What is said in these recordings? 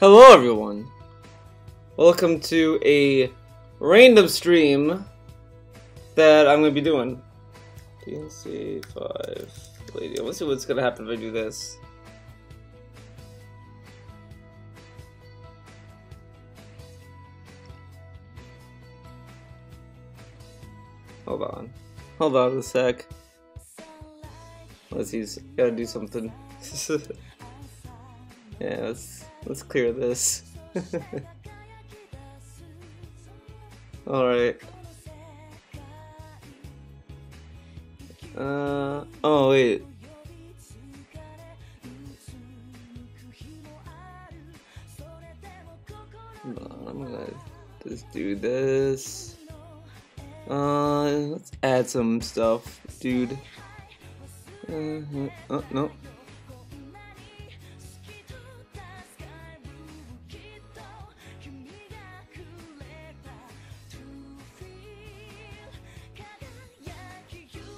Hello everyone! Welcome to a random stream that I'm going to be doing. DNC 5 Lady. Let's see what's going to happen if I do this. Hold on. Hold on a sec. Let's use. Gotta do something. Yeah, let's clear this. Alright. Oh wait. Hold on, I'm gonna just do this. Let's add some stuff, dude. Oh, no.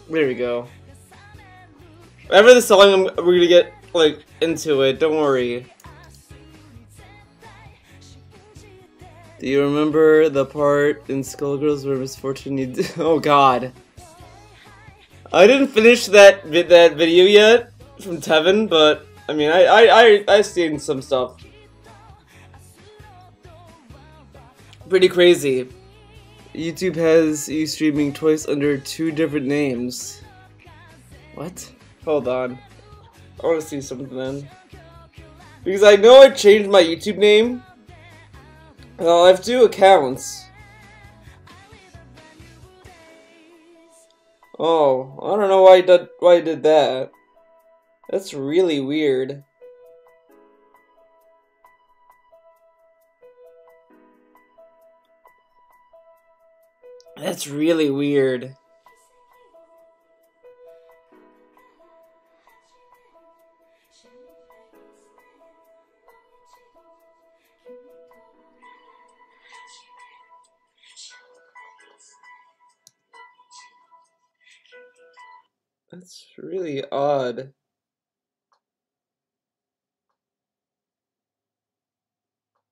There we go. Whenever the song, we're gonna get, like, into it, don't worry. Do you remember the part in Skullgirls where Misfortune needs— oh god. I didn't finish that video yet from Tevin, but I mean I've seen some stuff. Pretty crazy. YouTube has you streaming twice under 2 different names. What? Hold on. I want to see something then. Because I know I changed my YouTube name. Well, I have 2 accounts. Oh, I don't know why I did that. That's really weird. That's really weird. That's really odd.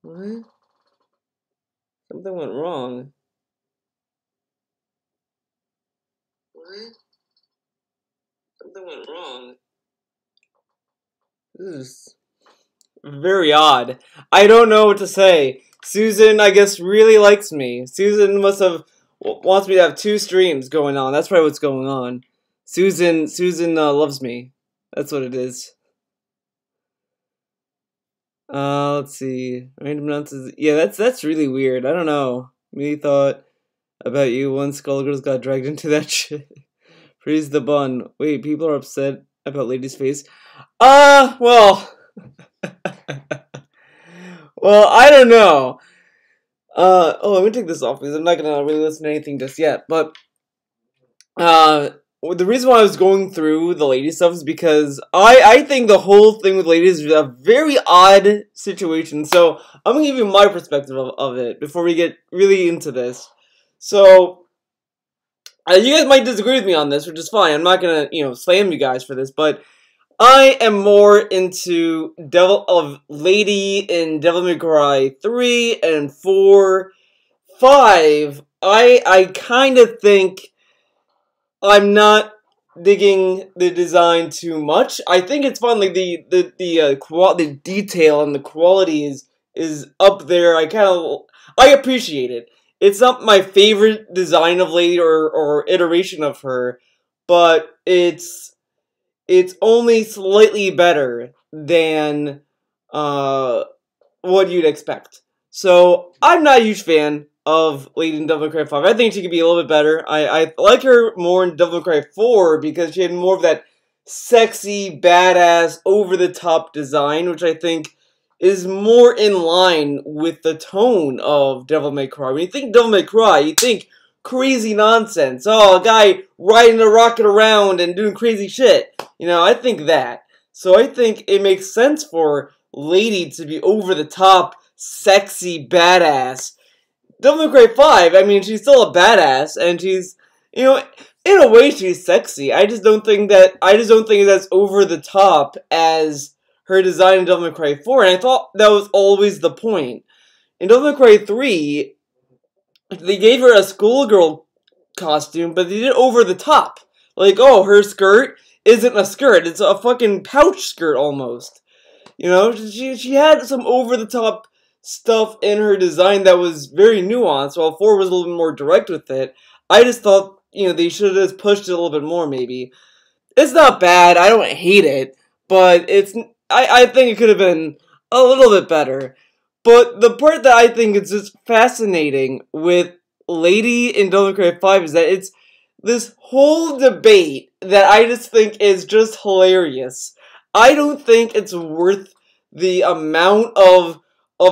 What? Something went wrong. What? Something went wrong. This is very odd. I don't know what to say. Susan, I guess, really likes me. Susan wants me to have 2 streams going on. That's probably what's going on. Susan loves me. That's what it is. Let's see. Random announces. Yeah, that's really weird. I don't know. Me thought about you once Skullgirls got dragged into that shit. Freeze the bun. Wait, people are upset about Lady's face. Well. Well, I don't know. Oh, I'm gonna take this off because I'm not gonna really listen to anything just yet. But, the reason why I was going through the lady stuff is because I think the whole thing with ladies is a very odd situation. So, I'm gonna give you my perspective of it before we get really into this. So, you guys might disagree with me on this, which is fine. I'm not gonna, slam you guys for this, but I am more into Lady in Devil May Cry 3 and 4. 5, I kind of think I'm not digging the design too much. I think it's fun, like the detail and the quality is up there. I appreciate it. It's not my favorite design of Lady or iteration of her, but it's only slightly better than what you'd expect. So I'm not a huge fan of Lady in Devil May Cry 5. I think she could be a little bit better. I like her more in Devil May Cry 4 because she had more of that sexy, badass, over-the-top design, which I think is more in line with the tone of Devil May Cry. When you think Devil May Cry, you think crazy nonsense. Oh, a guy riding a rocket around and doing crazy shit. I think that. So I think it makes sense for Lady to be over-the-top, sexy, badass. Devil May Cry 5, I mean, she's still a badass, and she's, in a way she's sexy. I just don't think that's over the top as her design in Devil May Cry 4, and I thought that was always the point. In Devil May Cry 3, they gave her a schoolgirl costume, but they did it over the top. Like, oh, her skirt isn't a skirt, it's a fucking pouch skirt almost. You know, she had some over-the-top stuff in her design that was very nuanced, while 4 was a little bit more direct with it. I just thought, you know, they should have just pushed it a little bit more, maybe. It's not bad, I don't hate it, but I think it could have been a little bit better. But the part that I think is just fascinating with Lady in Devil May Cry 5 is that it's this whole debate that I just think is just hilarious. I don't think it's worth the amount of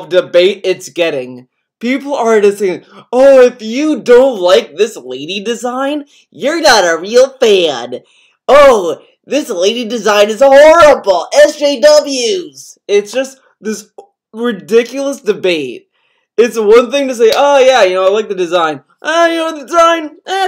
debate it's getting. People are just saying, oh, if you don't like this lady design, you're not a real fan. Oh, this lady design is horrible. SJWs. It's just this ridiculous debate. It's one thing to say, oh yeah, you know, I like the design. You know, the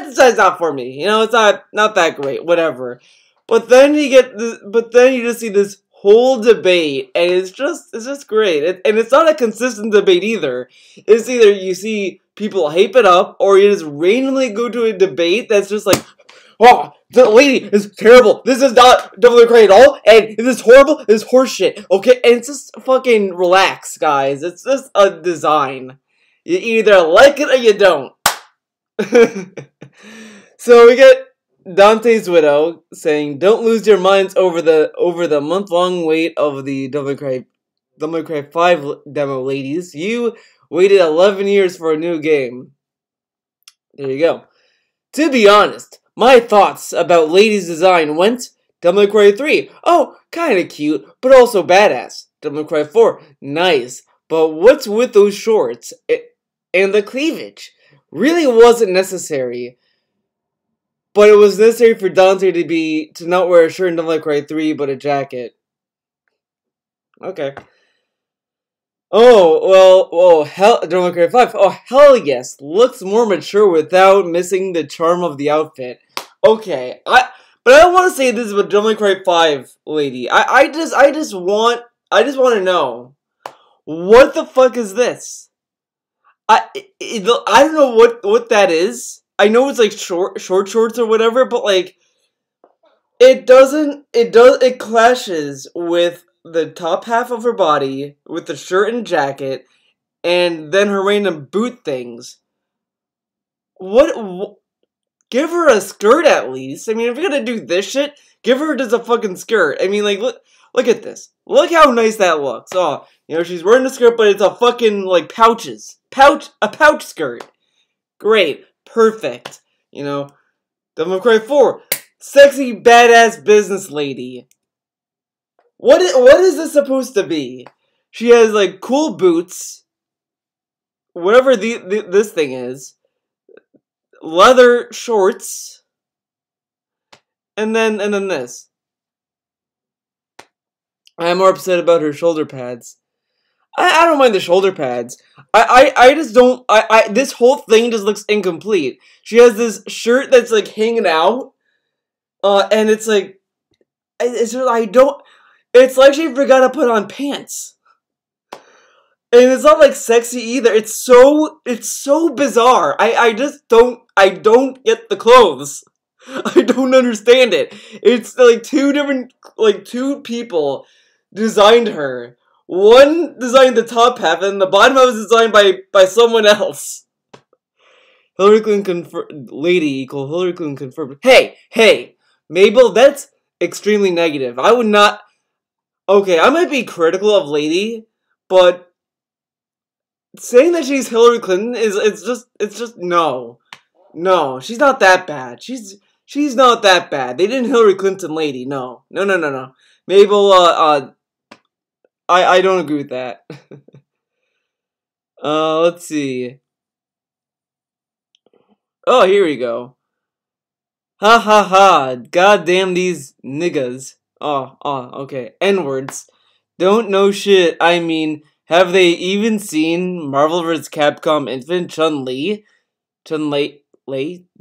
design's not for me. You know, it's not that great, whatever. But then you just see this whole debate, and it's just great. And it's not a consistent debate either. It's either you see people hype it up, or you just randomly go to a debate that's just like, oh, the lady is terrible. This is not Devil May Cry at all, and this is horrible. This is horseshit. Okay, and it's just fucking relax, guys. It's just a design. You either like it or you don't. So we get Dante's widow saying, "Don't lose your minds over the month-long wait of the Devil May Cry 5 demo, ladies. You waited 11 years for a new game." There you go. To be honest, my thoughts about Lady's design went: Devil May Cry 3, oh, kinda cute, but also badass. Devil May Cry 4, nice, but what's with those shorts? And the cleavage really wasn't necessary. But it was necessary for Dante to not wear a shirt in Devil May Cry 3, but a jacket. Okay. Oh, well, hell, Devil May Cry 5. Oh, hell yes. Looks more mature without missing the charm of the outfit. Okay, but I don't want to say this about Devil May Cry 5, lady. I just want to know, what the fuck is this? I don't know what that is. I know it's like short shorts or whatever, but like, it clashes with the top half of her body, with the shirt and jacket, and then her random boot things. What? Give her a skirt at least. I mean, if you're gonna do this shit, give her just a fucking skirt. I mean, like, look at this. Look how nice that looks. Oh, you know, she's wearing a skirt, but it's a fucking, like, a pouch skirt. Great. Perfect. You know, Devil May Cry 4, sexy, badass business lady. What is this supposed to be? She has, like, cool boots, whatever this thing is, leather shorts, and then this. I'm more upset about her shoulder pads. I don't mind the shoulder pads. I just don't. This whole thing just looks incomplete. She has this shirt that's like hanging out, and it's like, it's like she forgot to put on pants, and it's not like sexy either. It's so bizarre. I don't get the clothes. I don't understand it. It's like two people designed her. One designed the top half, and the bottom half was designed by someone else. Hillary Clinton lady equal Hillary Clinton confirmed. Hey, Mabel, that's extremely negative. I would not. Okay, I might be critical of Lady, but saying that she's Hillary Clinton it's just no, she's not that bad. She's not that bad. They didn't Hillary Clinton Lady. No. Mabel, I don't agree with that. Let's see. Oh, here we go. Ha ha ha. God damn these niggas. Oh, okay. N-words. Don't know shit. I mean, have they even seen Marvel vs. Capcom Infinite Chun-Li? Chun-Li?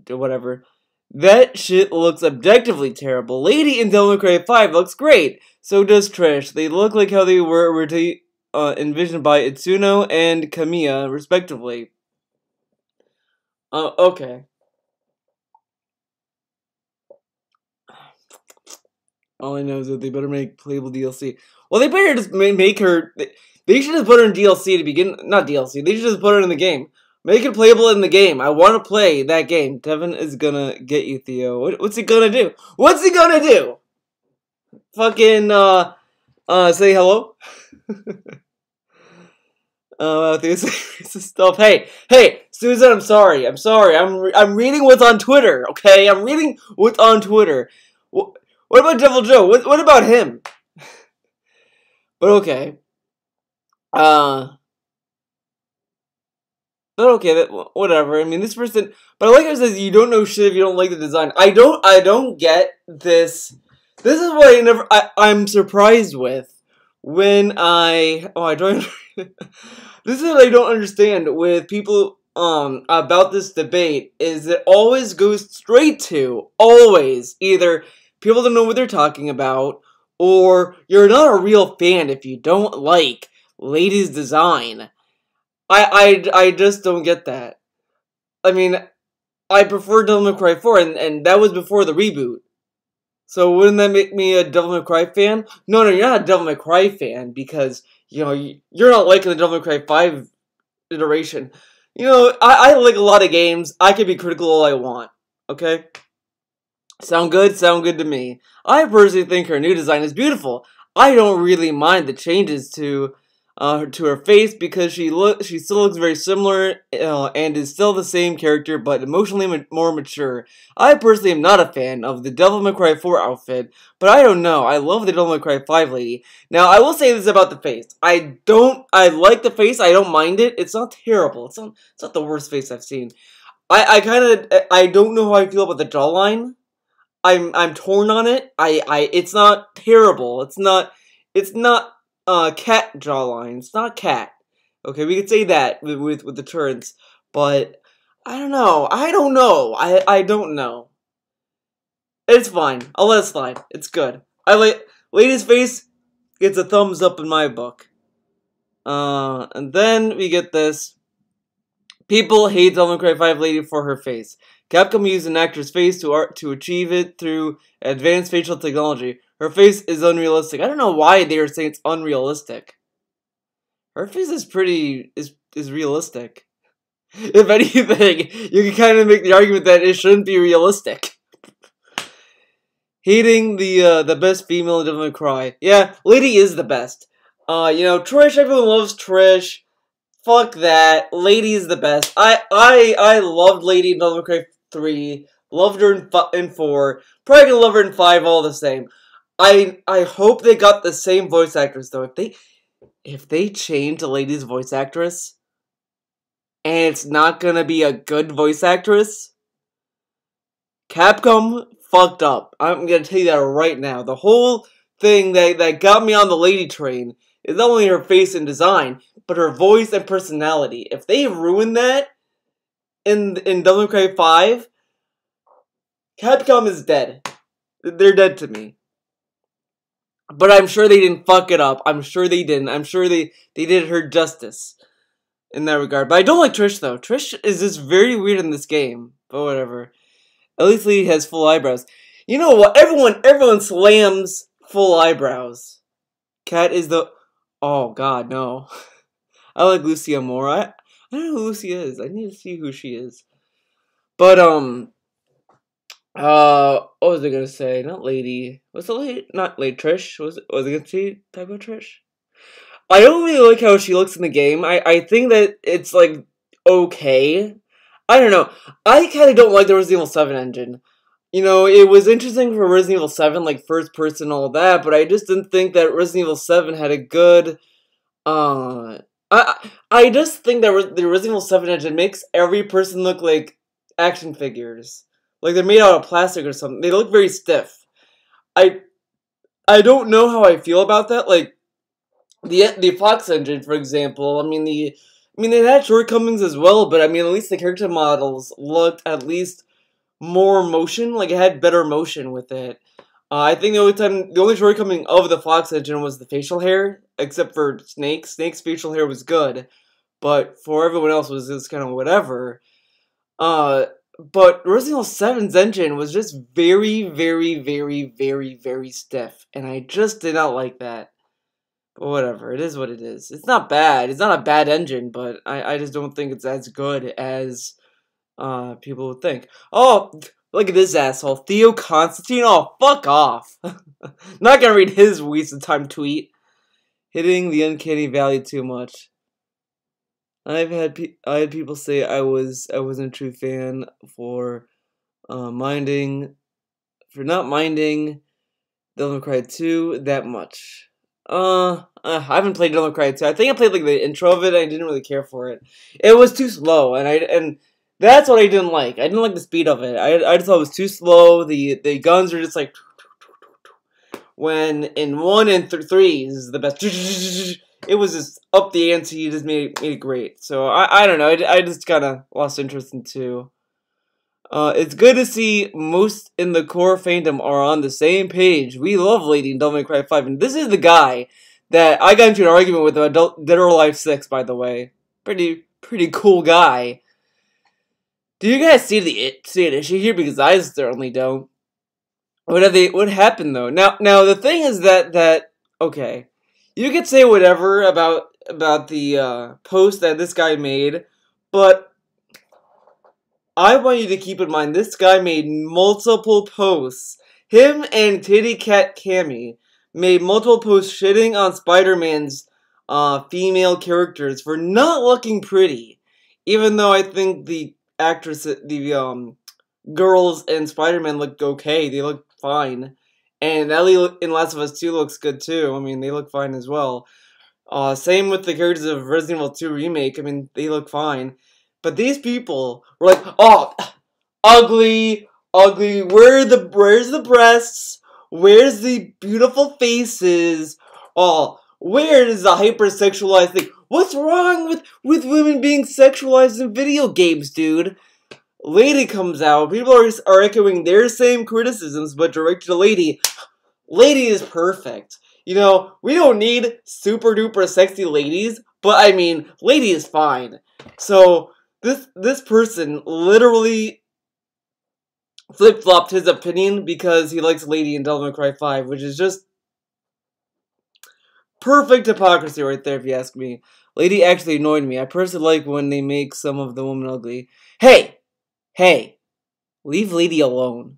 Or whatever. That shit looks objectively terrible. Lady in Devil May Cry 5 looks great. So does Trish. They look like how they were envisioned by Itsuno and Kamiya, respectively. Okay. All I know is that they better make playable DLC. Well, they better just make her... They should just put her in DLC to begin... Not DLC. They should just put her in the game. Make it playable in the game. I want to play that game. Devin is gonna get you, Theo. What's he gonna do? What's he gonna do? Fucking, say hello? This stuff. Hey, Susan, I'm sorry. I'm reading what's on Twitter, okay? I'm reading what's on Twitter. What about Devil Joe? What about him? But okay. But okay, whatever. I mean, this person... But I like how it says you don't know shit if you don't like the design. I don't get this. This is what I'm surprised with. When I... Oh, I don't... This is what I don't understand with people about this debate, is it always goes straight to, always, either people don't know what they're talking about, or you're not a real fan if you don't like Lady's design. I just don't get that. I mean, I prefer Devil May Cry 4, and that was before the reboot. So wouldn't that make me a Devil May Cry fan? No, you're not a Devil May Cry fan, because, you know, you're not liking the Devil May Cry 5 iteration. You know, I like a lot of games. I can be critical all I want. Okay? Sound good? Sound good to me. I personally think her new design is beautiful. I don't really mind the changes to her face, because she still looks very similar and is still the same character, but emotionally more mature. I personally am not a fan of the Devil May Cry 4 outfit, but I don't know. I love the Devil May Cry 5 lady. Now, I will say this about the face. I like the face. I don't mind it. It's not terrible. It's not the worst face I've seen. I don't know how I feel about the jawline. I'm torn on it. It's not terrible. It's not cat jawline. It's not cat. Okay, we could say that with the turns, but I don't know. I don't know. It's fine. I'll let it slide. It's good. Lady's face gets a thumbs up in my book. And then we get this. People hate Devil May Cry 5 Lady for her face. Capcom used an actor's face to achieve it through advanced facial technology. Her face is unrealistic. I don't know why they were saying it's unrealistic. Her face is is realistic. If anything, you can kind of make the argument that it shouldn't be realistic. Hating the best female in Devil May Cry. Yeah, Lady is the best. You know, Trish, everyone loves Trish. Fuck that. Lady is the best. I loved Lady in Devil May Cry 3. Loved her in 4. Probably gonna love her in 5 all the same. I hope they got the same voice actress though. If they change the Lady's voice actress, and it's not gonna be a good voice actress, Capcom fucked up. I'm gonna tell you that right now. The whole thing that got me on the Lady train is not only her face and design, but her voice and personality. If they ruin that in Devil May Cry 5, Capcom is dead. They're dead to me. But I'm sure they didn't fuck it up. I'm sure they didn't. I'm sure they did her justice in that regard. But I don't like Trish, though. Trish is just very weird in this game. But whatever. At least he has full eyebrows. You know what? Everyone slams full eyebrows. Cat is the... Oh, God, no. I like Lucia more. I don't know who Lucia is. I need to see who she is. But, what was I gonna say? Not Lady. Was it Lady? Not Lady Trish. Was it gonna say type of Trish? I don't really like how she looks in the game. I think that it's like okay. I don't know. I kind of don't like the Resident Evil 7 engine. You know, it was interesting for Resident Evil 7, like first person and all that, but I just didn't think that Resident Evil 7 had a good I just think that the Resident Evil 7 engine makes every person look like action figures. Like they're made out of plastic or something. They look very stiff. I don't know how I feel about that. Like the Fox engine, for example. I mean they had shortcomings as well, but I mean at least the character models looked at least more emotion. Like, it had better emotion with it. I think the only shortcoming of the Fox engine was the facial hair, except for Snake. Snake's facial hair was good, but for everyone else was just kind of whatever. But Resident Evil 7's engine was just very, very, very, very, very stiff, and I just did not like that. But whatever, it is what it is. It's not bad. It's not a bad engine, but I just don't think it's as good as people would think. Oh, look at this asshole, Theo Constantine. Oh, fuck off. Not gonna read his waste of time tweet. Hitting the uncanny valley too much. I had people say I wasn't a true fan for not minding Devil May Cry 2 that much. I haven't played Devil May Cry 2. I think I played like the intro of it. I didn't really care for it. It was too slow, and that's what I didn't like. I didn't like the speed of it. I just thought it was too slow. The guns are just like, when in 1 and 3 is the best. It was just up the ante. It just made it great. So I don't know. I just kind of lost interest in 2. It's good to see most in the core fandom are on the same page. We love Lady in Devil May Cry 5, and this is the guy that I got into an argument with about Dead or Alive 6, by the way. Pretty cool guy. Do you guys see an issue here? Because I certainly don't. What happened though? Now the thing is that okay, you could say whatever about the post that this guy made, but I want you to keep in mind this guy made multiple posts. Him and Kitty Cat Cammy made multiple posts shitting on Spider-Man's female characters for not looking pretty, even though I think the girls in Spider-Man look okay. They look fine. And Ellie in Last of Us 2 looks good too. I mean, they look fine as well. Same with the characters of Resident Evil 2 Remake. I mean, they look fine. But these people were like, oh, ugly, where's the breasts? Where's the beautiful faces? Oh, where is the hypersexualized thing? What's wrong with women being sexualized in video games, dude? Lady comes out, people are echoing their same criticisms, but directed to Lady. Lady is perfect. You know, we don't need super duper sexy ladies, but I mean, Lady is fine. So, this person literally flip-flopped his opinion because he likes Lady in Devil May Cry 5, which is just perfect hypocrisy right there, if you ask me. Lady actually annoyed me. I personally like when they make some of the women ugly. Hey, leave Lady alone.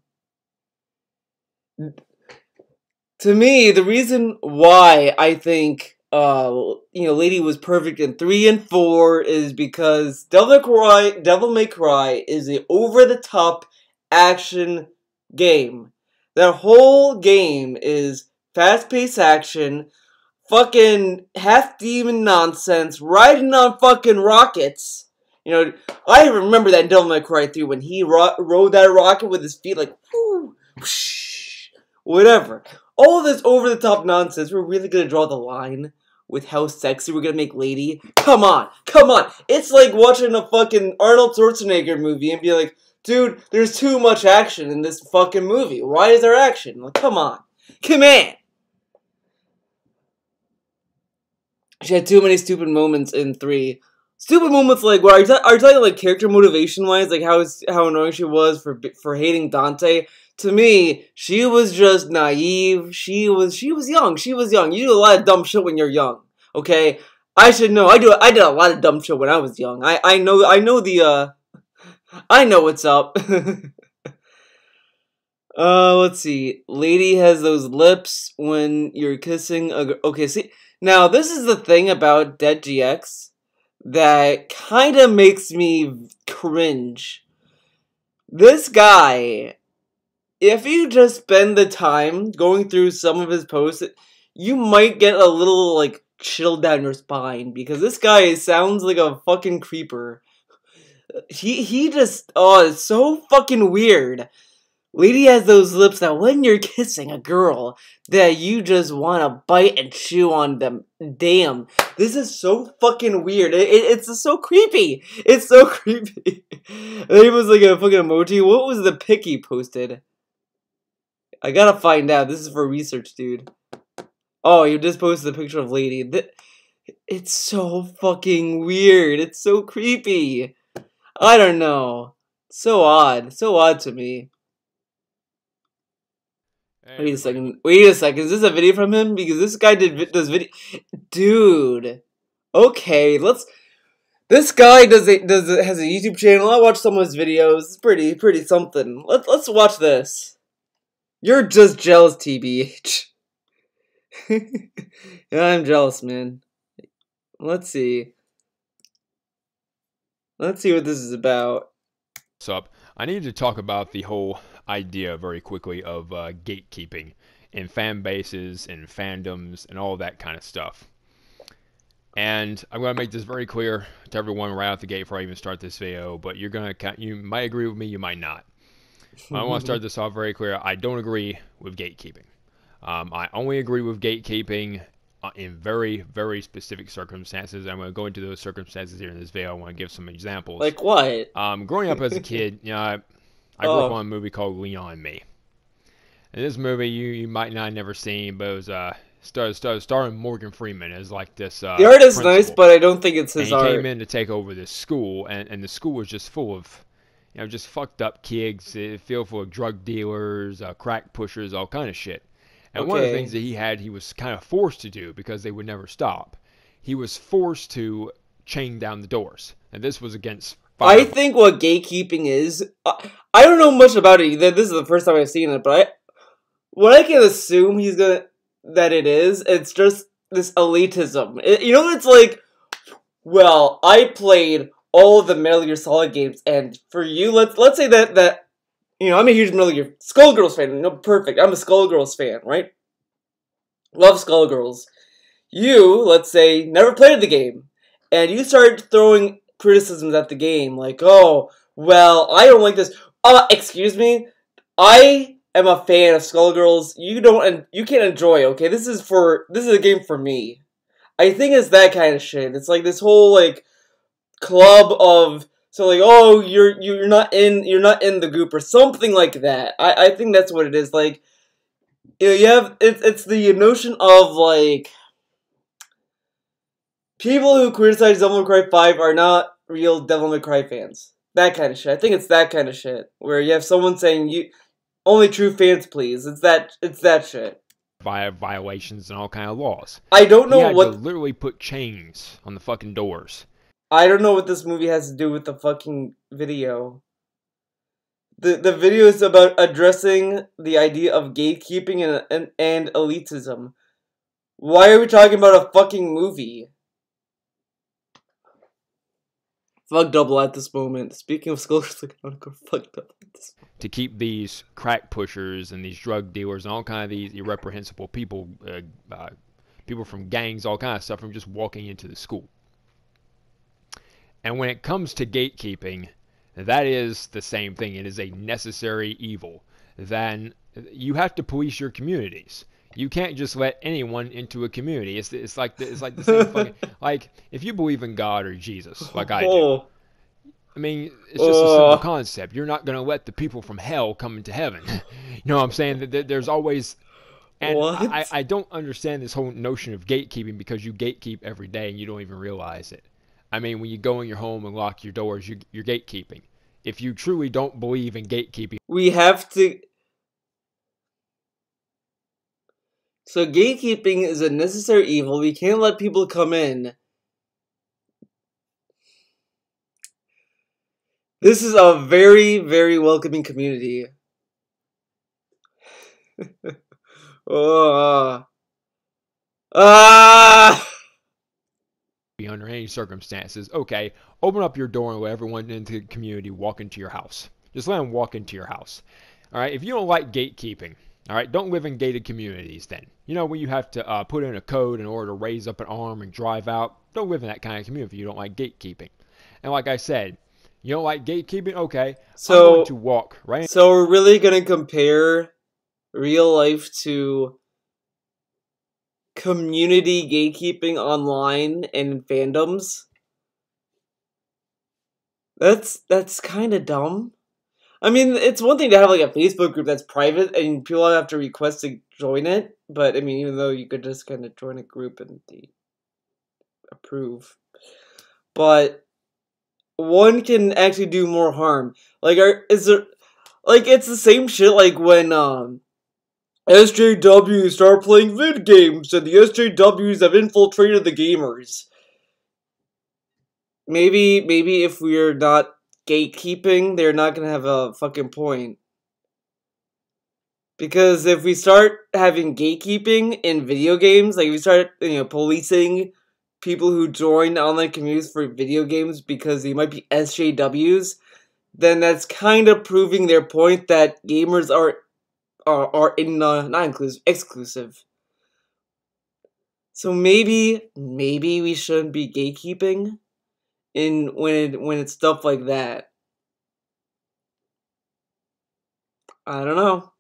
To me, the reason why I think, Lady was perfect in 3 and 4 is because Devil May Cry is an over-the-top action game. That whole game is fast-paced action, fucking half-demon nonsense, riding on fucking rockets. You know, I remember that in Devil May Cry 3 when he rode that rocket with his feet like, whoo, whoosh, whatever. All this over-the-top nonsense, we're really gonna draw the line with how sexy we're gonna make Lady? Come on. It's like watching a fucking Arnold Schwarzenegger movie and be like, dude, there's too much action in this fucking movie. Why is there action? Like, come on. She had too many stupid moments in 3. Stupid moments like, are you talking like character motivation wise, like how annoying she was for hating Dante? To me, she was just naive. She was young. You do a lot of dumb shit when you're young. Okay, I should know. I did a lot of dumb shit when I was young. I know what's up. Let's see. Lady has those lips when you're kissing. Okay, see now this is the thing about Dead GX that kind of makes me cringe. This guy, if you just spend the time going through some of his posts, you might get a little, like, chill down your spine, because this guy sounds like a fucking creeper. He just, it's so fucking weird. Lady has those lips that when you're kissing a girl, that you just want to bite and chew on them. Damn, this is so fucking weird. It's just so creepy. It's so creepy. It was like a fucking emoji. What was the pic he posted? I gotta find out. This is for research, dude. Oh, you just posted a picture of Lady. It's so fucking weird. It's so creepy. I don't know. So odd. So odd to me. Hey, Wait a everybody. second. Wait a second. Is this a video from him? Because this guy does video. Dude. Okay, let's. This guy has a YouTube channel. I watch some of his videos. It's pretty something. Let's watch this. You're just jealous, TBH. Yeah, I'm jealous, man. Let's see. Let's see what this is about. What's up? I need to talk about the whole idea very quickly of gatekeeping in fan bases and fandoms and all that kind of stuff. And I'm going to make this very clear to everyone right out the gate before I even start this video, but you might agree with me, you might not. I want to start this off very clear. I don't agree with gatekeeping. I only agree with gatekeeping in very, very specific circumstances. I'm going to go into those circumstances here in this video. I want to give some examples. Like what? Growing up as a kid, I grew up on a movie called Leon and Me. And this movie you might not have never seen, but it was starring Morgan Freeman as like this. The art is principal. nice, but I don't think it's his and he art. came in to take over this school, and the school was just full of, just fucked up kids, filled full of drug dealers, crack pushers, all kind of shit. And one of the things that he was kind of forced to do because they would never stop. He was forced to chain down the doors, and this was against. I think what gatekeeping is, I don't know much about it either. This is the first time I've seen it, but what I can assume that it is, it's just this elitism. It's like, well, I played all the Metal Gear Solid games, and for you, let's say that I'm a huge Metal Gear Skullgirls fan. Perfect. I'm a Skullgirls fan, right? Love Skullgirls. You, let's say, never played the game, and you start throwing criticisms at the game, like, oh, well, I don't like this. Excuse me, I am a fan of Skullgirls. You can't enjoy. Okay, this is a game for me. I think it's that kind of shit. It's like this whole like club of oh, you're not in the group or something like that. I think that's what it is. Like, you have it's the notion of like people who criticize Devil May Cry 5 are not real Devil May Cry fans. That kind of shit. I think it's that kind of shit where you have someone saying you only true fans please. It's that shit. Violations and all kind of laws. I don't know what. To literally put chains on the fucking doors. I don't know what this movie has to do with the fucking video. The video is about addressing the idea of gatekeeping and elitism. Why are we talking about a fucking movie? Fucked up at this moment. Speaking of Skullgirls, I'm gonna go fucked up at this moment. To keep these crack pushers and these drug dealers and all kind of these irreprehensible people, people from gangs, all kind of stuff, from just walking into the school. And when it comes to gatekeeping, that is the same thing. It is a necessary evil. Then you have to police your communities. You can't just let anyone into a community. It's like the same fucking, like if you believe in God or Jesus, like I do. I mean, it's just a simple concept. You're not going to let the people from hell come into heaven. You know what I'm saying? There's always, and I don't understand this whole notion of gatekeeping because you gatekeep every day and you don't even realize it. I mean, when you go in your home and lock your doors, you're gatekeeping. If you truly don't believe in gatekeeping, we have to. So gatekeeping is a necessary evil. We can't let people come in. This is a very, very welcoming community. Under any circumstances, okay, open up your door and let everyone into the community walk into your house. Just let them walk into your house. All right, if you don't like gatekeeping, all right, don't live in gated communities then. When you have to put in a code in order to raise up an arm and drive out, don't live in that kind of community if you don't like gatekeeping. And like I said, You don't like gatekeeping? Okay, I'm going to So, walk right. so we're really gonna compare real life to community gatekeeping online and in fandoms. That's kind of dumb. I mean, it's one thing to have like a Facebook group that's private and people have to request to join it, but I mean, even though you could just kind of join a group and they approve, but one can actually do more harm. Like, is there like it's the same shit like when SJWs start playing vid games and the SJWs have infiltrated the gamers. Maybe if we're not gatekeeping, they're not gonna have a fucking point. Because if we start having gatekeeping in video games, like if we start, policing people who join online communities for video games because they might be SJWs, then that's kind of proving their point that gamers are not inclusive, exclusive. So maybe we shouldn't be gatekeeping when it's stuff like that. I don't know.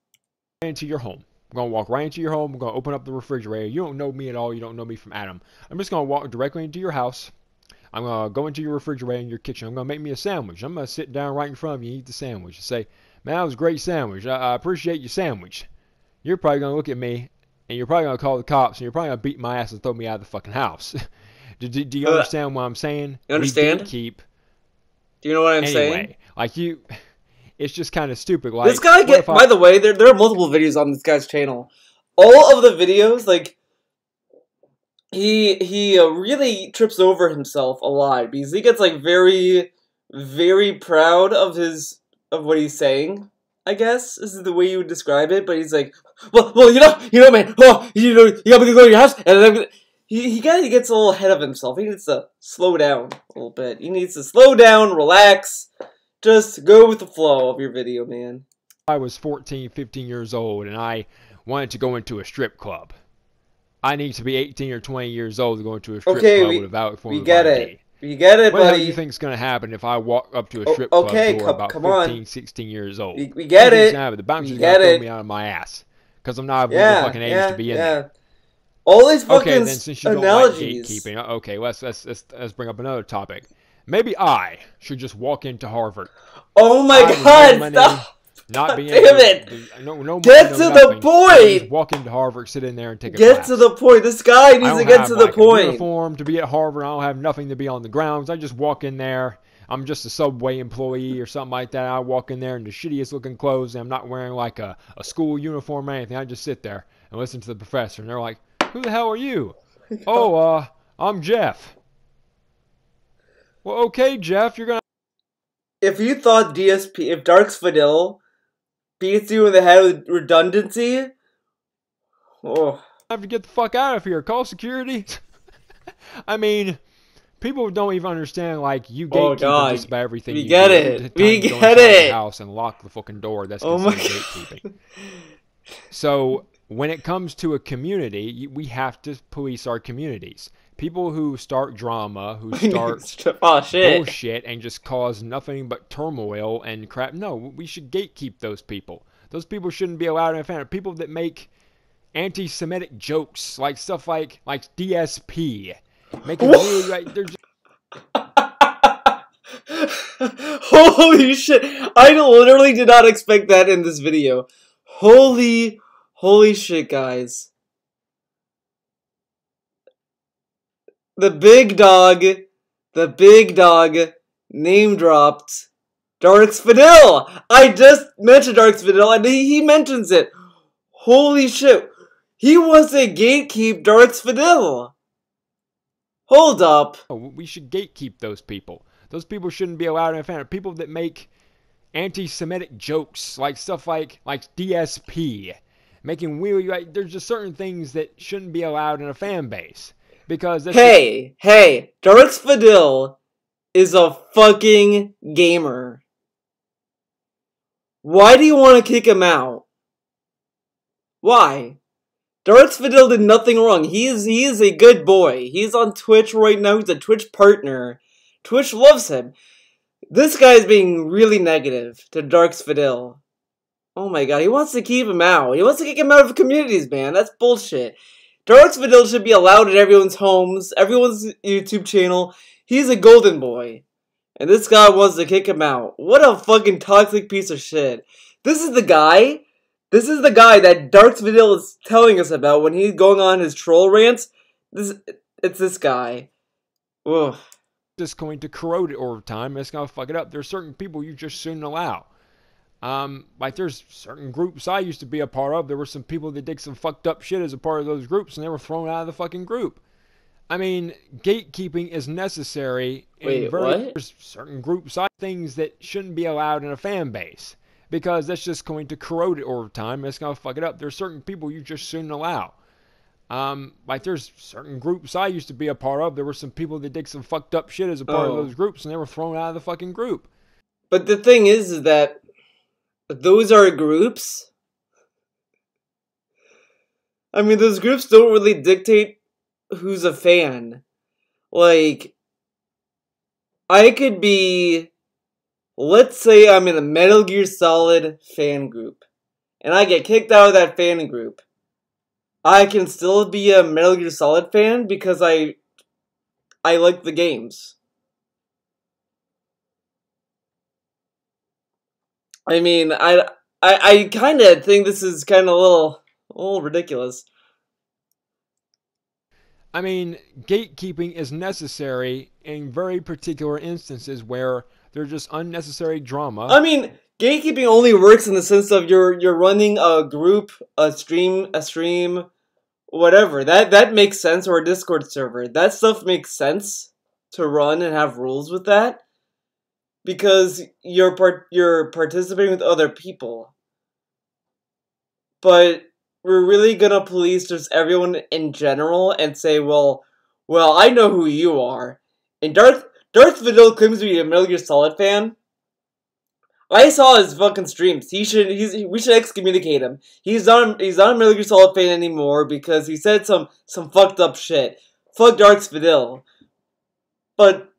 Into your home. I'm going to walk right into your home. I'm going to open up the refrigerator. You don't know me at all. You don't know me from Adam. I'm just going to walk directly into your house. I'm going to go into your refrigerator in your kitchen. I'm going to make me a sandwich. I'm going to sit down right in front of you and eat the sandwich and say, man, that was a great sandwich. I appreciate your sandwich. You're probably going to look at me and you're probably going to call the cops and you're probably going to beat my ass and throw me out of the fucking house. Do you understand what I'm saying? You understand? We gatekeep. Do you know what I'm anyway, saying? Like you... It's just kind of stupid. Like, this guy by the way, there are multiple videos on this guy's channel. All of the videos, like, he really trips over himself a lot because he gets like very, very proud of what he's saying. I guess is the way you would describe it. But he's like, well, man, you got me to go to your house, and then he kind of gets a little ahead of himself. He needs to slow down a little bit. He needs to slow down, relax. Just go with the flow of your video, man. I was 14, 15 years old, and I wanted to go into a strip club. I need to be 18 or 20 years old to go into a strip club with a valid form of ID. We get it, buddy. What do you think is going to happen if I walk up to a strip club door about 15, 16 years old? We get it. The bouncer's going to throw me out of my ass because I'm not of the fucking age to be in there. All these fucking then since you analogies. Don't like gatekeeping, okay, let's bring up another topic. Maybe I should just walk into Harvard. Oh my God! Stop! Not being damn it! Get to the point! Just walk into Harvard, sit in there, and take a class. Get to the point. This guy needs to get to the point. A uniform to be at Harvard. I don't have nothing to be on the grounds. I just walk in there. I'm just a Subway employee or something like that. I walk in there in the shittiest looking clothes, and I'm not wearing like a school uniform or anything. I just sit there and listen to the professor, and they're like, "Who the hell are you?" "Oh, I'm Jeff." "Well, okay, Jeff, you're gonna..." If you thought if Darks Fidel beats you in the head with redundancy, I have to get the fuck out of here. Call security. I mean, people don't even understand, like, you gatekeep just about everything we get it. We get it. House and lock the fucking door. That's considered gatekeeping. So, when it comes to a community, we have to police our communities. People who start drama, who start bullshit and just cause nothing but turmoil and crap. No, we should gatekeep those people. Those people shouldn't be allowed in a family. People that make anti-Semitic jokes, like stuff like DSP, making really like they're just... Holy shit! I literally did not expect that in this video. Holy shit, guys. The big dog name dropped Darks Fidel. I just mentioned Darks Fidel and he mentions it. Holy shit. He wants to gatekeep Darks Fidel. Hold up. We should gatekeep those people. Those people shouldn't be allowed in a family. People that make anti-Semitic jokes, like stuff like DSP, making really like there's just certain things that shouldn't be allowed in a fan base. Because hey, Darks Fidel is a fucking gamer. Why do you want to kick him out? Why? Darks Fidel did nothing wrong. He is a good boy. He's on Twitch right now. He's a Twitch partner. Twitch loves him. This guy's being really negative to Darks Fidel. Oh my god, he wants to keep him out. He wants to kick him out of communities, man. That's bullshit. Darks Fidel should be allowed in everyone's homes, everyone's YouTube channel. He's a golden boy. And this guy wants to kick him out. What a fucking toxic piece of shit. This is the guy. This is the guy that Darks Fidel is telling us about when he's going on his troll rants. It's this guy. Ugh. Just going to corrode it over time, and it's going to fuck it up. There's certain people you just shouldn't allow. Like there's certain groups I used to be a part of. There were some people that did some fucked up shit as a part of those groups, and they were thrown out of the fucking group. I mean, gatekeeping is necessary. Wait, what? There's certain groups things that shouldn't be allowed in a fan base because that's just going to corrode it over time, and it's going to fuck it up. There's certain people you just shouldn't allow. Like there's certain groups I used to be a part of. There were some people that did some fucked up shit as a part of those groups, and they were thrown out of the fucking group. But the thing is that those are groups. I mean, those groups don't really dictate who's a fan. Like, I could be, let's say I'm in a Metal Gear Solid fan group, and I get kicked out of that fan group. I can still be a Metal Gear Solid fan because I like the games. I mean, I kind of think this is kind of a little ridiculous. I mean, gatekeeping is necessary in very particular instances where there's just unnecessary drama. I mean, gatekeeping only works in the sense of you're running a group, a stream, whatever. That makes sense, or a Discord server. That stuff makes sense to run and have rules with that because you're participating with other people. But we're really gonna police just everyone in general and say, well, I know who you are. And Darth Vidal claims to be a Metal Gear Solid fan. I saw his fucking streams. We should excommunicate him. He's not a Metal Gear Solid fan anymore because he said some fucked up shit. Fuck Darks Vidal. But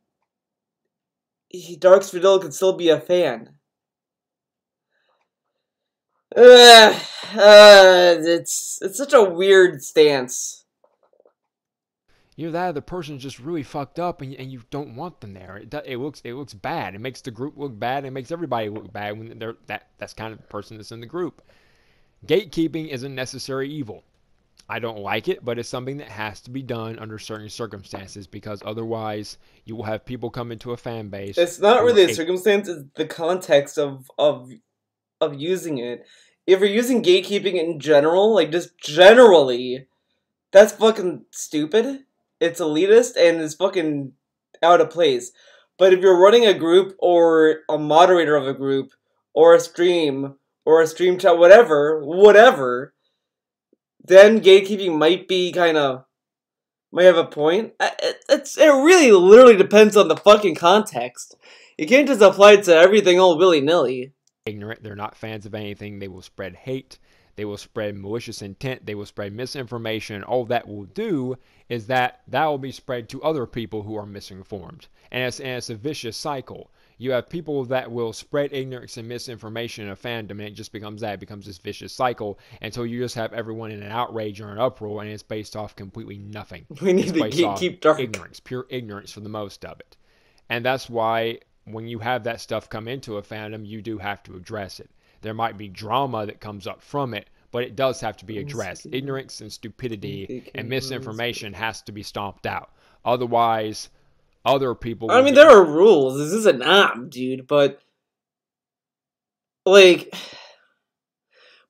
Darks Vidal could still be a fan. It's such a weird stance. Either that or the person's just really fucked up and you don't want them there. It looks bad. It makes the group look bad. It makes everybody look bad when that's kind of the person that's in the group. Gatekeeping is a necessary evil. I don't like it, but it's something that has to be done under certain circumstances because otherwise you will have people come into a fan base. It's not really a circumstance, it's the context of using it. If you're using gatekeeping in general, like just generally, that's fucking stupid. It's elitist and it's fucking out of place. But if you're running a group or a moderator of a group or a stream chat, whatever, then gatekeeping might have a point. It really literally depends on the fucking context. You can't just apply it to everything all willy-nilly. Ignorant, they're not fans of anything. They will spread hate, they will spread malicious intent, they will spread misinformation. All that will do is that will be spread to other people who are misinformed, and it's a vicious cycle. You have people that will spread ignorance and misinformation in a fandom, and it just becomes this vicious cycle until you just have everyone in an outrage or an uproar, and it's based off completely nothing. We need to keep dark. Ignorance, pure ignorance for the most of it, and that's why when you have that stuff come into a fandom, you do have to address it. There might be drama that comes up from it, but it does have to be addressed. Ignorance and stupidity and misinformation has to be stomped out. Otherwise, other people... I mean, there are rules. This is a knob, dude, but... Like...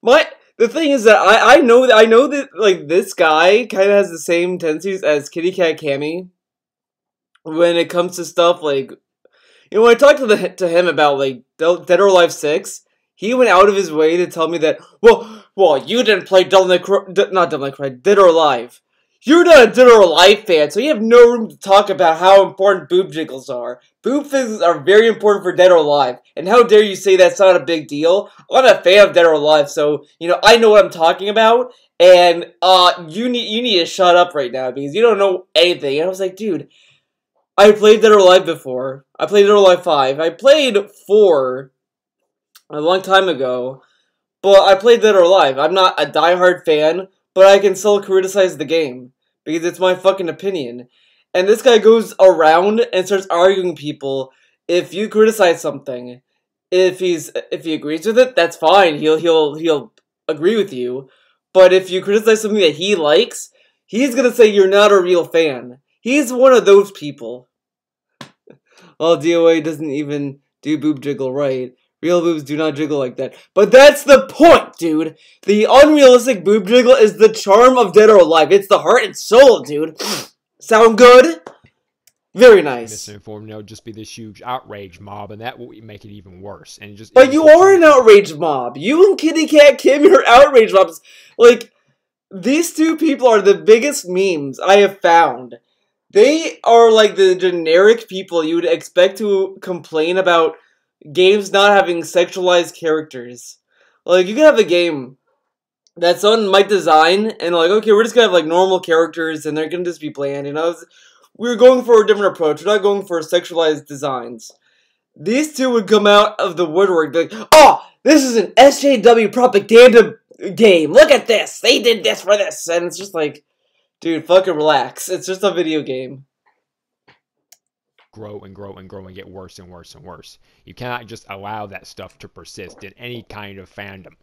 The thing is that I know that, like, this guy kind of has the same tendencies as Kitty Cat Cammy when it comes to stuff, like... You know, when I talked to him about, like, Dead or Alive 6, he went out of his way to tell me that, well, you didn't play Dead or Alive. You're not a Dead or Alive fan, so you have no room to talk about how important boob jiggles are. Boob fizzes are very important for Dead or Alive, and how dare you say that's not a big deal? I'm not a fan of Dead or Alive, so, you know, I know what I'm talking about, and, you need to shut up right now, because you don't know anything. And I was like, dude... I played Dead or Alive before. I played Dead or Alive 5. I played 4 a long time ago, but I played Dead or Alive. I'm not a diehard fan, but I can still criticize the game because it's my fucking opinion. And this guy goes around and starts arguing people. If you criticize something, if he agrees with it, that's fine. He'll agree with you. But if you criticize something that he likes, he's gonna say you're not a real fan. He's one of those people. Well, DOA doesn't even do boob jiggle right. Real boobs do not jiggle like that. But that's the point, dude! The unrealistic boob jiggle is the charm of Dead or Alive. It's the heart and soul, dude! Sound good? Very nice. Misinformed, it'll just be this huge outrage mob, and that will make it even worse. And But you are an outrage mob. You and Kitty Cat Kim are outrage mobs. Like, these two people are the biggest memes I have found. They are like the generic people you would expect to complain about games not having sexualized characters. Like, you can have a game that's on my design, and like, okay, we're just gonna have like normal characters, and they're gonna just be bland, we're going for a different approach. We're not going for sexualized designs. These two would come out of the woodwork like, oh, this is an SJW propaganda game. Look at this. They did this for this. And it's just like, dude, fucking relax. It's just a video game. Grow and grow and grow and get worse and worse and worse. You cannot just allow that stuff to persist in any kind of fandom.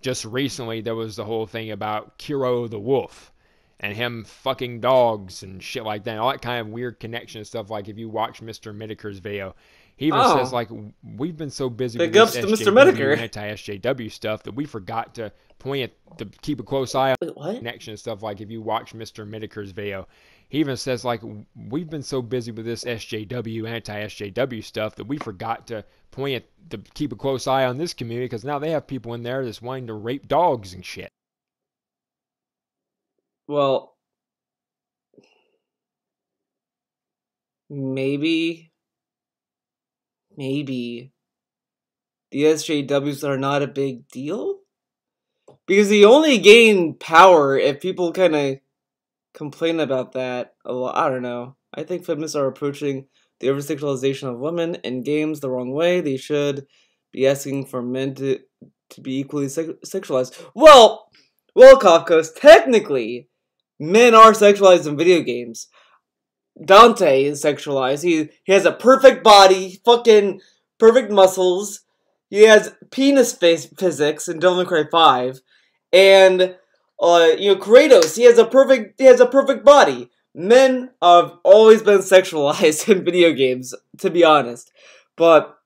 Just recently, there was the whole thing about Kiro the Wolf and him fucking dogs and shit like that. All that kind of weird connection stuff. Like if you watch Mr. Miniker's video, he even says like, we've been so busy with this anti-SJW stuff that we forgot to keep a close eye on. Wait, what? Connection stuff. Like if you watch Mr. Miniker's video, he even says like, we've been so busy with this anti-SJW stuff that we forgot to keep a close eye on this community because now they have people in there that's wanting to rape dogs and shit. Well, maybe the SJWs are not a big deal? Because they only gain power if people kind of complain about that a lot. I don't know. I think feminists are approaching the over-sexualization of women in games the wrong way. They should be asking for men to be equally sexualized. Well, Kafkas, technically, men are sexualized in video games. Dante is sexualized. He has a perfect body, fucking perfect muscles. He has penis physics in Devil May Cry 5. And Kratos, he has a perfect body. Men have always been sexualized in video games, to be honest. But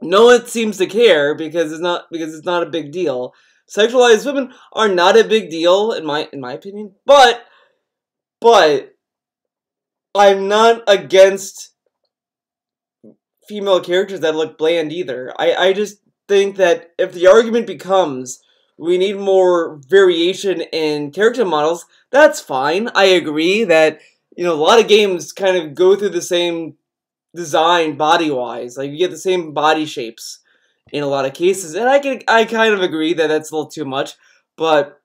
no one seems to care because it's not a big deal. Sexualized women are not a big deal in my opinion, but I'm not against female characters that look bland either. I just think that if the argument becomes we need more variation in character models, that's fine. I agree that a lot of games kind of go through the same design body-wise. Like you get the same body shapes in a lot of cases, and I kind of agree that that's a little too much, but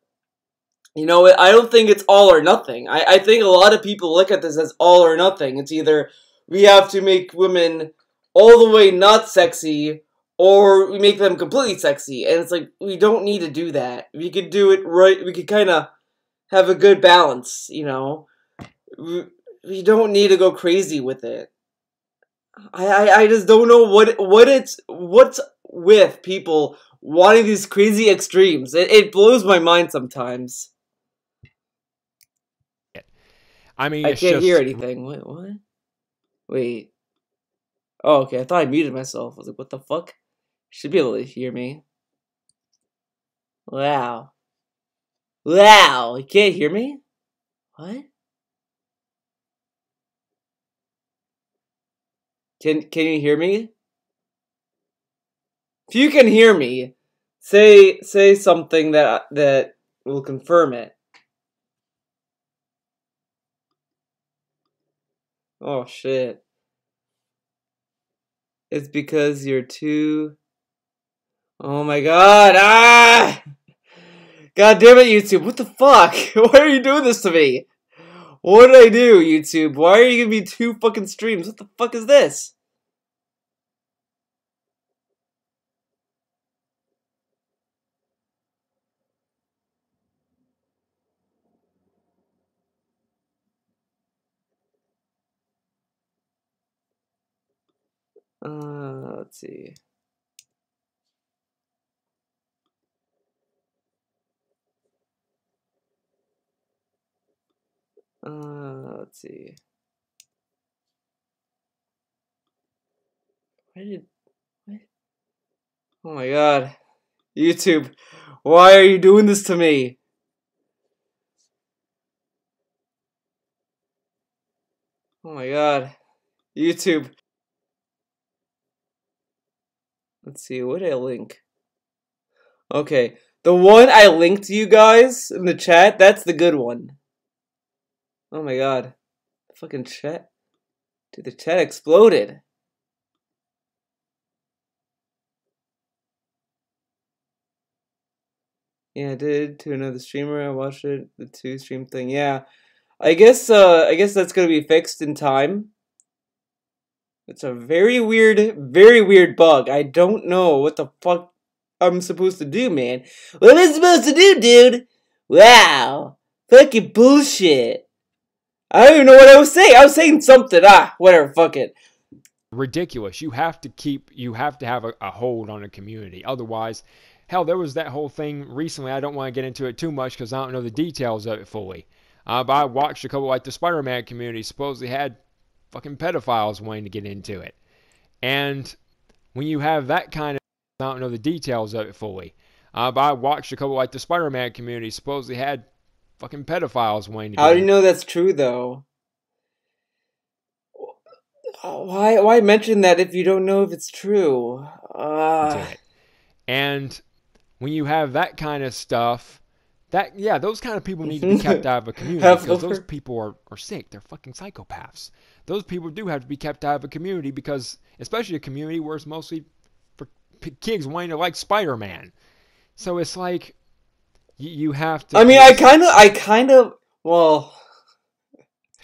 I don't think it's all or nothing. I think a lot of people look at this as all or nothing. It's either we have to make women all the way not sexy, or we make them completely sexy, and it's like, we don't need to do that. We could do it right, we could kind of have a good balance, We don't need to go crazy with it. I just don't know what's with people wanting these crazy extremes. It blows my mind sometimes. I mean, I can't hear anything. Wait, what? Wait. Oh, okay. I thought I muted myself. I was like, what the fuck? Should be able to hear me. Wow. Wow. You can't hear me? What? Can you hear me? If you can hear me, say something that will confirm it. Oh shit. It's because you're too... Oh my god! Ah! God damn it, YouTube! What the fuck? Why are you doing this to me? What did I do, YouTube? Why are you giving me 2 fucking streams? What the fuck is this? Let's see. Let's see. Why did... What? Oh my god. YouTube, why are you doing this to me? Oh my god. YouTube. Let's see, what did I link? Okay, the one I linked to you guys in the chat, that's the good one. Oh my god. Fucking chat. Dude, the chat exploded. Yeah, I did to another streamer. I watched it, the 2 stream thing. Yeah. I guess that's gonna be fixed in time. It's a very weird bug. I don't know what the fuck I'm supposed to do, man. What am I supposed to do, dude? Wow. Fucking bullshit. I don't even know what I was saying. I was saying something. Whatever, fuck it. Ridiculous. You have to have a hold on a community. Otherwise, hell, there was that whole thing recently. I don't want to get into it too much because I don't know the details of it fully. But I watched a couple, like the Spider-Man community supposedly had fucking pedophiles wanting to get into it. And when you have that kind of, I don't know the details of it fully. But I watched a couple, like the Spider-Man community supposedly had fucking pedophiles wanting to get How do you into it. know that's true, though? Why mention that if you don't know if it's true? And when you have that kind of stuff, those kind of people need to be kept out of a community because those people are sick. They're fucking psychopaths. Those people do have to be kept out of a community because, especially a community where it's mostly for kids wanting to like Spider-Man. So it's like you have to. I mean, I kind of. Well,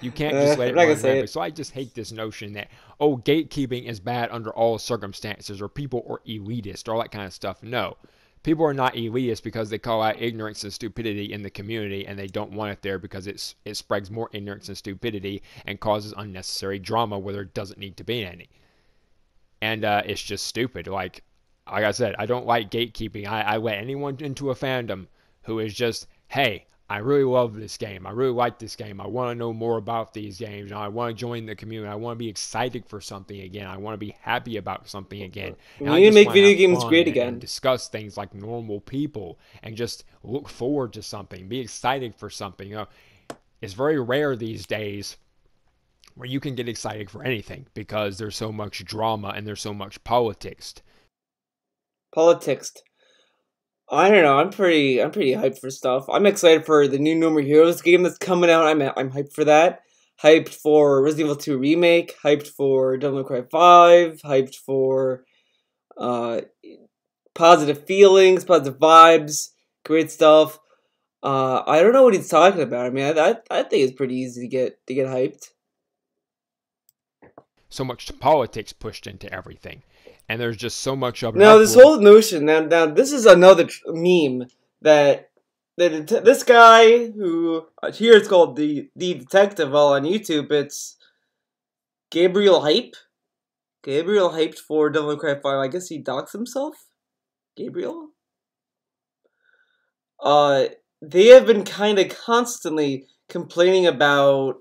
you can't just let it run rampant. So I just hate this notion that, oh, gatekeeping is bad under all circumstances, or people are elitist, or all that kind of stuff. No. People are not elitist because they call out ignorance and stupidity in the community, and they don't want it there because it spreads more ignorance and stupidity and causes unnecessary drama where there doesn't need to be any. And it's just stupid. Like I said, I don't like gatekeeping. I let anyone into a fandom who is just, hey, I really love this game. I really like this game. I want to know more about these games. I want to join the community. I want to be excited for something again. I want to be happy about something again. We need to make video games great again. And discuss things like normal people and just look forward to something. Be excited for something. You know, it's very rare these days where you can get excited for anything because there's so much drama and there's so much politics. I don't know. I'm pretty hyped for stuff. I'm excited for the new No More Heroes game that's coming out. I'm hyped for that. Hyped for Resident Evil 2 remake. Hyped for Devil May Cry 5. Hyped for positive feelings, positive vibes, great stuff. I don't know what he's talking about. I mean, I think it's pretty easy to get hyped. So much politics pushed into everything. And there's just so much of it. Now, this whole notion, now this is another meme that this guy who, here it's called the Detective, while on YouTube it's Gabriel Hype. Gabriel hyped for Devil May Cry 5. I guess he doxed himself? Gabriel? They have been kind of constantly complaining about,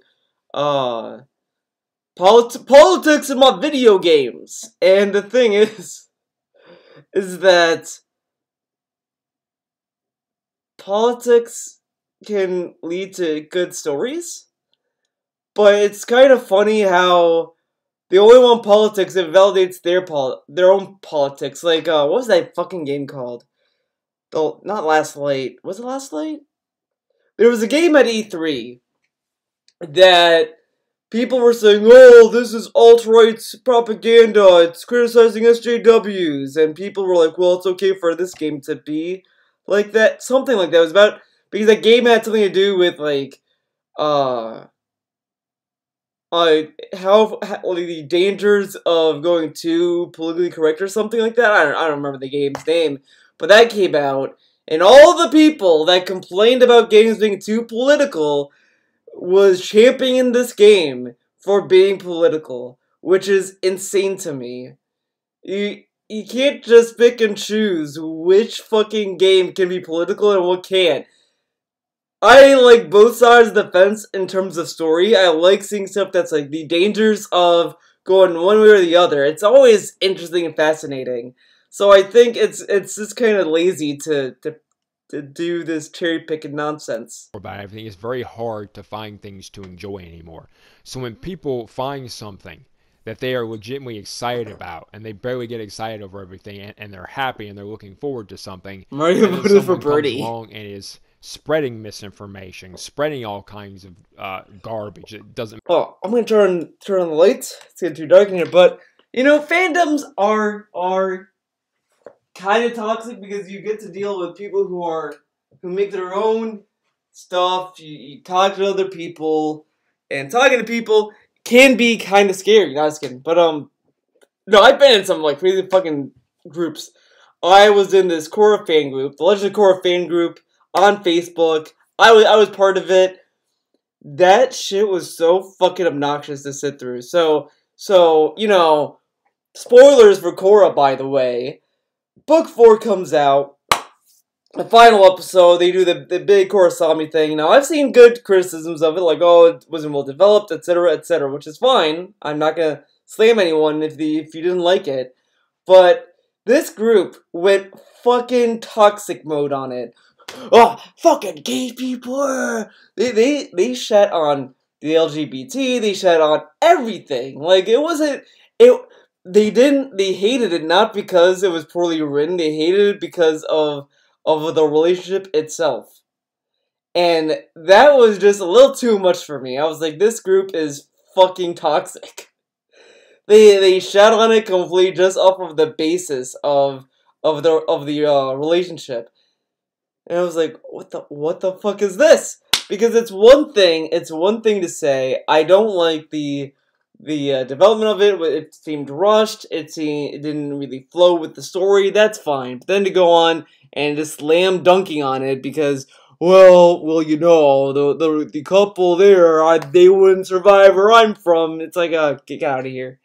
politics in my video games. And the thing is that politics can lead to good stories, but it's kind of funny how they only want politics that validates their own politics. Like, what was that fucking game called? Oh, not Last Light. Was it Last Light? There was a game at E3 that people were saying, oh, this is alt-right propaganda, it's criticizing SJWs, and people were like, well, it's okay for this game to be like that, something like that. It was about, because that game had something to do with, like, like the dangers of going too politically correct or something like that. I don't remember the game's name, but that came out, and all the people that complained about games being too political was championing this game for being political, which is insane to me. You can't just pick and choose which fucking game can be political and what can't. I like both sides of the fence in terms of story. I like seeing stuff that's like the dangers of going one way or the other. It's always interesting and fascinating. So I think it's just kind of lazy to do this cherry picking nonsense. About everything, it's very hard to find things to enjoy anymore. So when people find something that they are legitimately excited about, and they barely get excited over everything, and they're happy and they're looking forward to something, Mario and then voted for someone comes Birdie. along and is spreading misinformation, spreading all kinds of garbage. It doesn't. Oh, I'm gonna turn on the lights. It's getting too dark in here, but fandoms are kind of toxic because you get to deal with people who make their own stuff. You talk to other people, and talking to people can be kind of scary. Not just kidding, but no, I've been in some like crazy fucking groups. I was in this Korra fan group, the Legend of Korra fan group on Facebook. I was part of it. That shit was so fucking obnoxious to sit through. So spoilers for Korra, by the way. Book 4 comes out. The final episode, they do the big Kurosami thing. Now, I've seen good criticisms of it, like, oh, it wasn't well developed, etc., which is fine. I'm not gonna slam anyone if you didn't like it. But this group went fucking toxic mode on it. Oh, fucking gay people! They shat on the LGBT, they shat on everything. Like, it wasn't... They hated it not because it was poorly written, they hated it because of the relationship itself. And that was just a little too much for me. I was like, this group is fucking toxic. They shat on it completely just off of the basis of the relationship. And I was like, what the fuck is this? Because it's one thing to say, I don't like the development of it. It seemed rushed. It didn't really flow with the story. That's fine. But then to go on and just slam dunking on it because, well, the couple there, they wouldn't survive where I'm from. It's like, get out of here.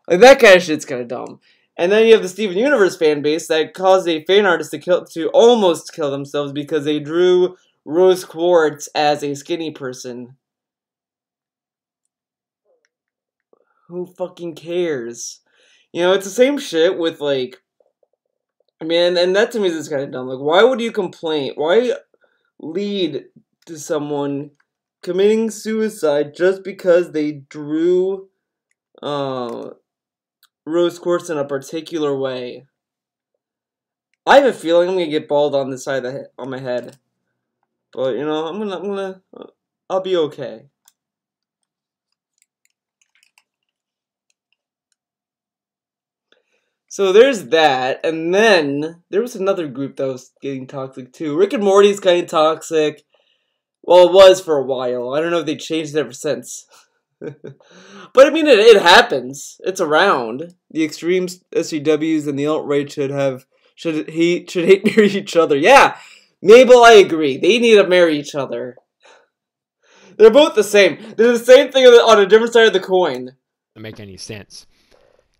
Like, that kind of shit's kind of dumb. And then you have the Steven Universe fan base that caused a fan artist to almost kill themselves because they drew Rose Quartz as a skinny person. Who fucking cares? It's the same shit with, like... I mean, and that to me is kind of dumb. Like, why would you complain? Why lead to someone committing suicide just because they drew Rose Quartz in a particular way? I have a feeling I'm gonna get bald on this side on my head, but I'll be okay. So there's that, and then there was another group that was getting toxic too. Rick and Morty's kind of toxic. Well, it was for a while. I don't know if they changed it ever since. But I mean, it happens. It's around. The extreme SJWs and the alt-right should hate marry each other. Yeah, Mabel, I agree. They need to marry each other. They're both the same. They're the same thing on a different side of the coin. Doesn't make any sense.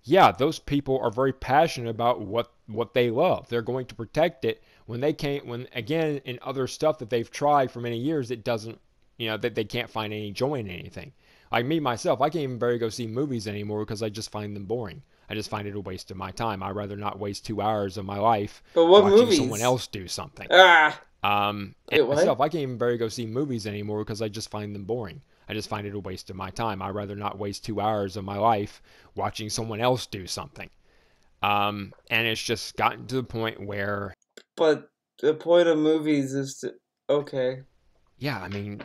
Yeah, those people are very passionate about what they love. They're going to protect it when again, in other stuff that they've tried for many years, it doesn't, that they can't find any joy in anything. Like me, myself, I can't even barely go see movies anymore because I just find them boring. I just find it a waste of my time. I'd rather not waste 2 hours of my life watching someone else do something. Wait, what? Myself, I can't even barely go see movies anymore because I just find them boring. I just find it a waste of my time. I'd rather not waste 2 hours of my life watching someone else do something. And it's just gotten to the point where... But the point of movies is to... Okay. Yeah, I mean,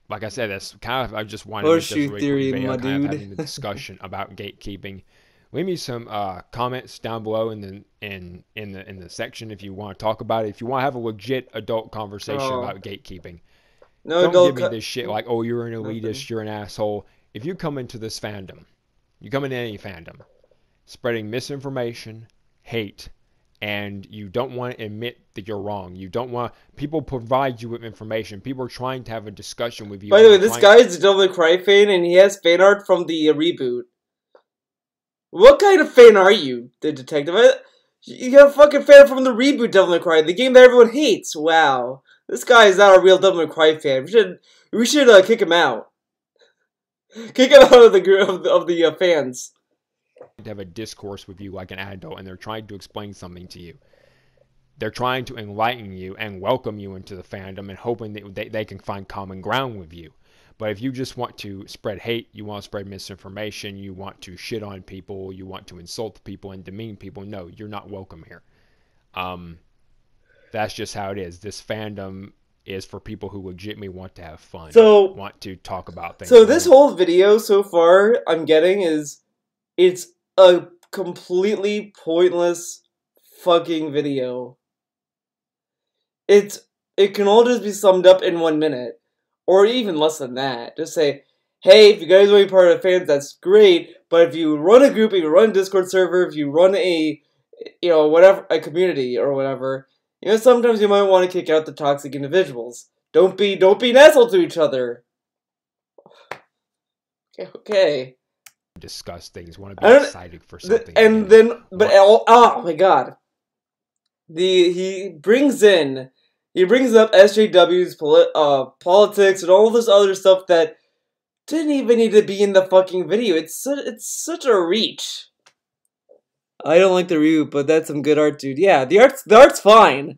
like I said, that's kind of... I just wanted Horseshoe to theory, my kind of dude. having the discussion about gatekeeping. Leave me some comments down below in the section if you want to talk about it. If you want to have a legit adult conversation about gatekeeping. No Don't give me this shit like, oh, you're an elitist, you're an asshole. if you come into this fandom, you come into any fandom, spreading misinformation, hate, and you don't want to admit that you're wrong. You don't want people provide you with information. People are trying to have a discussion with you. By the way, this guy is a Devil May Cry fan, and he has fan art from the reboot. What kind of fan are you, the detective? You got a fucking fan from the reboot Devil May Cry, the game that everyone hates. Wow, this guy is not a real Devil May Cry fan. We should kick him out. Kick him out of the group of the fans. To have a discourse with you like an adult, and they're trying to explain something to you. They're trying to enlighten you and welcome you into the fandom and hoping that they can find common ground with you. But if you just want to spread hate, you want to spread misinformation, you want to shit on people, you want to insult people and demean people, no, you're not welcome here. That's just how it is. This fandom is for people who legitimately want to have fun, want to talk about things. So this whole video so far I'm getting is, it's a completely pointless fucking video. It can all just be summed up in 1 minute. Or even less than that. Just say, hey, if you guys want to be part of the fans, that's great, but if you run a group, if you run a Discord server, if you run a, whatever, a community or whatever, sometimes you might want to kick out the toxic individuals. Don't be an asshole to each other. Okay. Discuss things, want to be excited for something. Oh my god. He brings up SJW's politics and all this other stuff that didn't even need to be in the fucking video. It's such a reach. I don't like the reboot, but that's some good art, dude. Yeah, the art's fine.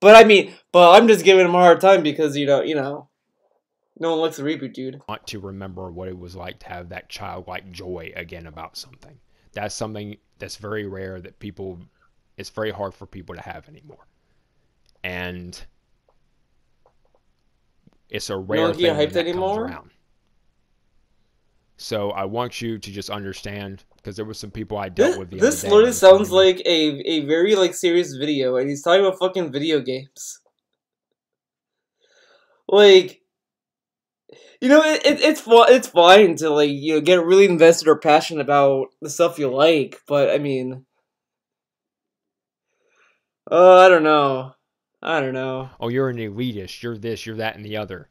But I'm just giving him a hard time because, no one likes the reboot, dude. I want to remember what it was like to have that childlike joy again about something. That's something that's very rare that it's very hard for people to have anymore. And it's a rare thing when that comes around. So I want you to just understand, because there were some people I dealt with the other day. This literally sounds like a very serious video, and he's talking about fucking video games. Like, it's fine to get really invested or passionate about the stuff you like, but I don't know. Oh, you're an elitist. You're this, you're that, and the other.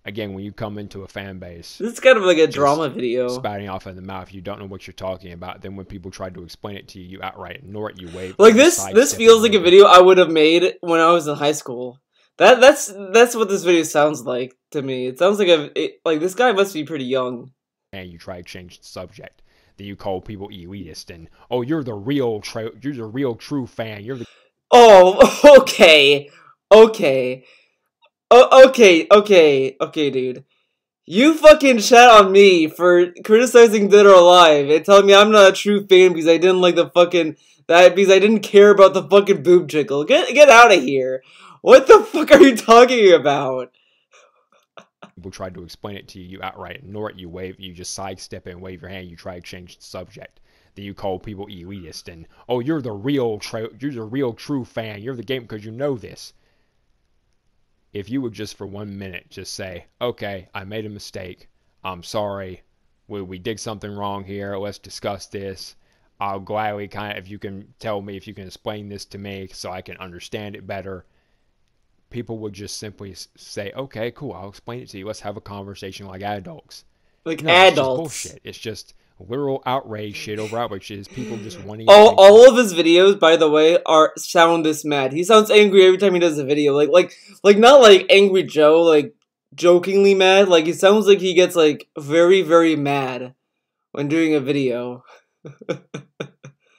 Again, when you come into a fan base, this is kind of like a drama video. Spouting off in the mouth, you don't know what you're talking about. Then when people try to explain it to you, you outright ignore it. You wave. Like this feels like a video I would have made when I was in high school. That's what this video sounds like to me. It sounds like this guy must be pretty young. And you try to change the subject. Then you call people elitist, and you're the real true fan. You're the okay, dude. You fucking shat on me for criticizing Dead or Alive and telling me I'm not a true fan because I didn't like because I didn't care about the fucking boob jiggle. Get out of here. What the fuck are you talking about? People tried to explain it to you, you outright ignore it. You just sidestep it and wave your hand. You try to change the subject. Then you call people elitist, and you're the real true fan. You're the game because you know this. If you would just for 1 minute just say, okay, I made a mistake. I'm sorry. We did something wrong here. Let's discuss this. I'll gladly if you can tell me, if you can explain this to me so I can understand it better. People would just simply say, okay, cool, I'll explain it to you. Let's have a conversation like adults. Adults. It's just bullshit. It's just literal outrage shit over outrage. It's people just wanting all of his videos, by the way, sound this mad. He sounds angry every time he does a video. Like not like Angry Joe, like jokingly mad. Like it sounds like he gets very, very mad when doing a video.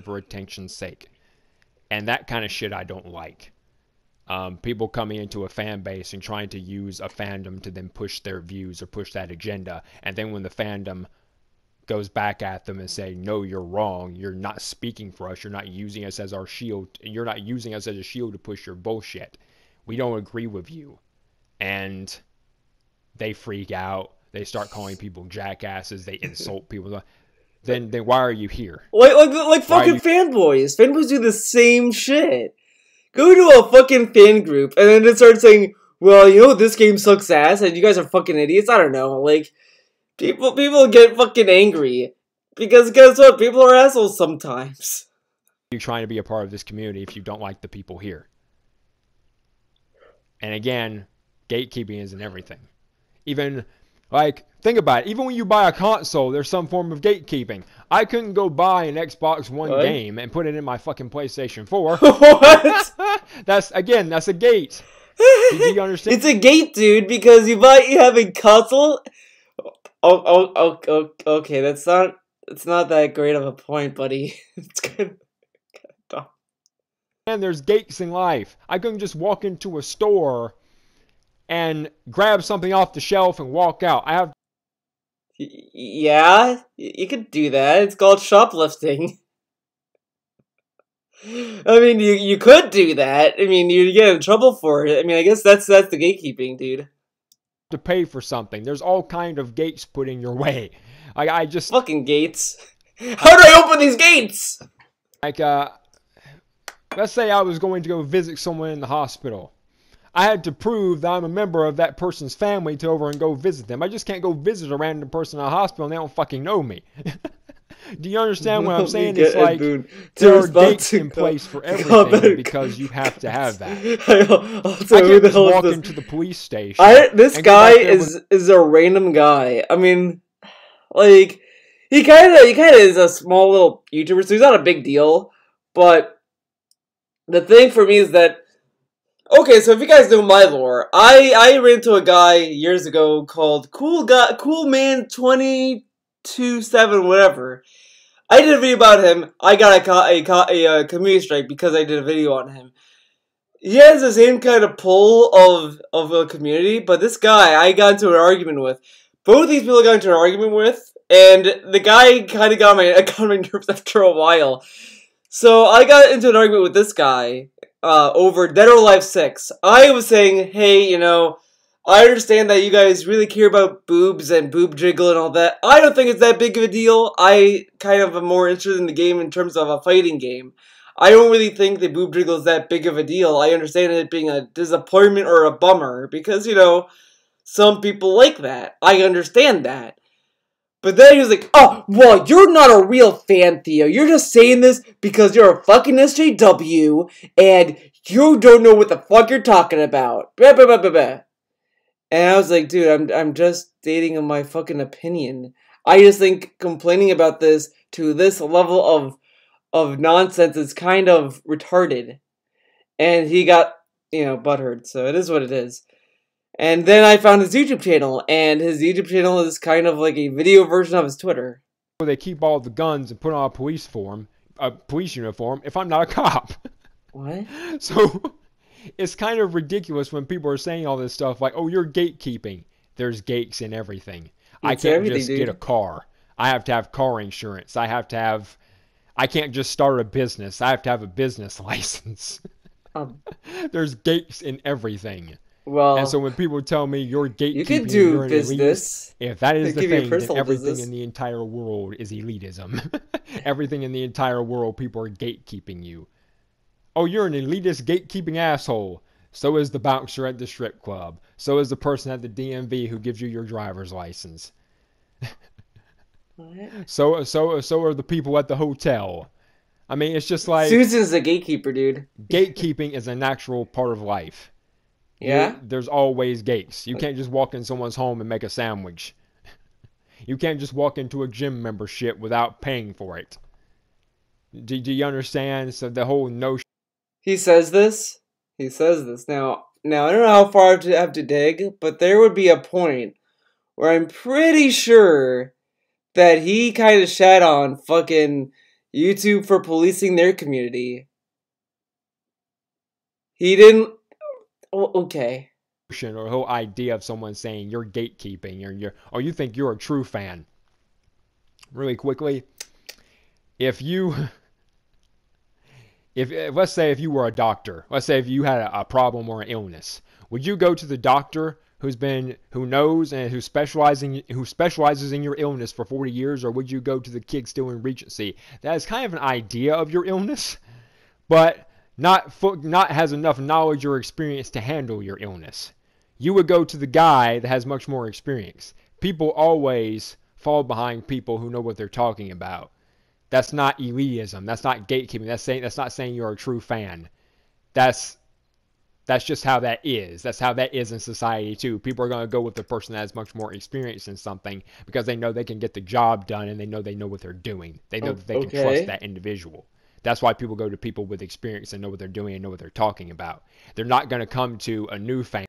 For attention's sake. And that kind of shit I don't like. People coming into a fan base and trying to use a fandom to then push their views or push that agenda. And then when the fandom goes back at them and say, no, you're wrong. You're not speaking for us. You're not using us as our shield. You're not using us as a shield to push your bullshit. We don't agree with you. And they freak out. They start calling people jackasses. They insult people. Then why are you here? Like fucking fanboys. Fanboys do the same shit. Go to a fucking fan group and then it starts saying, well, this game sucks ass and you guys are fucking idiots. I don't know. People get fucking angry because guess what? People are assholes sometimes. You trying to be a part of this community if you don't like the people here. And again, gatekeeping isn't everything. Even, like, think about it. Even when you buy a console, there's some form of gatekeeping. I couldn't go buy an Xbox One game and put it in my fucking PlayStation 4. What? That's a gate. Did you understand? It's a gate, dude, because you have a console. Okay, it's not that great of a point, buddy. It's kind of dumb. And there's gates in life. I couldn't just walk into a store and grab something off the shelf and walk out. I have. Yeah, you could do that. It's called shoplifting. I mean, you could do that. I mean, you'd get in trouble for it. I mean, I guess that's the gatekeeping, dude. To pay for something. There's all kind of gates put in your way. Like, I just fucking gates. How do I open these gates? Like, let's say I was going to go visit someone in the hospital. I had to prove that I'm a member of that person's family to over and go visit them. I just can't go visit a random person in a hospital and they don't fucking know me. Do you understand what I'm saying? It's like there are gates in place for everything because you have to have that. I can't just walk into the police station. This guy is a random guy. I mean, like he kind of is a small little YouTuber, so he's not a big deal. But the thing for me is that. Okay, so if you guys know my lore, I ran into a guy years ago called Cool Man 227 whatever. I did a video about him. I got a community strike because I did a video on him. He has the same kind of pull of a community, but this guy I got into an argument with. Both these people I got into an argument with, and the guy kind of got my nerves after a while. So I got into an argument with this guy. Over Dead or Alive 6. I was saying, hey, you know, I understand that you guys really care about boobs and boob jiggle and all that. I don't think it's that big of a deal. I kind of am more interested in the game in terms of a fighting game. I don't really think the boob jiggle is that big of a deal. I understand it being a disappointment or a bummer because, you know, some people like that. I understand that. But then he was like, oh, well, you're not a real fan, Theo. You're just saying this because you're a fucking SJW and you don't know what the fuck you're talking about. Blah, blah, blah, blah, blah. And I was like, dude, I'm just stating my fucking opinion. I just think complaining about this to this level of nonsense is kind of retarded. And he got, you know, butthurt, so it is what it is. And then I found his YouTube channel, and his YouTube channel is kind of like a video version of his Twitter. They keep all the guns and put on a police uniform if I'm not a cop. What? So it's kind of ridiculous when people are saying all this stuff like, oh, you're gatekeeping. There's gates in everything. I can't just get a car. I have to have car insurance. I can't just start a business. I have to have a business license. There's gates in everything. Well, and so when people tell me you're gatekeeping, you can do business. If that is the thing, then everything in the entire world is elitism. Everything in the entire world, people are gatekeeping you. Oh, you're an elitist gatekeeping asshole. So is the bouncer at the strip club. So is the person at the DMV who gives you your driver's license. What? So are the people at the hotel. I mean, it's just like Susan's a gatekeeper, dude. Gatekeeping is a natural part of life. Yeah? There's always gates. You can't just walk in someone's home and make a sandwich. You can't just walk into a gym membership without paying for it. Do you understand? So the whole notion... He says this. Now, I don't know how far I have to dig, but there would be a point where I'm pretty sure that he kind of shat on fucking YouTube for policing their community. He didn't... Okay. Or the whole idea of someone saying you're gatekeeping or you think you're a true fan. Really quickly, if let's say if you were a doctor, let's say if you had a problem or an illness, would you go to the doctor who knows and who specializes in your illness for 40 years, or would you go to the kid still in Regency that has kind of an idea of your illness, but not has enough knowledge or experience to handle your illness? You would go to the guy that has much more experience. people always fall behind people who know what they're talking about. That's not elitism. That's not gatekeeping. That's not saying you're a true fan. That's just how that is. That's how that is in society too. People are going to go with the person that has much more experience in something because they know they can get the job done and they know what they're doing. They know that they can trust that individual. That's why people go to people with experience and know what they're doing and know what they're talking about. They're not going to come to a new fan.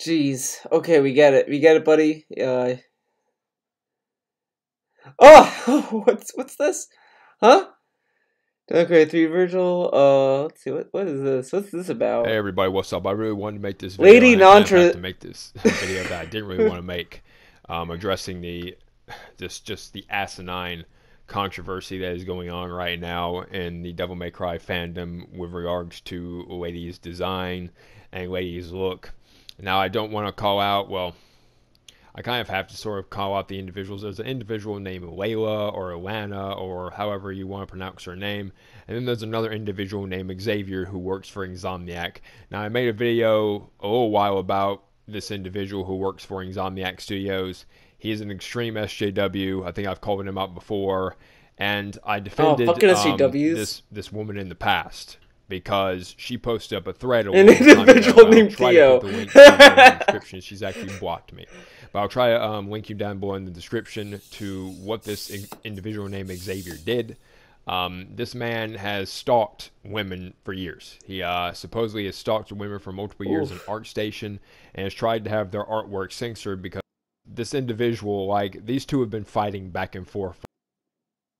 Jeez. Okay, we get it. We get it, buddy. Oh, what's this? Huh? Okay, 3 Virgil. Let's see. What is this? What's this about? Hey everybody, what's up? I really wanted to make this video. Lady Nantra. I have to make this video that I didn't really want to make, addressing the asinine controversy that is going on right now in the Devil May Cry fandom with regards to Lady's design and Lady's look. Now, I don't want to call out, well, I kind of have to sort of call out the individuals. There's an individual named Layla or Alana or however you want to pronounce her name. And then there's another individual named Xavier who works for Insomniac. Now, I made a video a little while about this individual who works for Insomniac Studios. He is an extreme SJW. I think I've called him out before. And I defended this woman in the past because she posted up a thread a an individual named Theo. To put the link in the description. She's actually blocked me. But I'll try to link you down below in the description to what this individual named Xavier did. This man has stalked women for years. He supposedly has stalked women for multiple years in ArtStation and has tried to have their artwork censored because this individual, like, these two have been fighting back and forth.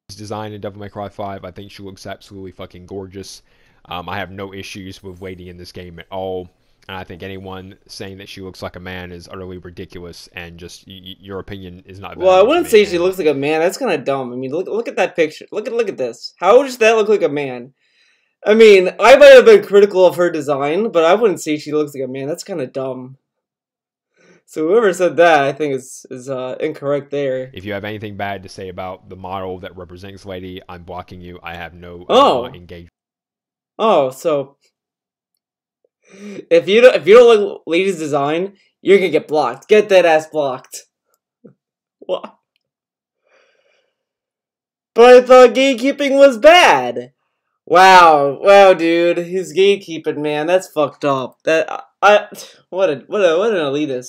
His design in Devil May Cry 5, I think she looks absolutely fucking gorgeous. I have no issues with Lady in this game at all. And I think anyone saying that she looks like a man is utterly ridiculous, and just your opinion is not valid. Well, I wouldn't say she looks like a man. That's kind of dumb. I mean, look at that picture. Look at this. How does that look like a man? I mean, I might have been critical of her design, but I wouldn't say she looks like a man. That's kind of dumb. So whoever said that, I think is incorrect there. If you have anything bad to say about the model that represents Lady, I'm blocking you. I have no engagement. Oh, so if you don't like Lady's design, you're gonna get blocked. Get that ass blocked. What? But I thought gatekeeping was bad. Wow, dude, he's gatekeeping, man. That's fucked up. What an elitist.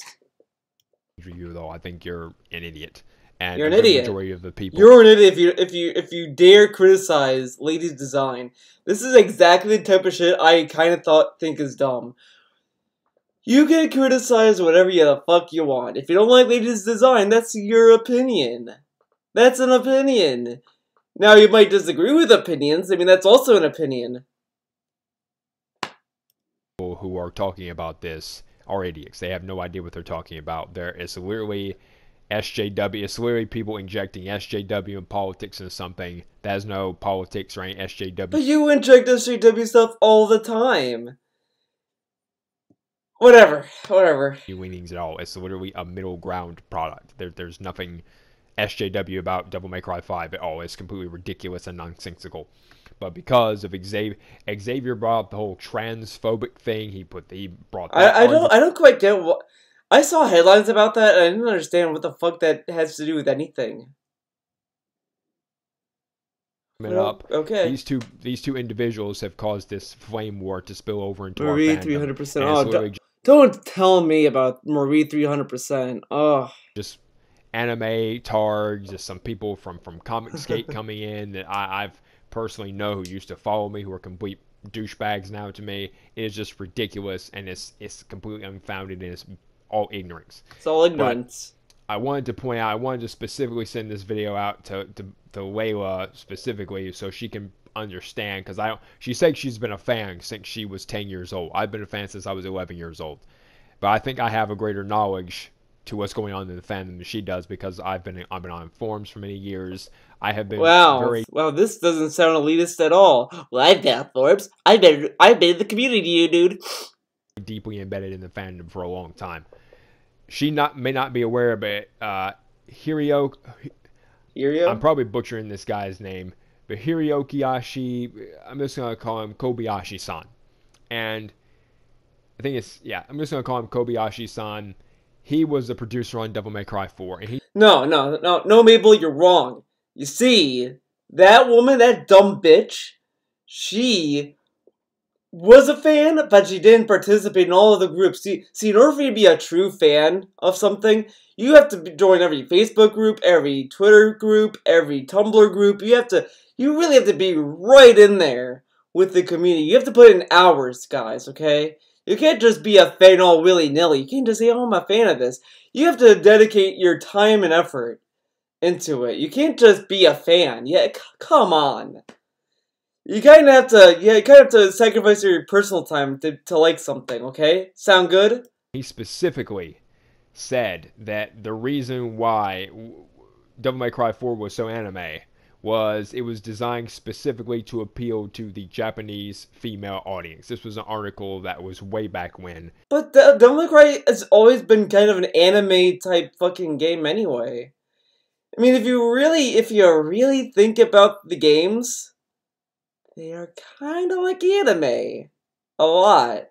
You though, I think you're an idiot. And you're an idiot. The majority of the people. You're an idiot if you dare criticize Lady's design. This is exactly the type of shit I kind of think is dumb. You can criticize whatever the fuck you want. If you don't like Lady's design, that's your opinion. That's an opinion. Now you might disagree with opinions. I mean, that's also an opinion. People who are talking about this are idiots. They have no idea what they're talking about. It's literally SJW. It's literally people injecting SJW in politics into something that has no politics or any SJW. But you inject SJW stuff all the time. Whatever. Leanings at all. It's literally a middle ground product. There's nothing SJW about Devil May Cry 5 at all. It's completely ridiculous and nonsensical. But because of Xavier brought up the whole transphobic thing, he brought that. I don't quite get what. I saw headlines about that, and I didn't understand what the fuck that has to do with anything. Okay. These two individuals have caused this flame war to spill over into Marie our fandom. 300%. Oh, don't tell me about Marie 300%. Oh. Just anime targs, just some people from Comicsgate coming in that I've personally know who used to follow me, who are complete douchebags now to me. It is just ridiculous, and it's completely unfounded, and it's all ignorance. It's all ignorance. But I wanted to point out, I wanted to specifically send this video out to Layla specifically so she can understand, because she said she's been a fan since she was 10 years old. I've been a fan since I was 11 years old. But I think I have a greater knowledge to what's going on in the fandom than she does, because I've been on forums for many years. I have been wow, this doesn't sound elitist at all. Well, I've been on forums. I've been in the community, dude. Deeply embedded in the fandom for a long time. She may not be aware of it. Hirio. I'm probably butchering this guy's name, but Hiriokiyashi. I'm just gonna call him Kobayashi-san, and I think I'm just gonna call him Kobayashi-san. he was the producer on Devil May Cry 4, and he No, Mabel, you're wrong. You see, that woman, that dumb bitch, she was a fan, but she didn't participate in all of the groups. See, in order for you to be a true fan of something, you have to join every Facebook group, every Twitter group, every Tumblr group. You really have to be right in there with the community. You have to put in hours, guys, okay? You can't just be a fan all willy-nilly. You can't just say, oh, I'm a fan of this. You have to dedicate your time and effort into it. You can't just be a fan. Yeah, come on. You kind of have to sacrifice your personal time to like something, okay? Sound good? he specifically said that the reason why Devil May Cry 4 was so anime was it was designed specifically to appeal to the Japanese female audience. This was an article that was way back when. But Devil May Cry has always been kind of an anime type fucking game anyway. I mean, if you really think about the games, they are kind of like anime. A lot.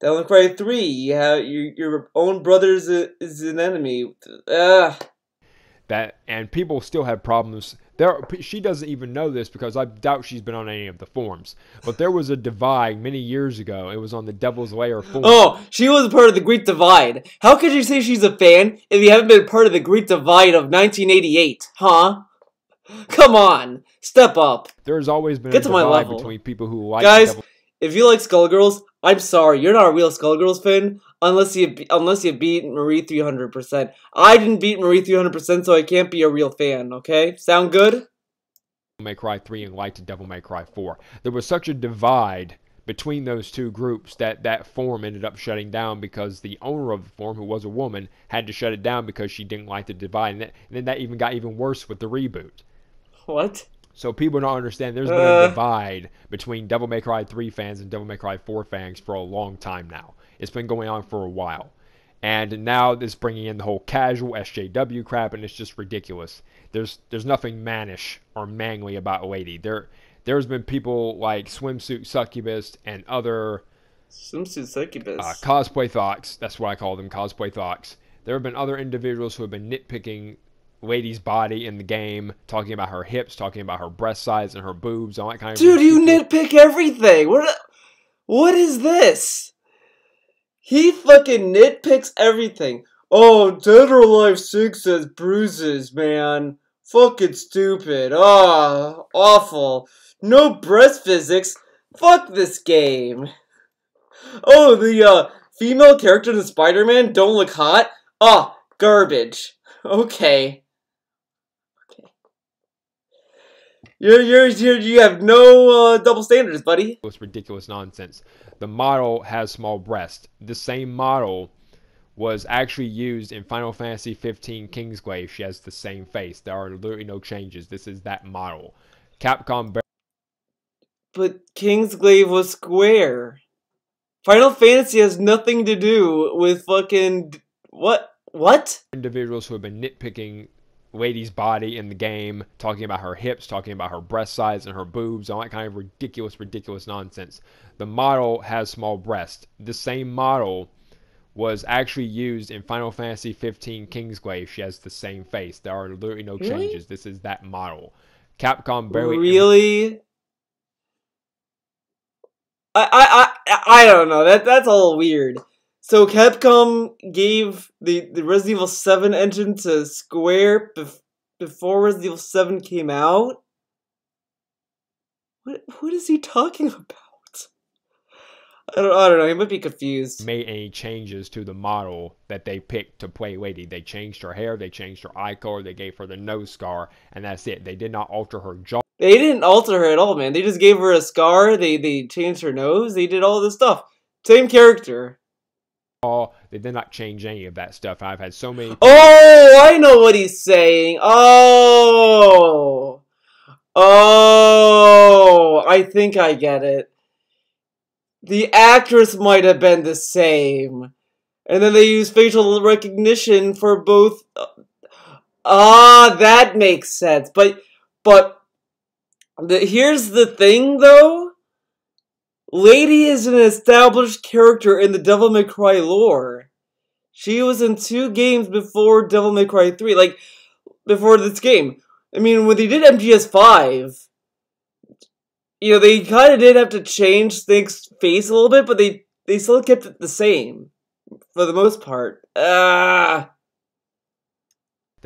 Devil May Cry 3, your own brother is an enemy. Ugh. And people still have problems. She doesn't even know this because I doubt she's been on any of the forums. But there was a divide many years ago. It was on the Devil's Lair forum. Oh, she was part of the Great Divide. How could you say she's a fan if you haven't been part of the Great Divide of 1988? Huh? Come on, step up. There's always been a divide between people who like Guys, if you like Skullgirls, I'm sorry, you're not a real Skullgirls fan unless you beat Marie 300%. I didn't beat Marie 300%, so I can't be a real fan. Okay, sound good? Devil May Cry 3 and liked Devil May Cry 4. There was such a divide between those two groups that forum ended up shutting down because the owner of the forum, who was a woman, had to shut it down because she didn't like the divide. And then that even got even worse with the reboot. What? So people don't understand there's been a divide between Devil May Cry 3 fans and Devil May Cry 4 fans for a long time now. It's been going on for a while. And now it's bringing in the whole casual SJW crap, and it's just ridiculous. There's nothing mannish or manly about Lady. There's been people like Swimsuit Succubus and other Swimsuit Succubus cosplay thoughts. That's what I call them, cosplay thoughts. There have been other individuals who have been nitpicking Lady's body in the game, talking about her hips, talking about her breast size and her boobs, all that kind of Dude, you nitpick everything. What is this? He fucking nitpicks everything. Oh, Dead or Alive 6 has bruises, man. Fucking stupid. Ah, awful. No breast physics. Fuck this game. Oh, the female characters in Spider-Man don't look hot. Ah, garbage. Okay. You have no double standards, buddy. It's ridiculous nonsense. The model has small breasts. The same model was actually used in Final Fantasy 15 Kingsglaive. She has the same face. There are literally no changes. This is that model. Capcom. But Kingsglaive was square. Final Fantasy has nothing to do with fucking what? Individuals who have been nitpicking Lady's body in the game, talking about her hips, talking about her breast size and her boobs, all that kind of ridiculous nonsense. The model has small breasts. The same model was actually used in Final Fantasy 15 Kingsglaive. She has the same face. There are literally no changes. This is that model. Capcom barely... Really? I don't know. That's a little weird. So Capcom gave the Resident Evil 7 engine to Square before Resident Evil 7 came out? What is he talking about? I don't know, he might be confused. Made any changes to the model that they picked to play Lady. They changed her hair, they changed her eye color, they gave her the nose scar, and that's it. They did not alter her jaw. They didn't alter her at all, man. They just gave her a scar, they changed her nose, they did all this stuff. Same character. They did not change any of that stuff. I've had so many... Oh, I know what he's saying. Oh, I think I get it. The actress might have been the same. And then they used facial recognition for both. That makes sense. But here's the thing, though. Lady is an established character in the Devil May Cry lore. She was in 2 games before Devil May Cry 3, like, before this game. I mean, when they did MGS5, they kind of did have to change Snake's face a little bit, but they still kept it the same, for the most part. They're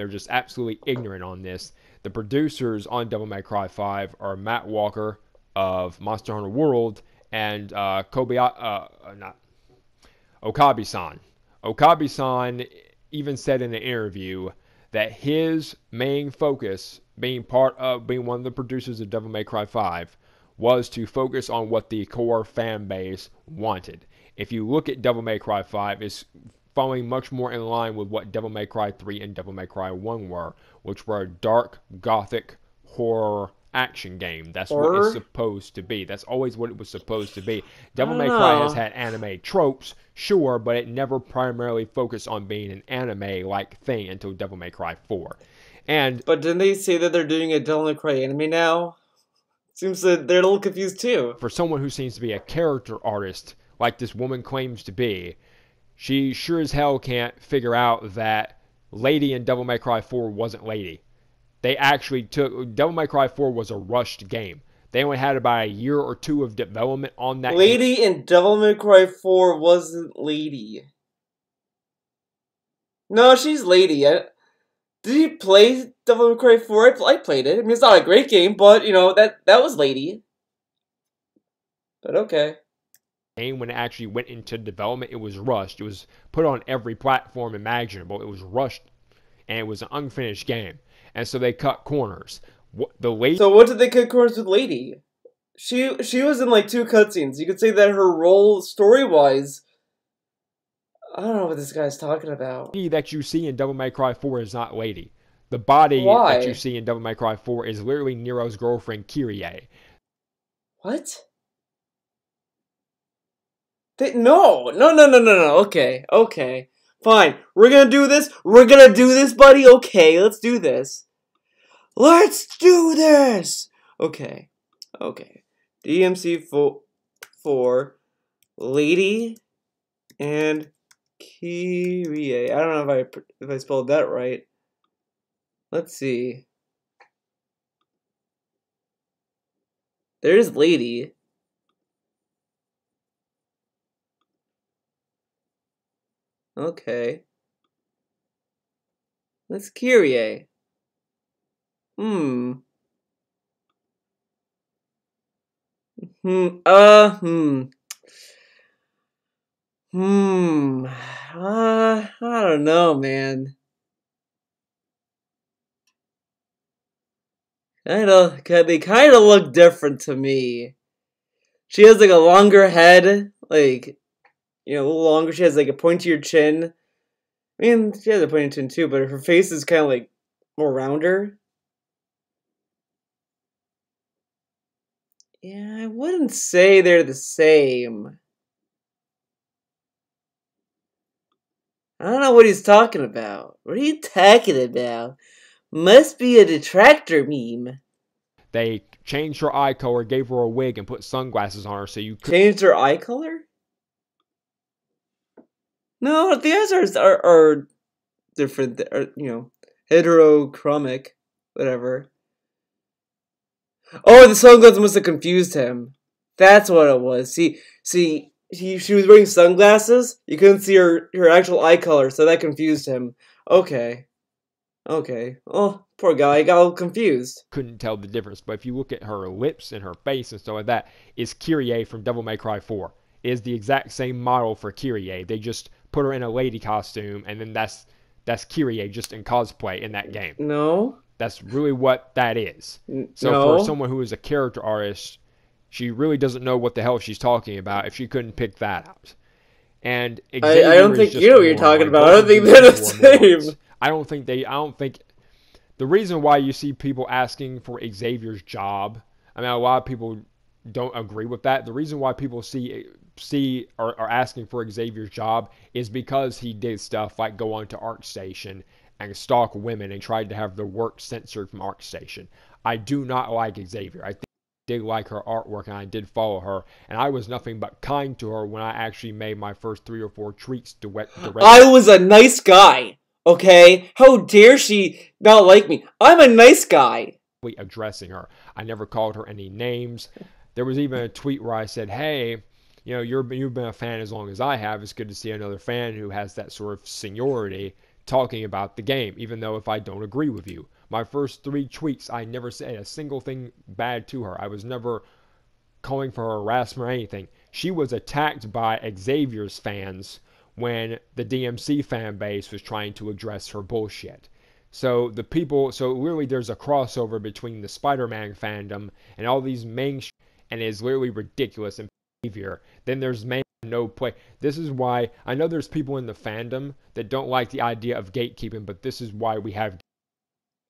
just absolutely ignorant on this. The producers on Devil May Cry 5 are Matt Walker of Monster Hunter World and Okabe-san. Okabe-san even said in an interview that his main focus, being one of the producers of Devil May Cry 5, was to focus on what the core fan base wanted. If you look at Devil May Cry 5, it's falling much more in line with what Devil May Cry 3 and Devil May Cry 1 were, which were a dark, gothic, horror action game. That's what it's supposed to be. That's always what it was supposed to be. Devil May Cry has had anime tropes, sure, but it never primarily focused on being an anime-like thing until Devil May Cry 4. But didn't they say that they're doing a Devil May Cry anime now? Seems that they're a little confused too. For someone who seems to be a character artist, like this woman claims to be, she sure as hell can't figure out that Lady in Devil May Cry 4 wasn't Lady. They actually Devil May Cry 4 was a rushed game. They only had about a year or 2 of development on that Lady game. in Devil May Cry 4 wasn't Lady. No, she's Lady. Did you play Devil May Cry 4? I played it. I mean, it's not a great game, but, that was Lady. But okay. When it actually went into development, it was rushed. It was put on every platform imaginable. It was rushed, and it was an unfinished game. And so they cut corners. So what did they cut corners with Lady? She was in like 2 cutscenes. You could say that her role, story-wise, I don't know what this guy's talking about. The that you see in Devil May Cry 4 is not Lady. The body that you see in Devil May Cry 4 is literally Nero's girlfriend, Kyrie. What? No. Okay. Fine. We're gonna do this. We're gonna do this, buddy. Okay, let's do this. Let's do this! Okay. DMC4, Lady, and Kyrie. I don't know if I spelled that right. Let's see. There's Lady. Okay. That's Kyrie. I don't know, man. They kind of look different to me. She has like a longer head, like, a little longer. She has like a pointier chin. I mean, she has a pointy chin too, but her face is kind of like more rounder. Yeah, I wouldn't say they're the same. I don't know what he's talking about. What are you talking about? Must be a detractor meme. They changed her eye color, gave her a wig, and put sunglasses on her so you could... Changed her eye color? No, the eyes are different. They're, heterochromic. Whatever. Oh, the sunglasses must have confused him. That's what it was. See, she was wearing sunglasses. You couldn't see her actual eye color, so that confused him. Okay. Oh, poor guy, he got all confused. Couldn't tell the difference, but if you look at her lips and her face and stuff like that, it's Kyrie from Devil May Cry 4. It is the exact same model for Kyrie. They just put her in a lady costume, and then that's Kyrie just in cosplay in that game. No. That's really what that is. So for someone who is a character artist, she really doesn't know what the hell she's talking about if she couldn't pick that out. And I don't think you know what you're talking about. I don't think they're the same. I don't think the reason why you see people asking for Xavier's job, I mean, a lot of people don't agree with that. The reason why people are asking for Xavier's job is because he did stuff like go on to ArcStation and stalk women and tried to have their work censored from ArcStation. I do not like Xavier. did like her artwork and I did follow her, and I was nothing but kind to her when I actually made my first 3 or 4 tweets directly. I was a nice guy, okay? How dare she not like me? I'm a nice guy. Addressing her. I never called her any names. There was even a tweet where I said, hey, you know, you've been a fan as long as I have. It's good to see another fan who has that sort of seniority talking about the game, even though if I don't agree with you. My first 3 tweets, I never said a single thing bad to her. I was never calling for harassment or anything. She was attacked by Xavier's fans when the DMC fan base was trying to address her bullshit. So really there's a crossover between the Spider-Man fandom and all these mainstream, and it is literally ridiculous and behavior. Then there's no play. This is why I know there's people in the fandom that don't like the idea of gatekeeping, but this is why we have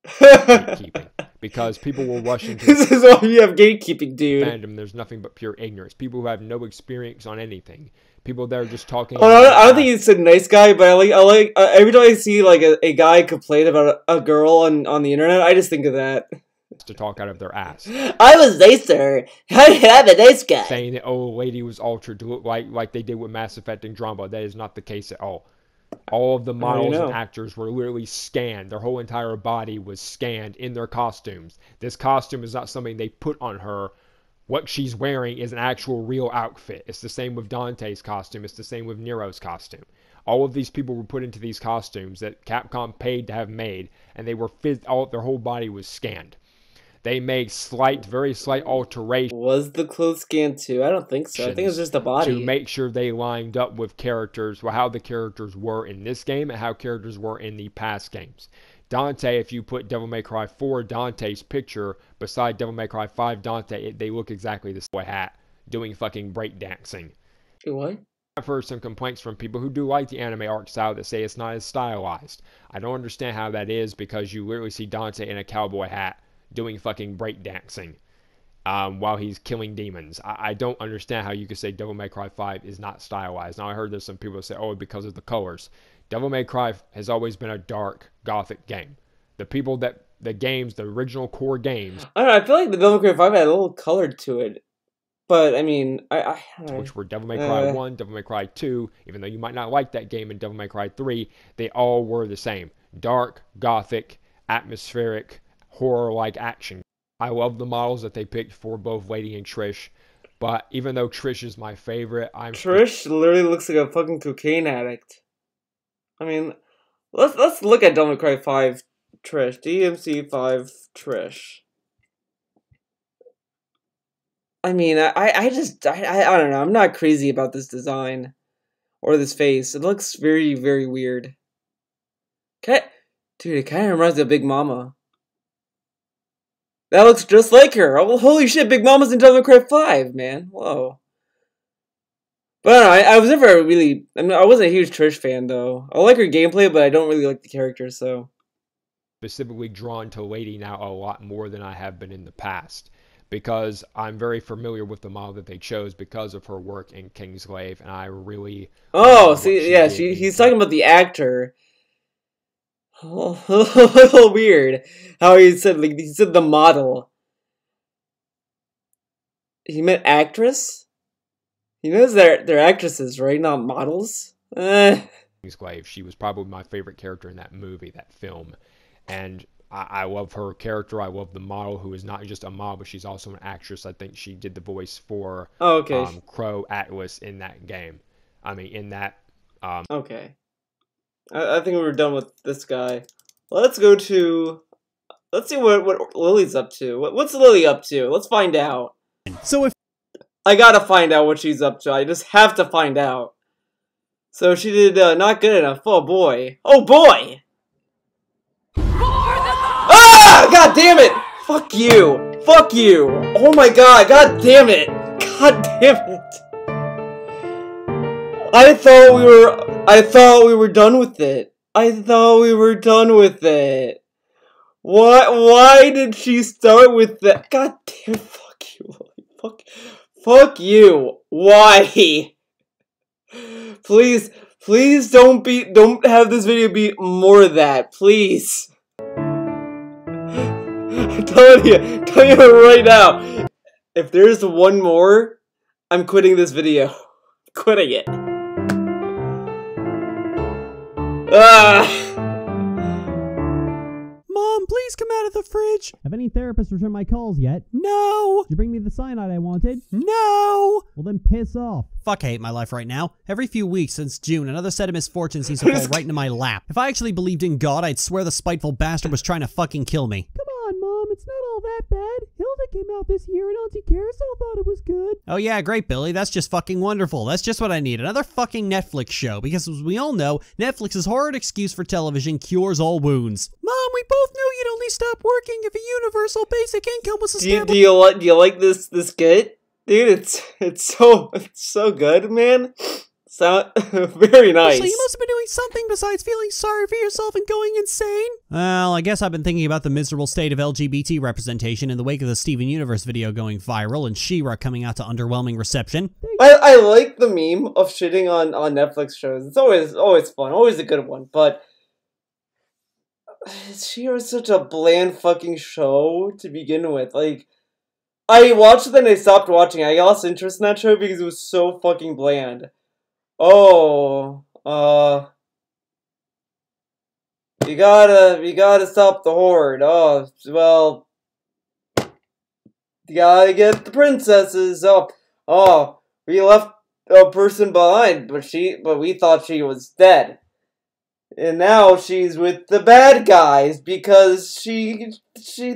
gatekeeping. Because people will rush into this is why we have gatekeeping, dude. Fandom. There's nothing but pure ignorance. People who have no experience on anything. People that are just talking. Oh, I don't think he's a nice guy, but I like every time I see like a guy complain about a girl on the internet, I just think of that. To talk out of their ass. I was nicer. I'm a nice guy. Saying that lady was altered to look like they did with Mass Effect Andromeda. That is not the case at all. All of the models and actors were literally scanned. Their whole entire body was scanned in their costumes. This costume is not something they put on her. What she's wearing is an actual real outfit. It's the same with Dante's costume. It's the same with Nero's costume. All of these people were put into these costumes that Capcom paid to have made, and they were their whole body was scanned. They made very slight alterations. Was the clothes scanned too? I don't think so. I think it's just the body. To make sure they lined up with characters, well, how the characters were in this game and how characters were in the past games. Dante, if you put Devil May Cry 4 Dante's picture beside Devil May Cry 5 Dante, they look exactly the same. Hat doing fucking breakdancing. What? I've heard some complaints from people who do like the anime art style that say it's not as stylized. I don't understand how that is because you literally see Dante in a cowboy hat doing fucking breakdancing while he's killing demons. I don't understand how you could say Devil May Cry 5 is not stylized. Now, I heard there's some people that say, oh, because of the colors. Devil May Cry has always been a dark, gothic game. The original core games... I don't know, I feel like the Devil May Cry 5 had a little color to it. But, I mean, which were Devil May Cry 1, Devil May Cry 2, even though you might not like that game in Devil May Cry 3, they all were the same. Dark, gothic, atmospheric, horror-like action. I love the models that they picked for both Lady and Trish, but even though Trish is my favorite, Trish literally looks like a fucking cocaine addict. I mean, let's look at Devil May Cry 5 Trish. DMC 5 Trish. I mean, I don't know. I'm not crazy about this design or this face. It looks very, very weird. Dude, it kind of reminds me of Big Mama. That looks just like her. Oh, holy shit, Big Mama's in Devil May Cry 5, man. Whoa. But I don't know, I was never really... I wasn't a huge Trish fan, though. I like her gameplay, but I don't really like the character, so... Specifically drawn to Lady now a lot more than I have been in the past. Because I'm very familiar with the model that they chose because of her work in Kingsglaive, and I really... Oh, see, yeah, he's talking about the actor. A little weird how he said the model. He meant actress? He knows they're actresses, right? Not models? Kingsglaive, she was probably my favorite character in that movie, that film. And I love her character. I love the model, who is not just a model, but she's also an actress. I think she did the voice for Crow Atlas in that game. I mean, in that... Okay. I think we're done with this guy. Let's go to... Let's see what Lily's up to. What's Lily up to? Let's find out. So if... I gotta find out what she's up to. I just have to find out. So she did not good enough. Oh boy. Oh boy! Ah! God damn it! Fuck you! Fuck you! Oh my god! God damn it! God damn it! I thought we were done with it. I thought we were done with it. What? Why did she start with that? God damn! Fuck you! Fuck you! Why? Please don't have this video be more of that, please. I'm telling you right now. If there's one more, I'm quitting this video. Quitting it. Mom, please come out of the fridge. Have any therapists returned my calls yet? No. Did you bring me the cyanide I wanted? No. Well, then piss off. Fuck, I hate my life right now. Every few weeks since June, another set of misfortunes seems to fall right into my lap. If I actually believed in God, I'd swear the spiteful bastard was trying to fucking kill me. Come on, Mom, it's not all that bad. Hilda came out this year and Auntie Carousel thought it was good. Oh yeah, great, Billy. That's just fucking wonderful. That's just what I need. Another fucking Netflix show. Because as we all know, Netflix's horrid excuse for television cures all wounds. Mom, we both knew you'd only stop working if a universal basic income was established. Do you like this skit? Dude, it's so good, man. So very nice. So you must have been doing something besides feeling sorry for yourself and going insane? Well, I guess I've been thinking about the miserable state of LGBT representation in the wake of the Steven Universe video going viral and She-Ra coming out to underwhelming reception. I like the meme of shitting on Netflix shows. It's always fun, always a good one, but She-Ra's such a bland fucking show to begin with. Like, I watched it and I stopped watching. I lost interest in that show because it was so fucking bland. Oh, you gotta stop the horde. Oh, well, you gotta get the princesses. Oh, we left a person behind, but we thought she was dead. And now she's with the bad guys because she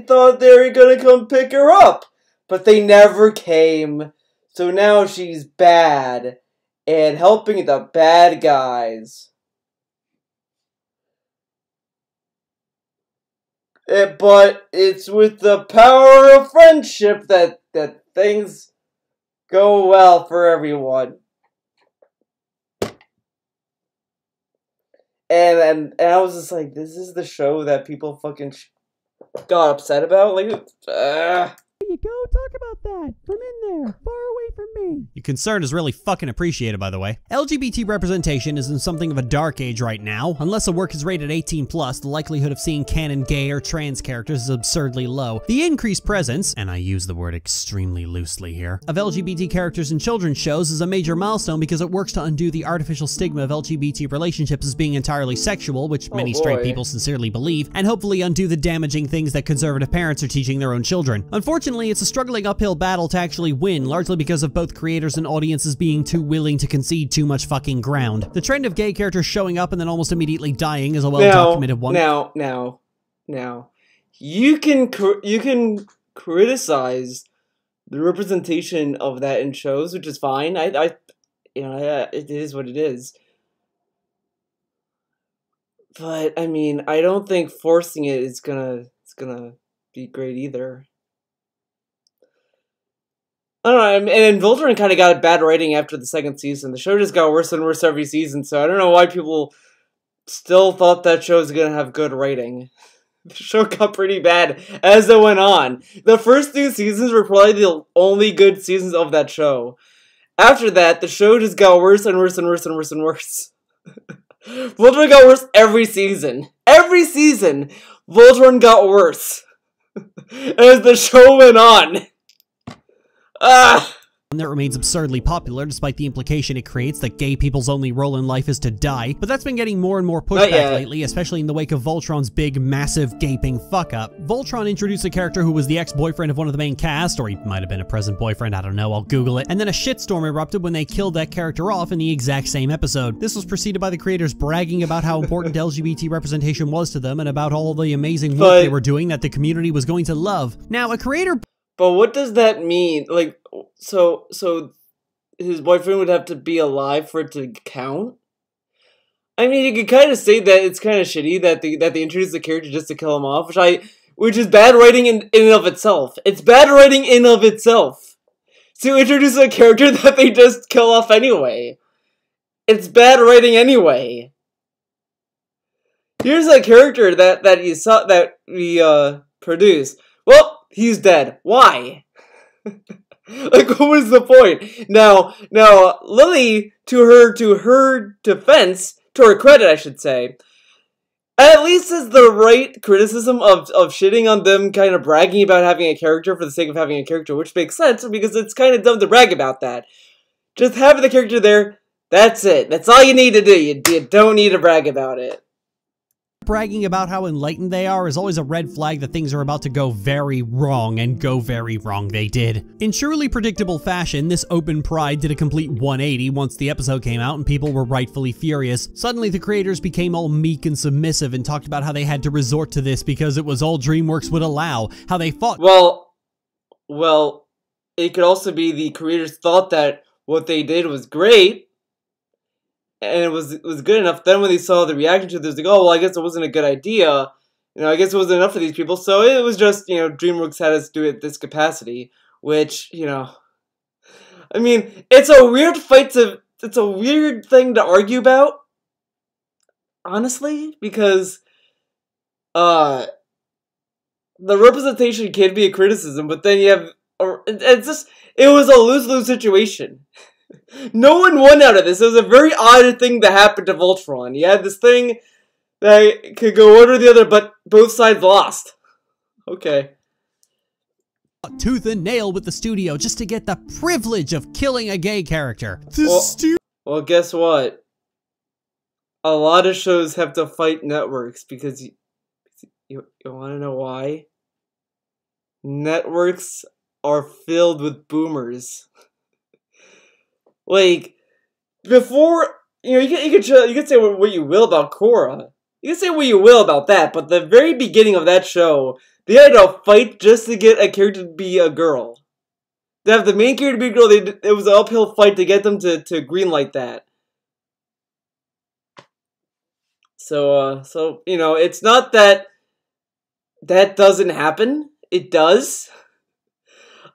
thought they were gonna come pick her up. But they never came, so now she's bad, and helping the bad guys. But it's with the power of friendship that things go well for everyone. And I was just like, this is the show that people fucking got upset about? Like, There you go, talk about that. From in there, far away from me. Your concern is really fucking appreciated, by the way. LGBT representation is in something of a dark age right now. Unless a work is rated 18+, the likelihood of seeing canon gay or trans characters is absurdly low. The increased presence, and I use the word extremely loosely here, of LGBT characters in children's shows is a major milestone because it works to undo the artificial stigma of LGBT relationships as being entirely sexual, which many straight people sincerely believe, and hopefully undo the damaging things that conservative parents are teaching their own children. Unfortunately, it's a struggling uphill battle to actually win, largely because of both creators and audiences being too willing to concede too much fucking ground. The trend of gay characters showing up and then almost immediately dying is a well-documented one. Now, you can criticize the representation of that in shows, which is fine. It is what it is. But I mean, I don't think forcing it is gonna be great either. I don't know, and Voltron kind of got a bad rating after the second season. The show just got worse and worse every season, so I don't know why people still thought that show was gonna have good rating. The show got pretty bad as it went on. The first 2 seasons were probably the only good seasons of that show. After that, the show just got worse and worse and worse and worse and worse. Voltron got worse every season. Every season, Voltron got worse as the show went on. That remains absurdly popular despite the implication it creates that gay people's only role in life is to die, but that's been getting more and more pushback lately, especially in the wake of Voltron's big, massive, gaping fuck-up. Voltron introduced a character who was the ex-boyfriend of one of the main cast, or he might have been a present boyfriend, I don't know, I'll Google it, and then a shitstorm erupted when they killed that character off in the exact same episode. This was preceded by the creators bragging about how important LGBT representation was to them and about all the amazing work they were doing that the community was going to love. Now, a creator... But what does that mean? Like, so his boyfriend would have to be alive for it to count? I mean, you could kind of say that it's kind of shitty that they introduced the character just to kill him off, which is bad writing in and of itself. It's bad writing in of itself to introduce a character that they just kill off anyway. It's bad writing anyway. Here's a character that we produced. Well, he's dead. Why? Like, what was the point? Now, Lily, to her defense, to her credit, I should say, at least is the right criticism of shitting on them kind of bragging about having a character for the sake of having a character, which makes sense because it's kind of dumb to brag about that. Just having the character there, that's it. That's all you need to do. You don't need to brag about it. Bragging about how enlightened they are is always a red flag that things are about to go very wrong, and go very wrong they did. In truly predictable fashion, this open pride did a complete 180 once the episode came out and people were rightfully furious. Suddenly the creators became all meek and submissive and talked about how they had to resort to this because it was all DreamWorks would allow, how they fought— Well, it could also be the creators thought that what they did was great, and it was good enough. Then when they saw the reaction to this, like, oh, well, I guess it wasn't a good idea. I guess it wasn't enough for these people. So it was just, DreamWorks had us do it at this capacity, which, I mean, it's a weird it's a weird thing to argue about, honestly, because, the representation can be a criticism, but then you have, it was a lose-lose situation. No one won out of this. It was a very odd thing that happened to Voltron. You had this thing that could go one or the other, but both sides lost. Okay. Tooth and nail with the studio just to get the privilege of killing a gay character. Well, guess what? A lot of shows have to fight networks because you want to know why? Networks are filled with boomers. Like, before, you could say what you will about Korra. You can say what you will about that, but the very beginning of that show, they had to fight just to get a character to be a girl. To have the main character be a girl, it was an uphill fight to get them to greenlight that. So, it's not that doesn't happen. It does.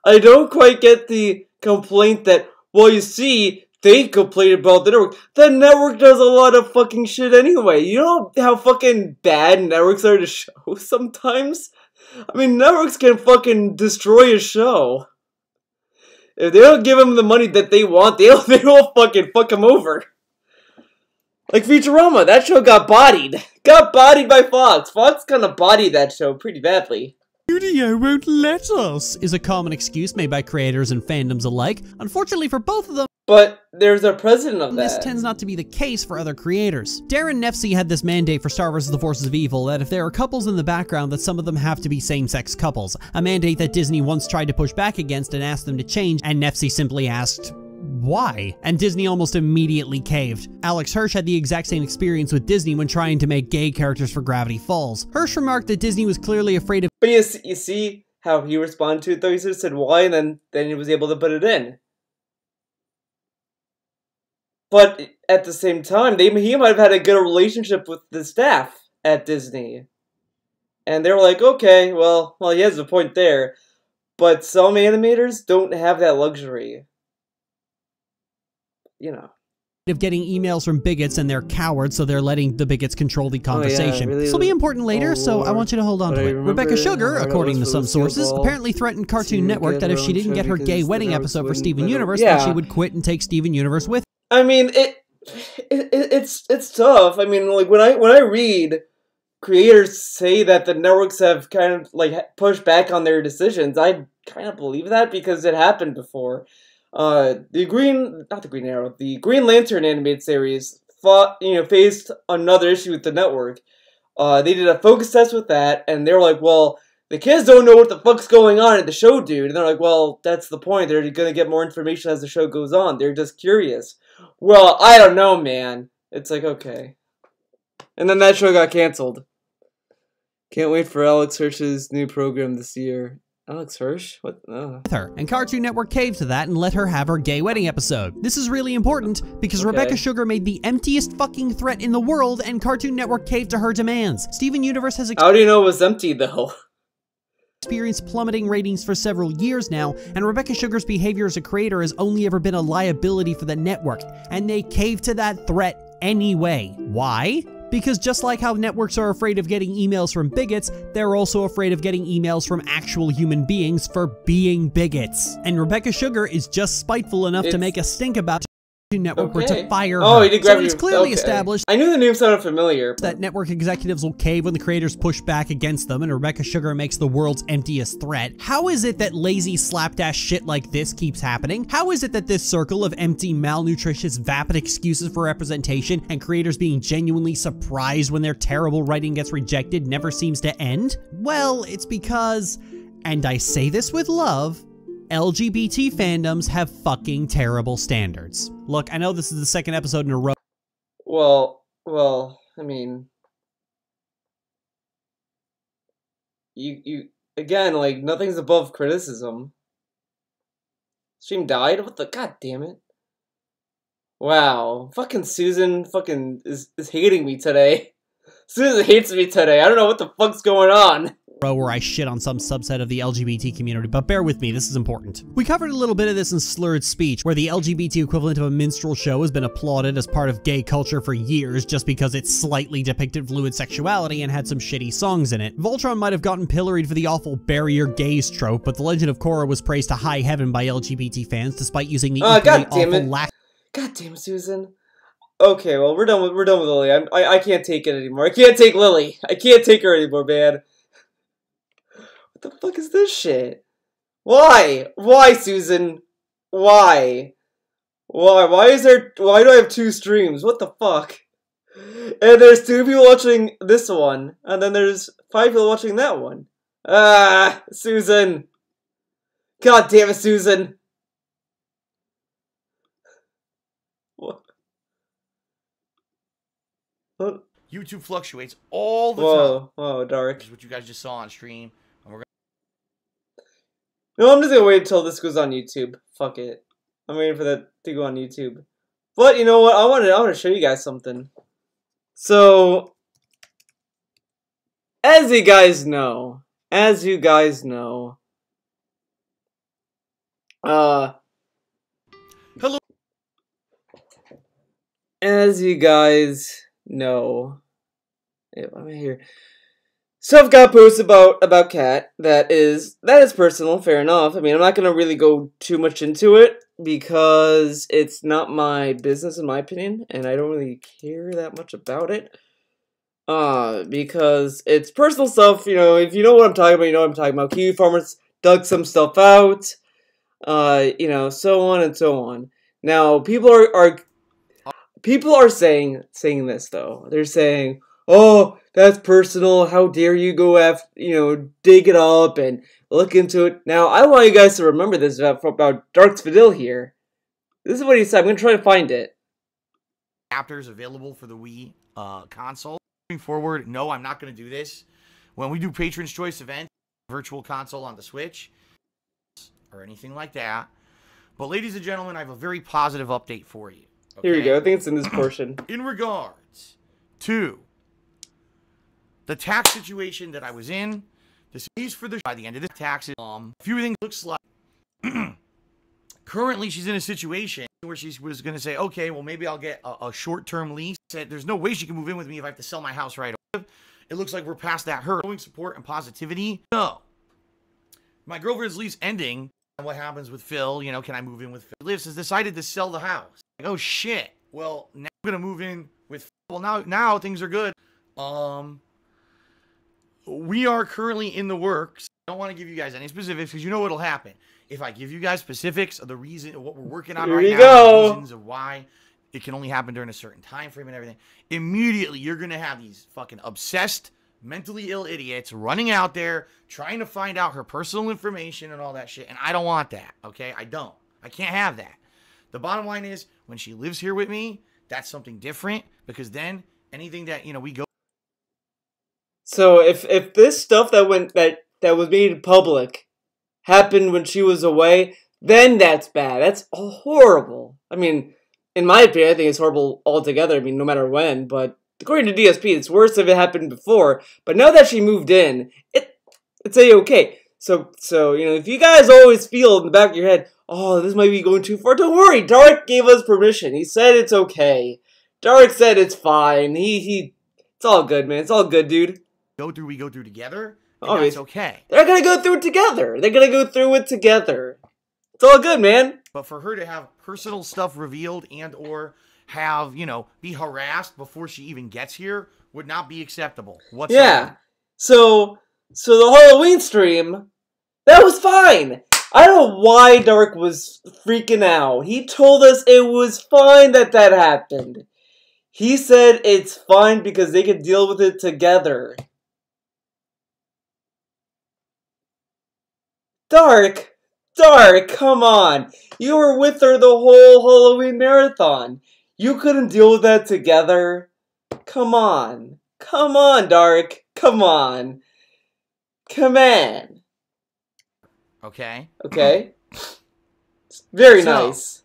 I don't quite get the complaint that, well, you see, they complain about the network. The network does a lot of fucking shit anyway. You know how fucking bad networks are to show sometimes? I mean, networks can fucking destroy a show. If they don't give them the money that they want, they will fucking fuck them over. Like Futurama, that show got bodied. Got bodied by Fox. Fox kind of bodied that show pretty badly. Studio won't let us is a common excuse made by creators and fandoms alike. Unfortunately for both of them, but there's a precedent of that. This tends not to be the case for other creators. Darren Nefsey had this mandate for Star vs. the Forces of Evil that if there are couples in the background, that some of them have to be same-sex couples. A mandate that Disney once tried to push back against and asked them to change, and Nefsey simply asked, why? And Disney almost immediately caved. Alex Hirsch had the exact same experience with Disney when trying to make gay characters for Gravity Falls. Hirsch remarked that Disney was clearly afraid of— But you see how he responded to it, though? He just said why, and then he was able to put it in. But at the same time, he might have had a good relationship with the staff at Disney. And they were like, okay, well, he has a point there. But some animators don't have that luxury. Of getting emails from bigots, and they're cowards, so they're letting the bigots control the conversation. This will be important later, so I want you to hold on to it. Rebecca Sugar, according to some sources, apparently threatened Cartoon Network that if she didn't get her gay wedding episode for Steven Universe, then she would quit and take Steven Universe with her. I mean, it's tough. I mean, like when I read creators say that the networks have kind of like pushed back on their decisions, I kind of believe that because it happened before. The Green Lantern animated series faced another issue with the network. They did a focus test with that, and they were like, well, the kids don't know what the fuck's going on at the show, dude. And they're like, well, that's the point. They're gonna get more information as the show goes on. They're just curious. Well, I don't know, man. It's like, okay. And then that show got canceled. Can't wait for Alex Hirsch's new program this year. Alex Hirsch? What? Oh. Her. And Cartoon Network caved to that and let her have her gay wedding episode. This is really important because Rebecca Sugar made the emptiest fucking threat in the world and Cartoon Network caved to her demands. Steven Universe has How do you know it was empty though? Experienced plummeting ratings for several years now, and Rebecca Sugar's behavior as a creator has only ever been a liability for the network, and they caved to that threat anyway. Why? Because just like how networks are afraid of getting emails from bigots, they're also afraid of getting emails from actual human beings for being bigots. And Rebecca Sugar is just spiteful enough to make a stink about Network were to fire Oh, her. he did grab So it's you. clearly Okay. established I knew the name sounded familiar. that network executives will cave when the creators push back against them and Rebecca Sugar makes the world's emptiest threat. How is it that lazy slapdash shit like this keeps happening? How is it that this circle of empty, malnutritious, vapid excuses for representation and creators being genuinely surprised when their terrible writing gets rejected never seems to end? Well, it's because, and I say this with love, LGBT fandoms have fucking terrible standards. Look, I know this is the second episode in a row. Well, I mean, you again, like, nothing's above criticism. Stream died? What the? God damn it. Wow. Fucking Susan fucking is hating me today. Susan hates me today. I don't know what the fuck's going on. Where I shit on some subset of the LGBT community, but bear with me, this is important. We covered a little bit of this in Slurred Speech, where the LGBT equivalent of a minstrel show has been applauded as part of gay culture for years just because it slightly depicted fluid sexuality and had some shitty songs in it. Voltron might have gotten pilloried for the awful bury your gays trope, but The Legend of Korra was praised to high heaven by LGBT fans despite using the equally awful God damn it, Susan. Okay, well, we're done with Lily. I can't take it anymore. I can't take Lily. I can't take her anymore, man. What the fuck is this shit? Why? Why, Susan? Why? Why? Why do I have two streams? What the fuck? And there's 2 people watching this one, and then there's 5 people watching that one. Ah, Susan. God damn it, Susan. What? YouTube fluctuates all the time. Whoa, Dark. This is what you guys just saw on stream. And we're No, I'm just gonna wait until this goes on YouTube. Fuck it. I'm waiting for that to go on YouTube. But you know what? I want to show you guys something. So, as you guys know, Hello. As you guys know, yeah, I'm here. Stuff got posted about Kat that is personal, fair enough. I mean, I'm not gonna really go too much into it because it's not my business in my opinion, and I don't really care that much about it. Because it's personal stuff, you know, if you know what I'm talking about, you know what I'm talking about. Kiwi farmers dug some stuff out, you know, so on and so on. Now, people are saying this though. They're saying, "Oh, that's personal. How dare you go after, you know, dig it up and look into it." Now, I want you guys to remember this about Dark's Vidil here. This is what he said. I'm going to try to find it. Adapters available for the Wii console. Moving forward, no, I'm not going to do this. When we do Patron's Choice event, virtual console on the Switch, or anything like that. But ladies and gentlemen, I have a very positive update for you. Okay? Here we go. I think it's in this portion. In regards to the tax situation that I was in, this is for the by the end of the taxes. A few things looks like currently she's in a situation where she was going to say, okay, well maybe I'll get a short-term lease. Said there's no way she can move in with me if I have to sell my house right away. It looks like we're past that hurdle. Showing support and positivity. No, my girlfriend's lease ending. And what happens with Phil? You know, can I move in with Phil? Lives has decided to sell the house. Like, oh shit. Well, now I'm gonna move in with Phil. Well, now things are good. We are currently in the works. I don't want to give you guys any specifics because you know what'll happen. If I give you guys specifics of the reason, what we're working on right now, the reasons of why it can only happen during a certain time frame and everything, immediately you're gonna have these fucking obsessed, mentally ill idiots running out there trying to find out her personal information and all that shit. And I don't want that. Okay, I don't. I can't have that. The bottom line is, when she lives here with me, that's something different, because then anything that, you know, we go. So if this stuff that was made public happened when she was away, then that's bad. That's horrible. I mean, in my opinion, I think it's horrible altogether. I mean, no matter when, but according to DSP, it's worse if it happened before. But now that she moved in, it's a-okay. So you know, if you guys always feel in the back of your head, oh, this might be going too far, don't worry. Dark gave us permission. He said it's okay. Dark said it's fine. It's all good, man. It's all good, dude. We go through together. And that's okay. They're gonna go through it together. They're gonna go through it together. It's all good, man. But for her to have personal stuff revealed and or have, you know, be harassed before she even gets here would not be acceptable whatsoever. Yeah. So the Halloween stream, that was fine. I don't know why Dark was freaking out. He told us it was fine that happened. He said it's fine because they could deal with it together. Dark, come on. You were with her the whole Halloween marathon. You couldn't deal with that together? Come on. Come on, Dark. Come on. Come on. Okay? Okay. Very So, nice.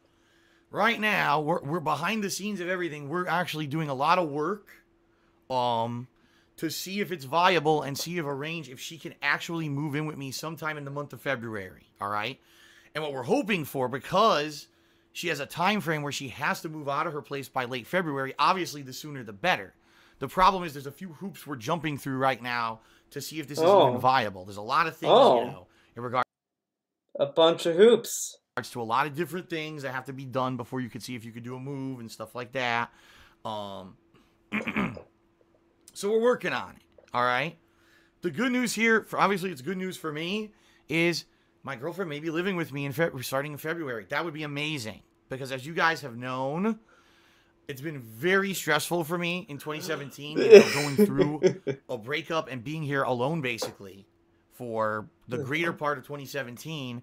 Right now, we're behind the scenes of everything. We're actually doing a lot of work to see if it's viable and see if she can actually move in with me sometime in the month of February. All right? And what we're hoping for, because she has a time frame where she has to move out of her place by late February, obviously the sooner the better. The problem is there's a few hoops we're jumping through right now to see if this is even viable. There's a lot of things, you know, in regards a bunch of hoops to a lot of different things that have to be done before you could see if you could do a move and stuff like that. So we're working on it. All right. The good news here, obviously it's good news for me, is my girlfriend may be living with me starting in February. That would be amazing because, as you guys have known, it's been very stressful for me in 2017, you know, going through a breakup and being here alone basically for the greater part of 2017.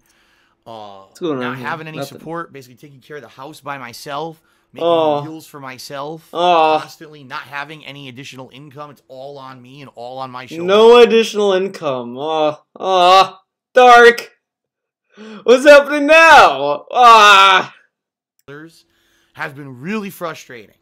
Not having any support, basically taking care of the house by myself, making meals for myself, constantly not having any additional income. It's all on me and all on my shoulders. No additional income. Dark. What's happening now? Has been really frustrating.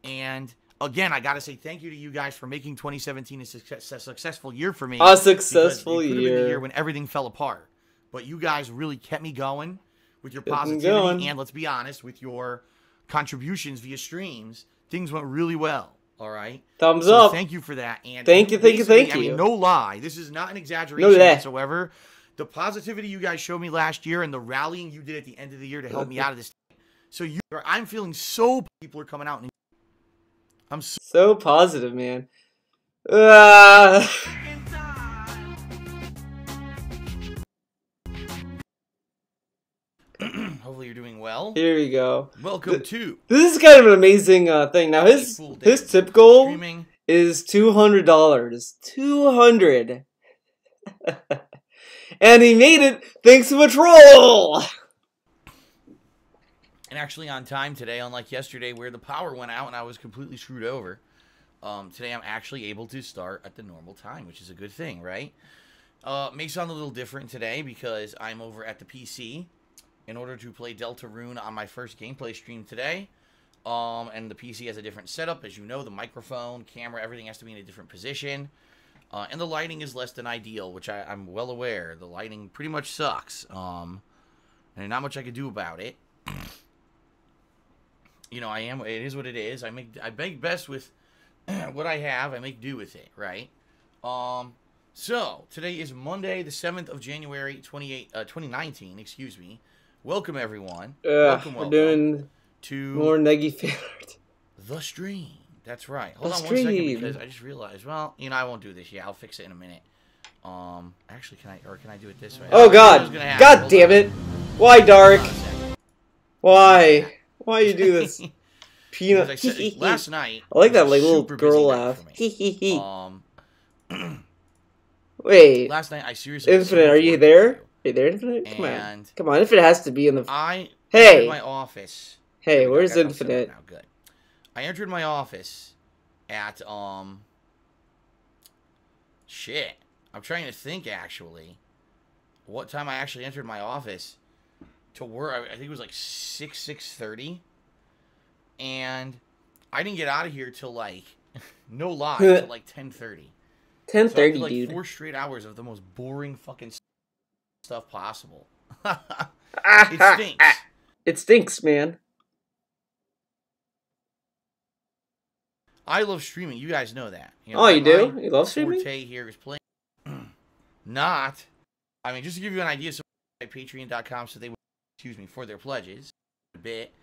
And again, I got to say thank you to you guys for making 2017 a successful year for me. A successful year. It could have been the year when everything fell apart. But you guys really kept me going with your positivity and, let's be honest, with your contributions via streams. Things went really well. All right? Thumbs up. Thank you for that. And thank you. I mean, no lie. This is not an exaggeration whatsoever. The positivity you guys showed me last year and the rallying you did at the end of the year to help me out of this. So I'm feeling so people are coming out. And I'm so positive, man. Hopefully you're doing well. Here we go. Welcome to. This is kind of an amazing thing. Now his tip goal is $200. $200. And he made it thanks to a troll. And actually on time today, unlike yesterday where the power went out and I was completely screwed over. Today I'm actually able to start at the normal time, which is a good thing, right? May sound a little different today because I'm over at the PC in order to play Deltarune on my first gameplay stream today. And the PC has a different setup. As you know, the microphone, camera, everything has to be in a different position. And the lighting is less than ideal, which I'm well aware. The lighting pretty much sucks. And not much I could do about it. You know, it is what it is. I make best with what I have. I make do with it, right? So, today is Monday, the 7th of January, 2019, excuse me. Welcome, everyone. Welcome we're doing to more Neggy fan art. The stream. That's right. Hold on 1 second because I just realized, well, you know, I won't do this yet. I'll fix it in a minute. Actually, can I do it this way? Oh, God. God damn it. Why, Dark? Why? Why you do this? Peanut. I said, last night. I like that like little girl laugh. Wait. Last night, I seriously. Infinite, are you there? Are you there, Infinite? Come on. Come on, Infinite has to be in the. Entered my office. Hey, where's Infinite? Now, good. I entered my office at shit. I'm trying to think actually. What time I actually entered my office to work? I think it was like 6:30, and I didn't get out of here till like, no lie, till like 10:30. 10:30, like dude. 4 straight hours of the most boring fucking stuff possible. It stinks. It stinks, man. I love streaming. You guys know that. You know, oh, you do? You love streaming? Forte here is playing. Not. I mean, just to give you an idea, so Patreon.com so they would excuse me, for their pledges a bit.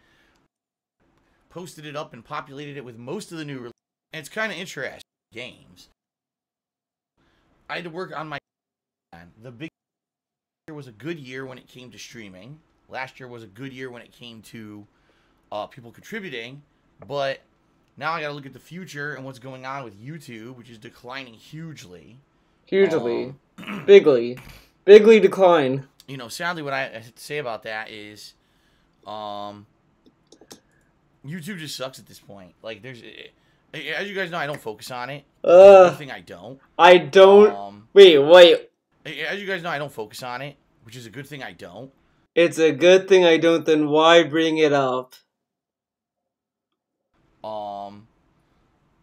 Posted it up and populated it with most of the new releases. And it's kind of interesting. Games. I had to work on my... The big year was a good year when it came to streaming. Last year was a good year when it came to people contributing. But now I got to look at the future and what's going on with YouTube, which is declining hugely. Hugely. Bigly. Bigly decline. You know, sadly, what I have to say about that is... YouTube just sucks at this point. Like, there's... As you guys know, I don't focus on it. Good thing I don't. I don't... Wait. As you guys know, I don't focus on it, which is a good thing I don't. It's a good thing I don't, then why bring it up?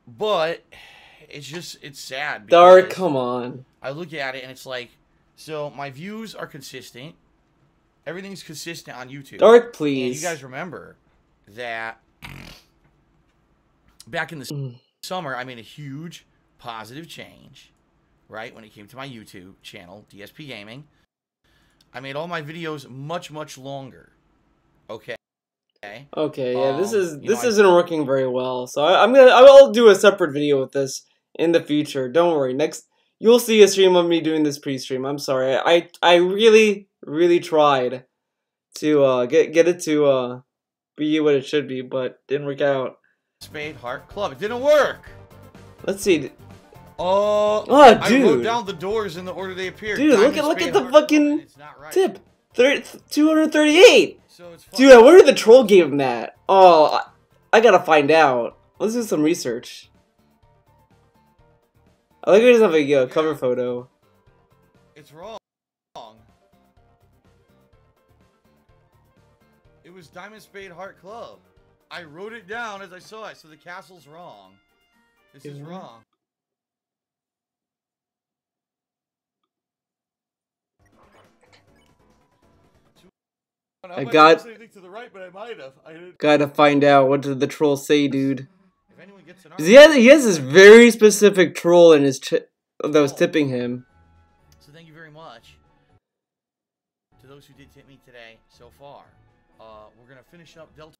But it's sad. Dark, come on. I look at it and it's like, so my views are consistent. Everything's consistent on YouTube. Dark, please. And you guys remember that back in the summer, I made a huge positive change, right? When it came to my YouTube channel, DSP Gaming. I made all my videos much, much longer. Okay. Okay, yeah, this isn't working very well. So I'll do a separate video with this in the future. Don't worry. You'll see a stream of me doing this pre-stream. I'm sorry. I really, really tried to get it to be what it should be, but didn't work out. Spade Heart Club. It didn't work. Let's see. Oh, dude. I wrote down the doors in the order they appeared. Dude, look at the fucking right. tip. 238. So it's dude, I wonder if the troll gave him that. Oh, I gotta find out. Let's do some research. I like how he doesn't have a cover photo. It's wrong. It was Diamond Spade Heart Club. I wrote it down as I saw it, so the castle's wrong. This is wrong. I got. To the right, but I might have. Gotta find out. What did the troll say, dude? If anyone gets an he has this very specific troll in his that was tipping him. So thank you very much to those who did tip me today so far. We're gonna finish up Delta.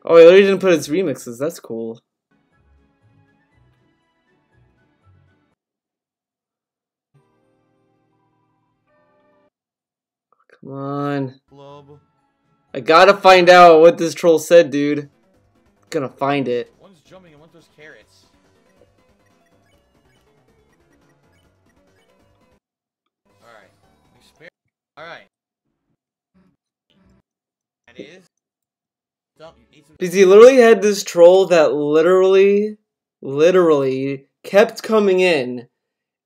Oh, he already didn't put his remixes. That's cool. Come on. I gotta find out what this troll said, dude. Gonna find it. One's jumping and one throws carrots. Alright. Alright. That is. Because he literally had this troll that literally kept coming in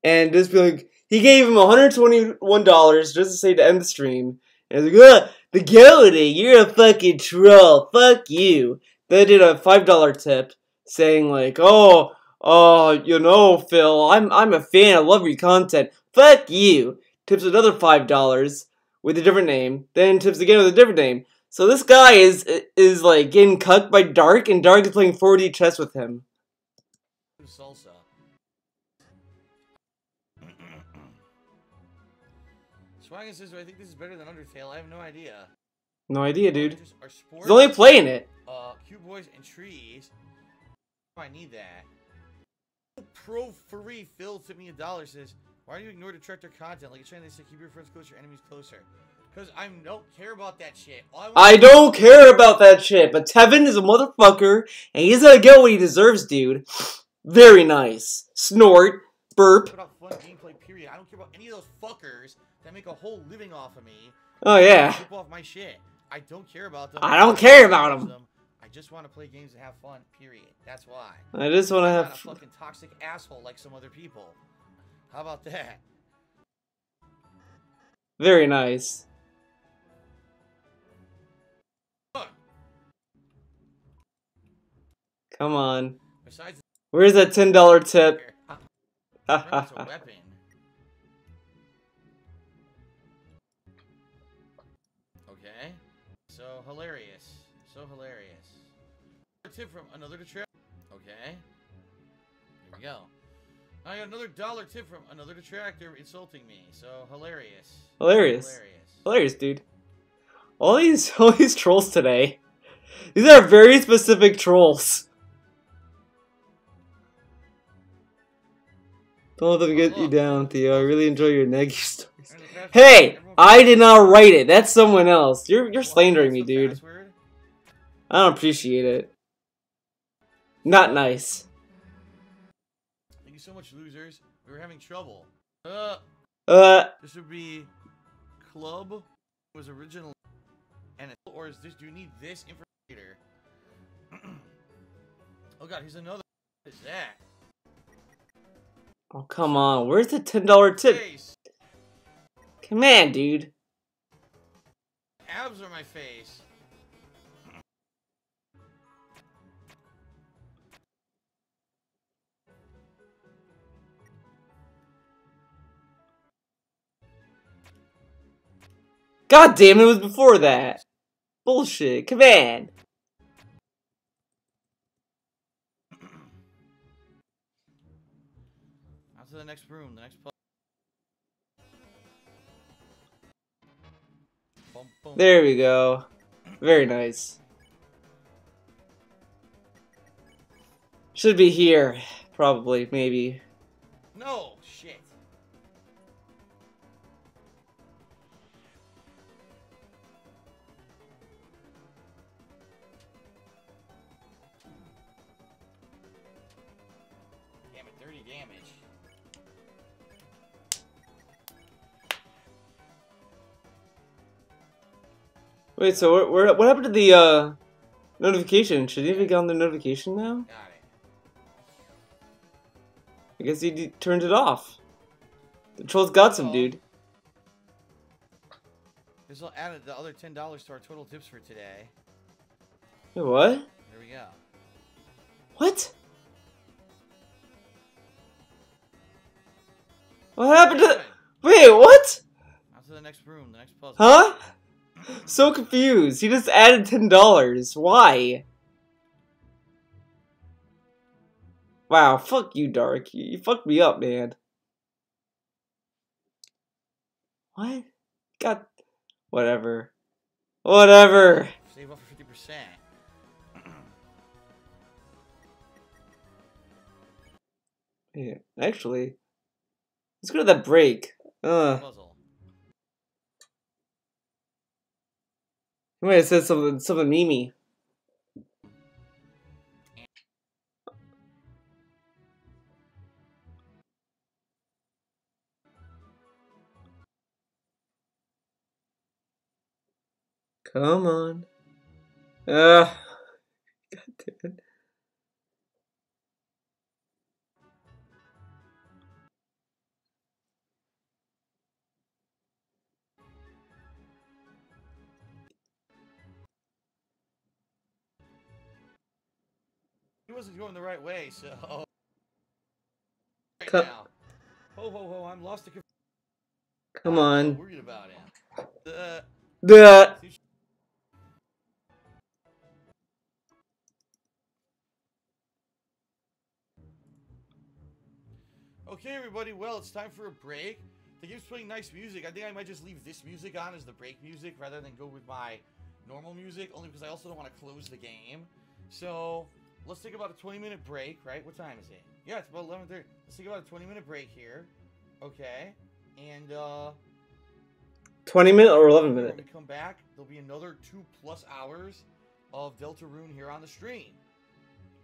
and just be like, he gave him $121 just to say to end the stream. And he's like, ugh, the goatee, you're a fucking troll, fuck you. Then did a $5 tip saying like, oh, you know, Phil, I'm a fan, I love your content, fuck you. Tips another $5 with a different name, then tips again with a different name. So this guy is like getting cucked by Dark, and Dark is playing 4D chess with him. Salsa. Swaggin says, "Do I think this is better than Undertale?" I have no idea. No idea, dude. He's only playing it. Cute boys and trees. Oh, I need that. Pro free Phil tipped me $1. Says, "Why do you ignore detractor content? Like you're trying to say, keep your friends close, your enemies closer." Because I don't care about that shit. I don't care about that shit, but Tevin is a motherfucker, and he's gonna get what he deserves, dude. Very nice. Snort. Burp. About fun gameplay, period. I don't care about any of those fuckers that make a whole living off of me. Oh, yeah. Rip off my shit. I don't care about them. I don't care about them. I just want to play games and have fun, period. That's why. I just want to have... I'm not a fucking toxic asshole like some other people. How about that? Very nice. Come on. Besides, where's that $10 tip? it's a weapon. Okay. So hilarious. So hilarious. A tip from another detractor. Okay. Here we go. I got another dollar tip from another detractor insulting me. So hilarious. Hilarious. Hilarious, dude. All these trolls today. These are very specific trolls. Don't let them get you down, Theo. I really enjoy your neggy stories. Hey! I did not write it. That's someone else. You're slandering me, dude. I don't appreciate it. Not nice. Thank you so much, losers. We were having trouble. This would be club was originally and or is this? Do you need this information? Oh God, here's another. What is that? Oh come on, where's the $10 tip? Come on, dude. Abs are my face. God damn, it was before that. Bullshit, come on. On to the next room, the next puzzle. Bum, bum. There we go. Very nice. Should be here. Probably, maybe. No, shit. Damn it, 30 damage. Wait, so what happened to the notification? Should he have gotten the notification now? Got it. I guess he turned it off. The troll's got some, dude. This will add the other $10 to our total tips for today. Wait, what? There we go. What? What happened to the... Wait, what? On to the next room, the next puzzle. Huh? So confused. He just added $10. Why? Wow, fuck you, Dark. You fucked me up, man. What? God. Whatever. Whatever. Save up for 50%. Yeah, actually, let's go to that break. Puzzle. You might have said something memey. Come on. God damn it. He wasn't going the right way, so. Right Come, now. Ho ho ho! I'm lost to. come I'm on. worried about him. The. Okay, everybody. Well, it's time for a break. The game's playing nice music. I think I might just leave this music on as the break music rather than go with my normal music, only because I also don't want to close the game. So let's take about a 20-minute break, right? What time is it? Yeah, it's about 11:30. Let's take about a 20-minute break here. Okay, and 20-minute or 11-minute? when we come back, there'll be another 2+ hours of Deltarune here on the stream.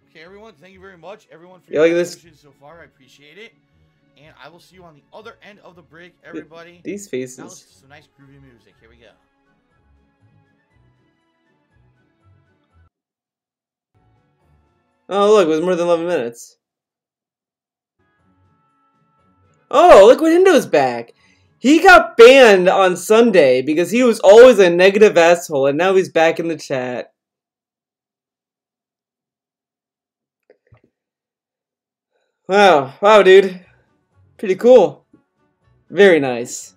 Okay, everyone, thank you very much, everyone, for your contributions so far. I appreciate it. And I will see you on the other end of the break, everybody. These faces. Now listen to some nice groovy music. Here we go. Oh, look, it was more than 11 minutes. Oh, look, Nintendo's back. He got banned on Sunday because he was always a negative asshole, and now he's back in the chat. Wow, wow, dude. Pretty cool. Very nice.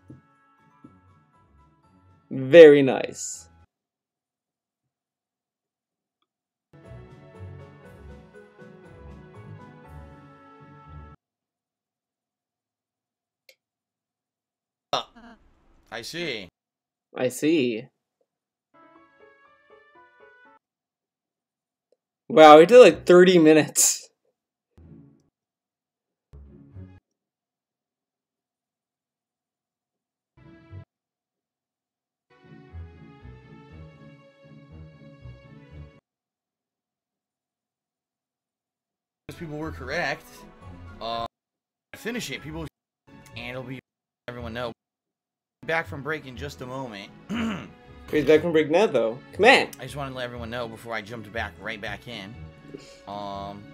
Very nice. I see. I see. Wow, we did like 30 minutes. People were correct. Finish it. People, and it'll be everyone know. Back from break in just a moment. He's back from break now, though. Come on. I just wanted to let everyone know before I jumped right back in. And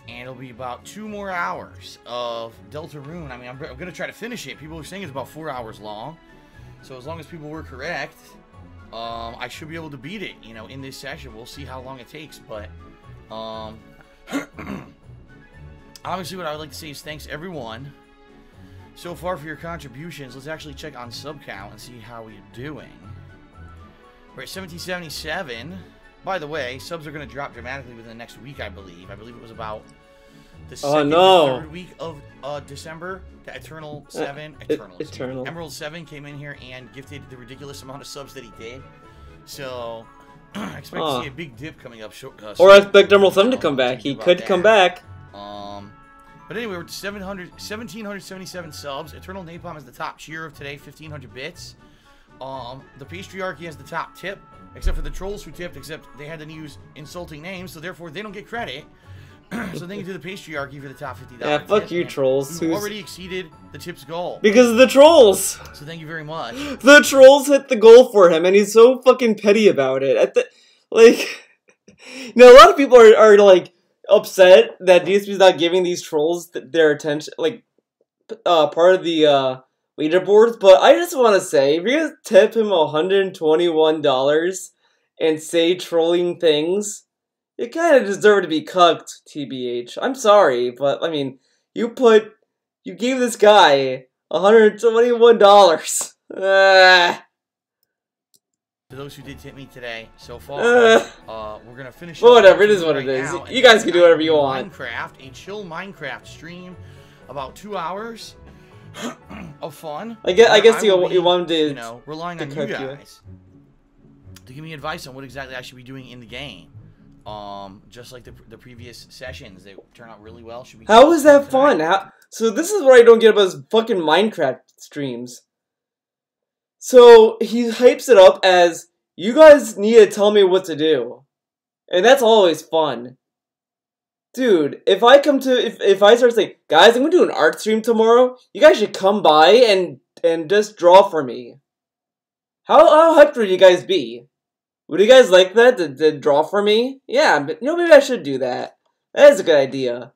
it'll be about 2 more hours of Deltarune. I mean, I'm gonna try to finish it. People are saying it's about 4 hours long. So as long as people were correct, I should be able to beat it. You know, in this session, we'll see how long it takes. But obviously, what I would like to say is thanks everyone so far for your contributions. Let's actually check on sub count and see how we're doing. We're at 1777. By the way, subs are going to drop dramatically within the next week, I believe. I believe it was about the second or third week of December. The Eternal 7. Emerald 7 came in here and gifted the ridiculous amount of subs that he did. So, I expect to see a big dip coming up. Or I expect Emerald 7 to come back. He could come back. But anyway, we're at 1,777 subs. Eternal Napalm is the top cheer of today, 1,500 bits. The Patriarchy has the top tip, except for the trolls who tipped, except they had to use insulting names, so therefore they don't get credit. So thank you to the Patriarchy for the top $50. Yeah, fuck you, trolls. We've already exceeded the tip's goal. Because of the trolls! So thank you very much. The trolls hit the goal for him, and he's so fucking petty about it. You know, a lot of people are like, upset that DSP's not giving these trolls their attention, like, part of the, leaderboards, but I just want to say, if you're gonna tip him $121 and say trolling things, you kind of deserve to be cucked, TBH. I'm sorry, but, I mean, you gave this guy $121. To those who did tip me today, so far, we're gonna finish. Whatever, it is what it is. You guys can do whatever you want. A chill Minecraft stream, about 2 hours of fun. I guess you wanted to, you know, relying on you guys to give me advice on what exactly I should be doing in the game. Just like the previous sessions, they turn out really well. How was that fun? So this is what I don't get about his fucking Minecraft streams. So, he hypes it up as, you guys need to tell me what to do. And that's always fun. Dude, if I start saying, guys, I'm gonna do an art stream tomorrow, you guys should come by and just draw for me. How hyped would you guys be? Would you guys like that, to draw for me? Yeah, but, you know, maybe I should do that. That is a good idea.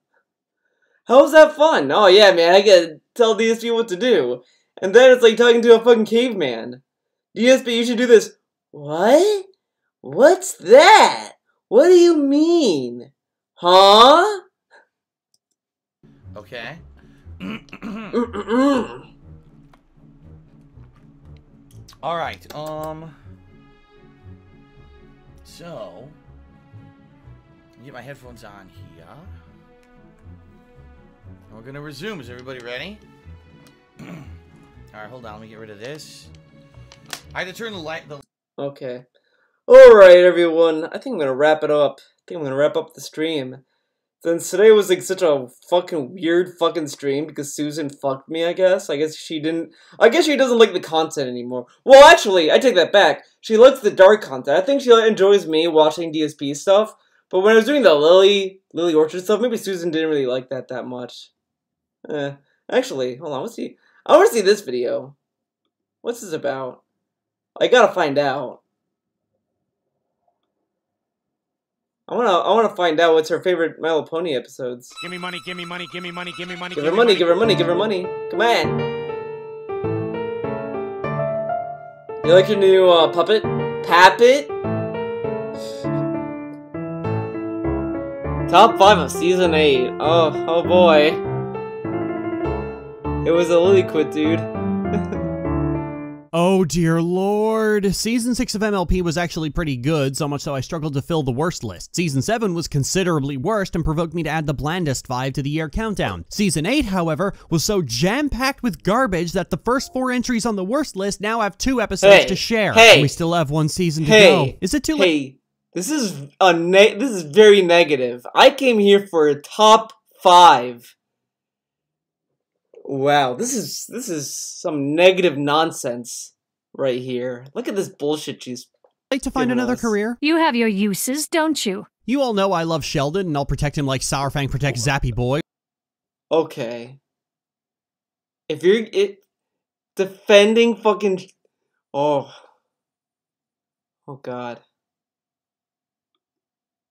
How's that fun? Oh yeah, man, I gotta tell DSP what to do. And then it's like talking to a fucking caveman. DSP, you should do this. What? What's that? What do you mean? Huh? Okay. Alright, so, get my headphones on here. And we're gonna resume. Is everybody ready? Alright, hold on. Let me get rid of this. I had to turn the light. Okay. Alright, everyone. I think I'm gonna wrap it up. I think I'm gonna wrap up the stream. Since today was like such a fucking weird fucking stream because Susan fucked me, I guess. I guess she doesn't like the content anymore. Well, actually, I take that back. She likes the dark content. I think she enjoys me watching DSP stuff. But when I was doing the Lily Orchard stuff, maybe Susan didn't really like that much. Actually, hold on. I want to see this video. What's this about? I gotta find out. I wanna find out what's her favorite My Little Pony episodes. Give me money, give me money, give me money, give me money. Give her money, give her money, give her money. Come on. You like your new puppet? Pappet? Top 5 of Season 8. Oh boy. It was a Lily quit, dude. Oh dear lord. Season 6 of MLP was actually pretty good, so much so I struggled to fill the worst list. Season 7 was considerably worse and provoked me to add the blandest vibe to the year countdown. Season 8, however, was so jam-packed with garbage that the first 4 entries on the worst list now have 2 episodes to share. And we still have 1 season to go. Is it too late? This is very negative. I came here for a top 5. Wow, this is some negative nonsense right here. Look at this bullshit she's Like to find another career? You have your uses, don't you? You all know I love Sheldon, and I'll protect him like Sourfang protects Zappy Boy. Okay. If you're defending fucking... Oh god.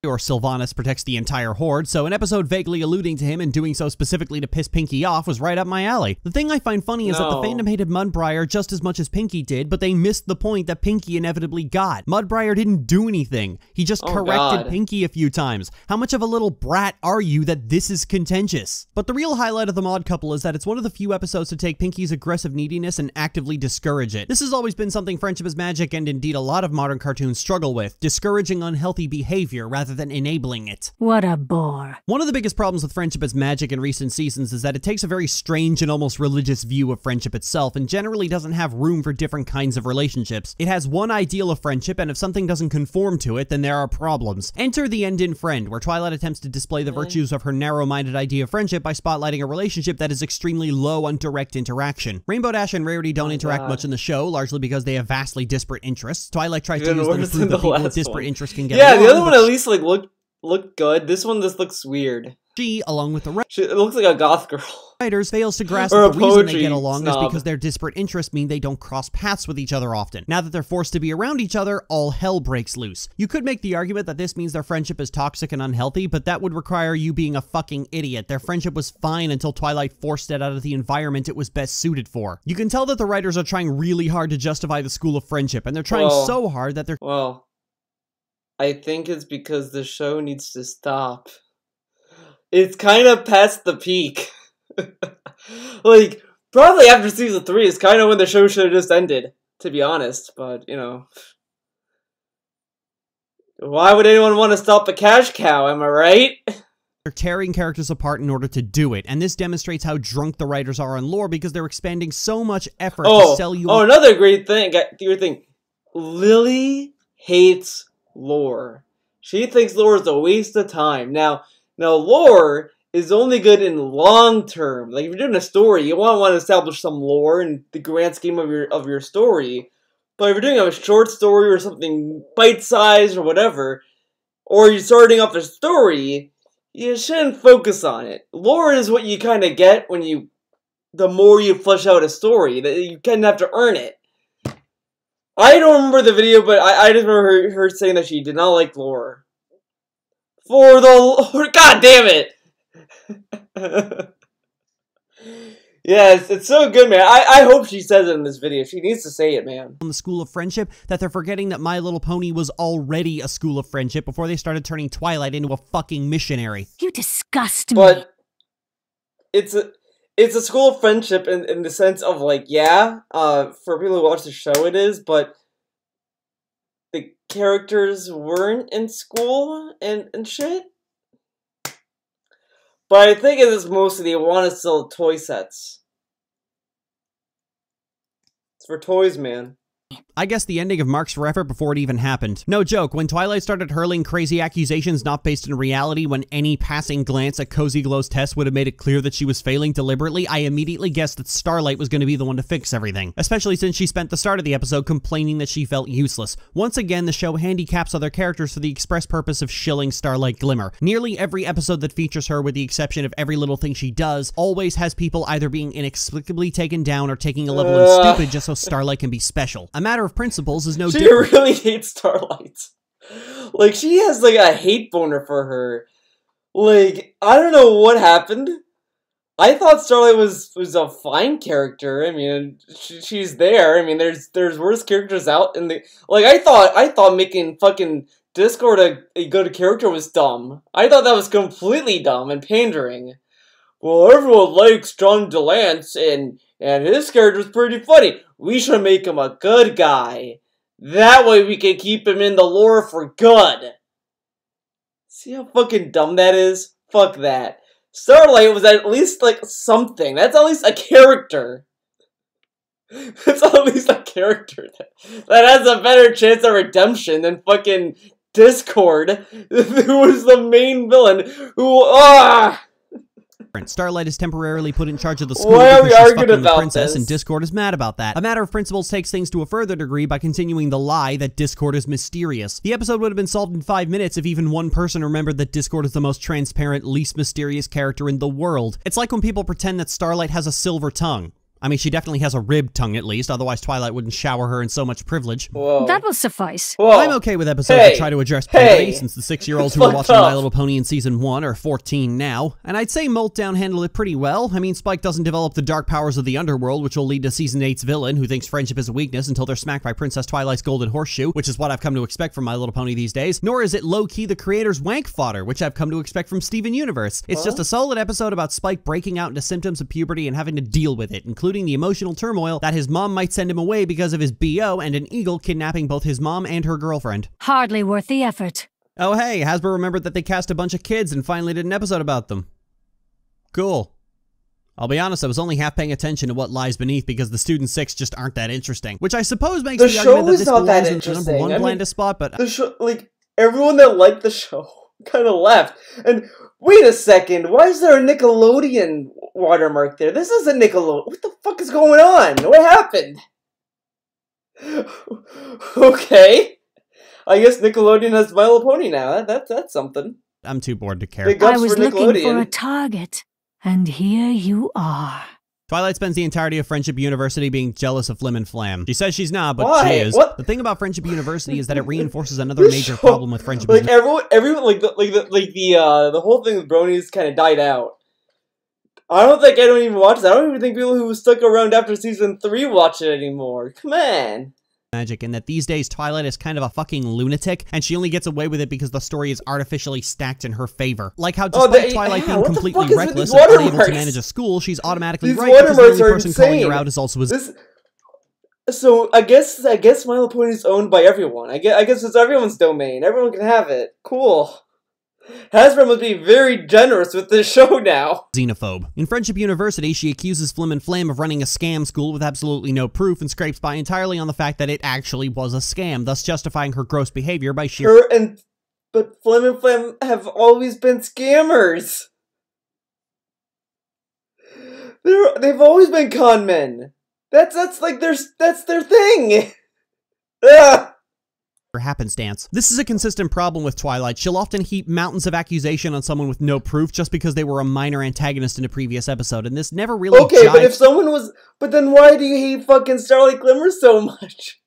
Or Sylvanas protects the entire horde, so an episode vaguely alluding to him and doing so specifically to piss Pinky off was right up my alley. The thing I find funny is that the fandom hated Mudbriar just as much as Pinky did, but they missed the point that Pinky inevitably got. Mudbriar didn't do anything. He just corrected Pinky a few times. How much of a little brat are you that this is contentious? But the real highlight of the mod couple is that it's one of the few episodes to take Pinky's aggressive neediness and actively discourage it. This has always been something Friendship is Magic and indeed a lot of modern cartoons struggle with, discouraging unhealthy behavior rather than enabling it. What a bore. One of the biggest problems with Friendship is Magic in recent seasons is that it takes a very strange and almost religious view of friendship itself and generally doesn't have room for different kinds of relationships. It has one ideal of friendship, and if something doesn't conform to it, then there are problems. Enter The End in Friend, where Twilight attempts to display the virtues of her narrow-minded idea of friendship by spotlighting a relationship that is extremely low on direct interaction. Rainbow Dash and Rarity don't interact much in the show, largely because they have vastly disparate interests. Twilight tries to use them to prove that people with disparate interests can get along. The other one at least like looked good. This one just looks weird. She, along with the rest, it looks like a goth girl. Writers fails to grasp that the reason they get along is because their disparate interests mean they don't cross paths with each other often. Now that they're forced to be around each other, all hell breaks loose. You could make the argument that this means their friendship is toxic and unhealthy, but that would require you being a fucking idiot. Their friendship was fine until Twilight forced it out of the environment it was best suited for. You can tell that the writers are trying really hard to justify the school of friendship, and they're trying so hard that they're... Well, I think it's because the show needs to stop. It's kind of past the peak. Like, probably after season 3 is kind of when the show should have just ended, to be honest. But, you know, why would anyone want to stop a cash cow, am I right? They're tearing characters apart in order to do it, and this demonstrates how drunk the writers are on lore because they're expending so much effort to sell you... Oh, another great thing, Lily hates lore. She thinks lore is a waste of time. Now lore is only good in long term. Like if you're doing a story, you want to establish some lore in the grand scheme of your story. But if you're doing a short story or something bite-sized or whatever, or you're starting off a story, you shouldn't focus on it. Lore is what you kind of get when the more you flesh out a story. That you kind of have to earn it. I don't remember the video, but I just remember her saying that she did not like lore. For the Lord, God damn it! Yes, it's so good, man. I hope she says it in this video. She needs to say it, man. On the school of friendship, that they're forgetting that My Little Pony was already a school of friendship before they started turning Twilight into a fucking missionary. You disgust me. But it's a school of friendship in the sense of, like, for people who watch the show it is, but the characters weren't in school and shit. But I think it is mostly they want to sell toy sets. It's for toys, man. I guess the ending of Marks for Effort before it even happened. No joke, when Twilight started hurling crazy accusations not based in reality, when any passing glance at Cozy Glow's test would have made it clear that she was failing deliberately, I immediately guessed that Starlight was going to be the one to fix everything. Especially since she spent the start of the episode complaining that she felt useless. Once again, the show handicaps other characters for the express purpose of shilling Starlight Glimmer. Nearly every episode that features her, with the exception of every little thing she does, always has people either being inexplicably taken down or taking a level in stupid just so Starlight can be special. A matter of principles is no different. She really hates Starlight. Like, she has, like, a hate boner for her. Like, I don't know what happened. I thought Starlight was a fine character. I mean, she's there. I mean, there's worse characters out in the... Like, I thought making fucking Discord a good character was dumb. I thought that was completely dumb and pandering. Well, everyone likes John DeLance, and his character's pretty funny. we should make him a good guy. That way we can keep him in the lore for good. See how fucking dumb that is? Fuck that. Starlight was at least, like, something. That's at least a character. That's at least a character that has a better chance of redemption than fucking Discord, who was the main villain, who, Starlight is temporarily put in charge of the school Why are we because she's arguing fucking the about princess, this? and Discord is mad about that. A Matter of Principles takes things to a further degree by continuing the lie that Discord is mysterious. The episode would have been solved in 5 minutes if even one person remembered that Discord is the most transparent, least mysterious character in the world. It's like when people pretend that Starlight has a silver tongue. I mean, she definitely has a ribbed tongue at least, otherwise Twilight wouldn't shower her in so much privilege. Whoa. That will suffice. Whoa. I'm okay with episodes that try to address puberty, since the 6-year-olds who were watching My Little Pony in Season 1 are 14 now, and I'd say Meltdown handled it pretty well. I mean, Spike doesn't develop the dark powers of the underworld, which will lead to Season 8's villain, who thinks friendship is a weakness until they're smacked by Princess Twilight's golden horseshoe, which is what I've come to expect from My Little Pony these days, nor is it low-key the creator's wank fodder, which I've come to expect from Steven Universe. It's just a solid episode about Spike breaking out into symptoms of puberty and having to deal with it, including the emotional turmoil that his mom might send him away because of his BO and an eagle kidnapping both his mom and her girlfriend. Hardly worth the effort. Oh hey, Hasbro remembered that they cast a bunch of kids and finally did an episode about them. Cool. I'll be honest, I was only half paying attention to what lies beneath because the Student 6 just aren't that interesting. Which I suppose makes the argument that this belongs in the number 1 blandest spot, but... The show, like, everyone that liked the show kind of left. And wait a second, why is there a Nickelodeon watermark there? This isn't Nickelodeon. What the fuck is going on? What happened? Okay. I guess Nickelodeon has My Little Pony now. That's something. I'm too bored to care. Big I ups was for looking Nickelodeon. for a target, and here you are. Twilight spends the entirety of Friendship University being jealous of Flim and Flam. She says she's not, but Why? she is. What? The thing about Friendship University is that it reinforces another major problem with Friendship Like University. everyone, the whole thing with Bronies kind of died out. I don't even watch it. I don't even think people who stuck around after season 3 watch it anymore. Come on. Magic, and that these days Twilight is kind of a fucking lunatic, and she only gets away with it because the story is artificially stacked in her favor. Like how despite Twilight being completely reckless and unable to manage a school, she's automatically right because the only person calling her out is also his... So I guess My Little Pony is owned by everyone. I guess it's everyone's domain. Everyone can have it. Cool. Hasbro must be very generous with this show now. Xenophobe. In Friendship University, she accuses Flim and Flam of running a scam school with absolutely no proof and scrapes by entirely on the fact that it actually was a scam, thus justifying her gross behavior by sheer... But Flim and Flam have always been scammers. They've always been con men. That's their thing. Ugh. happenstance. This is a consistent problem with Twilight. She'll often heap mountains of accusation on someone with no proof just because they were a minor antagonist in a previous episode, and this never really Okay, but if someone was... But then why do you hate fucking Starlight Glimmer so much?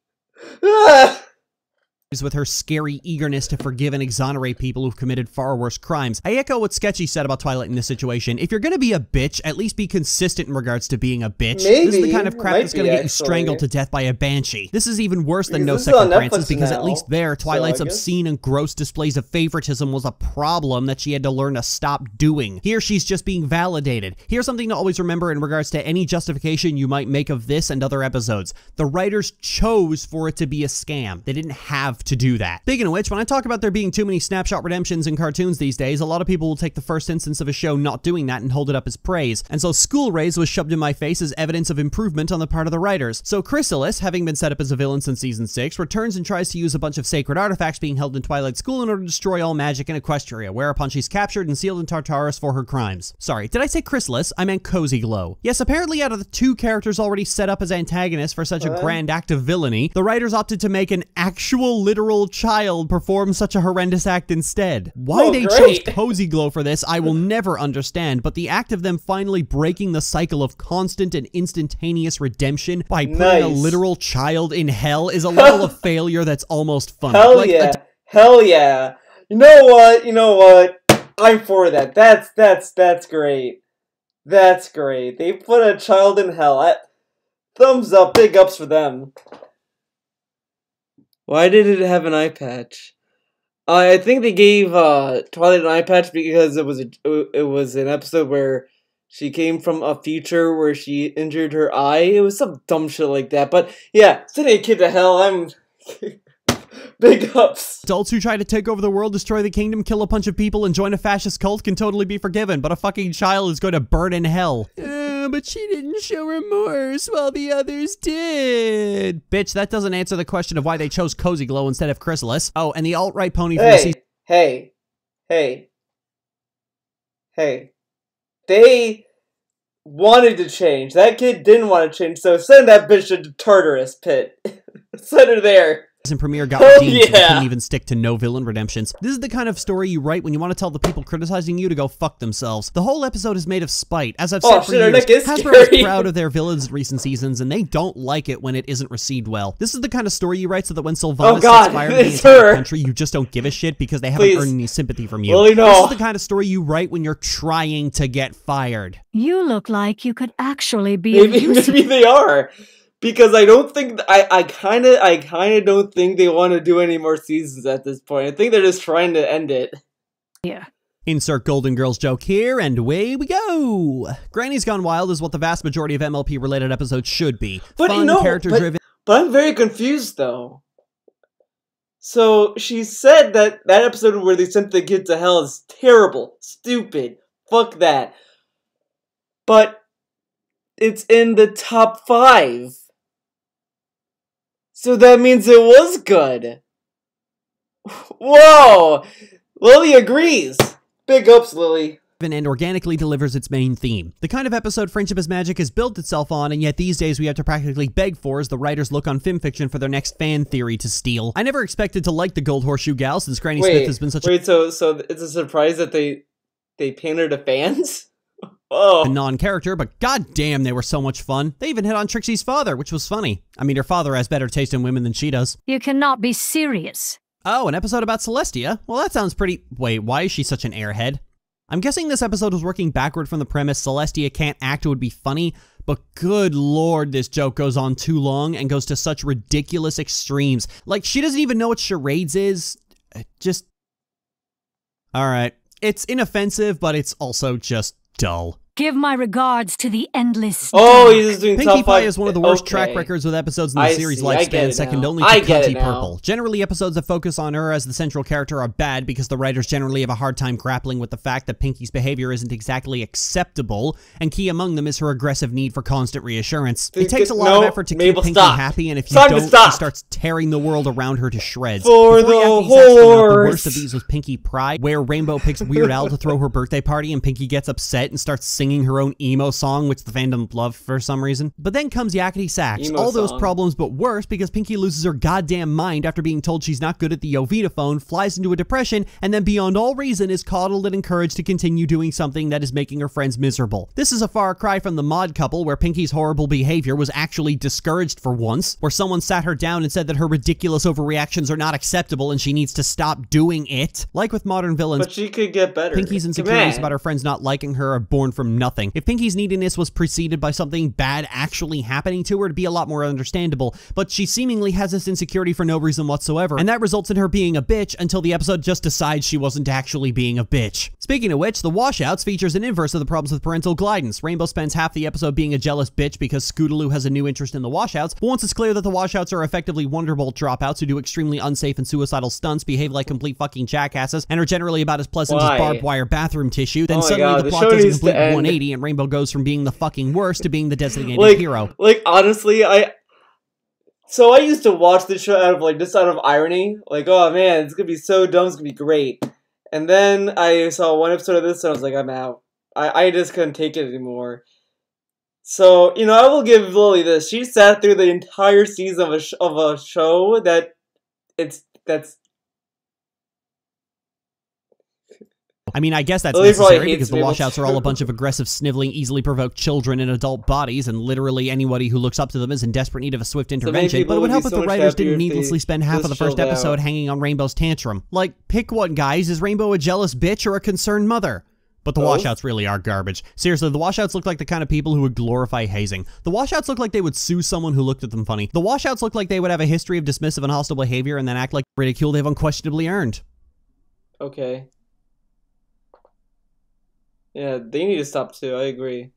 with her scary eagerness to forgive and exonerate people who've committed far worse crimes. I echo what Sketchy said about Twilight in this situation. If you're gonna be a bitch, at least be consistent in regards to being a bitch. Maybe. This is the kind of crap that's gonna get you strangled to death by a banshee. This is even worse than No Second Francis, because at least there, Twilight's obscene and gross displays of favoritism was a problem that she had to learn to stop doing. Here, she's just being validated. Here's something to always remember in regards to any justification you might make of this and other episodes. The writers chose for it to be a scam. They didn't have to do that. Speaking of which, when I talk about there being too many snapshot redemptions in cartoons these days, a lot of people will take the first instance of a show not doing that and hold it up as praise. And so School Raise was shoved in my face as evidence of improvement on the part of the writers. So Chrysalis, having been set up as a villain since season 6, returns and tries to use a bunch of sacred artifacts being held in Twilight School in order to destroy all magic in Equestria, whereupon she's captured and sealed in Tartarus for her crimes. Sorry, did I say Chrysalis? I meant Cozy Glow. Yes, apparently out of the two characters already set up as antagonists for such a grand act of villainy, the writers opted to make an actual literal child perform such a horrendous act instead. Why they chose Cozy Glow for this, I will never understand, but the act of them finally breaking the cycle of constant and instantaneous redemption by putting a literal child in hell is a level of failure that's almost funny. Hell yeah. Hell yeah. You know what? I'm for that. That's great. That's great. They put a child in hell. Thumbs up, big ups for them. Why did it have an eye patch? I think they gave Twilight an eye patch because it was an episode where she came from a future where she injured her eye. It was some dumb shit like that. But yeah, sending a kid to hell, I'm big ups. Adults who try to take over the world, destroy the kingdom, kill a bunch of people, and join a fascist cult can totally be forgiven, but a fucking child is going to burn in hell. But she didn't show remorse while the others did. Bitch, that doesn't answer the question of why they chose Cozy Glow instead of Chrysalis. Oh, and the alt-right pony from the season. Hey. They wanted to change. That kid didn't want to change, so send that bitch to the Tartarus pit. Send her there. Premiere got redeemed, so they couldn't even stick to no villain redemptions. This is the kind of story you write when you want to tell the people criticizing you to go fuck themselves. The whole episode is made of spite. As I've said for years, Hasbro is proud of their villains in recent seasons, and they don't like it when it isn't received well. This is the kind of story you write so that when Sylvanas sets fire to the entire country, you just don't give a shit because they haven't earned any sympathy from you. Really, no. This is the kind of story you write when you're trying to get fired. You look like you could actually be maybe they are. Because I don't think I kind of don't think they want to do any more seasons at this point. I think they're just trying to end it. Yeah. Insert Golden Girls joke here, and away we go. Granny's Gone Wild is what the vast majority of MLP-related episodes should be. But fun, character-driven. But I'm very confused though. So she said that episode where they sent the kid to hell is terrible, stupid, fuck that. But it's in the top 5. So that means it was good. Whoa! Lily agrees. Big ups, Lily. And organically delivers its main theme. The kind of episode Friendship is Magic has built itself on, and yet these days we have to practically beg for as the writers look on FimFiction for their next fan theory to steal. I never expected to like the Gold Horseshoe Gal since Granny Smith has been such so it's a surprise that they pander to fans? Oh. A non-character, but goddamn, they were so much fun. They even hit on Trixie's father, which was funny. I mean, her father has better taste in women than she does. You cannot be serious. Oh, an episode about Celestia? Well, that sounds pretty... Wait, why is she such an airhead? I'm guessing this episode was working backward from the premise Celestia can't act would be funny, but good lord, this joke goes on too long and goes to such ridiculous extremes. Like, she doesn't even know what charades is. Just... Alright. It's inoffensive, but it's also just dull. Give my regards to the endless. Oh, he's just doing Pinkie top Pie 5. is one of the worst track records with episodes in the series lifespan, second only to Cunty Purple. Generally, episodes that focus on her as the central character are bad because the writers generally have a hard time grappling with the fact that Pinkie's behavior isn't exactly acceptable, and key among them is her aggressive need for constant reassurance. It takes a lot of effort to keep Pinkie happy, and if you don't, she starts tearing the world around her to shreds. For the horse! The worst of these was Pinkie Pie, where Rainbow picks Weird Al to throw her birthday party, and Pinkie gets upset and starts singing her own emo song, which the fandom loved for some reason. But then comes Yakety Sax. All those problems, but worse, because Pinkie loses her goddamn mind after being told she's not good at the Jovita phone, flies into a depression, and then beyond all reason is coddled and encouraged to continue doing something that is making her friends miserable. This is a far cry from the Mod couple, where Pinkie's horrible behavior was actually discouraged for once, where someone sat her down and said that her ridiculous overreactions are not acceptable and she needs to stop doing it. Like with modern villains, but she could get better. Pinkie's insecurities about her friends not liking her are born from nothing. If Pinkie's neediness was preceded by something bad actually happening to her, it'd be a lot more understandable, but she seemingly has this insecurity for no reason whatsoever, and that results in her being a bitch until the episode just decides she wasn't actually being a bitch. Speaking of which, The Washouts features an inverse of the problems with parental guidance. Rainbow spends half the episode being a jealous bitch because Scootaloo has a new interest in the Washouts, but once it's clear that the Washouts are effectively Wonderbolt dropouts who do extremely unsafe and suicidal stunts, behave like complete fucking jackasses, and are generally about as pleasant as barbed wire bathroom tissue, then suddenly the plot does a complete 180 and Rainbow goes from being the fucking worst to being the designated hero. Like, honestly, I used to watch this show out of irony. Like, oh man, it's gonna be so dumb, it's gonna be great. And then I saw one episode of this and I was like, I'm out. I just couldn't take it anymore. So, you know, I will give Lily this. She sat through the entire season of a show that's I mean, I guess that's necessary because the Washouts are all a bunch of aggressive, sniveling, easily provoked children in adult bodies, and literally anybody who looks up to them is in desperate need of a swift intervention, but it would help if the writers didn't needlessly spend half of the first episode hanging on Rainbow's tantrum. Like, pick one, guys. Is Rainbow a jealous bitch or a concerned mother? But the Washouts really are garbage. Seriously, the Washouts look like the kind of people who would glorify hazing. The Washouts look like they would sue someone who looked at them funny. The Washouts look like they would have a history of dismissive and hostile behavior and then act like ridicule they've unquestionably earned. Okay. Yeah, they need to stop too. I agree.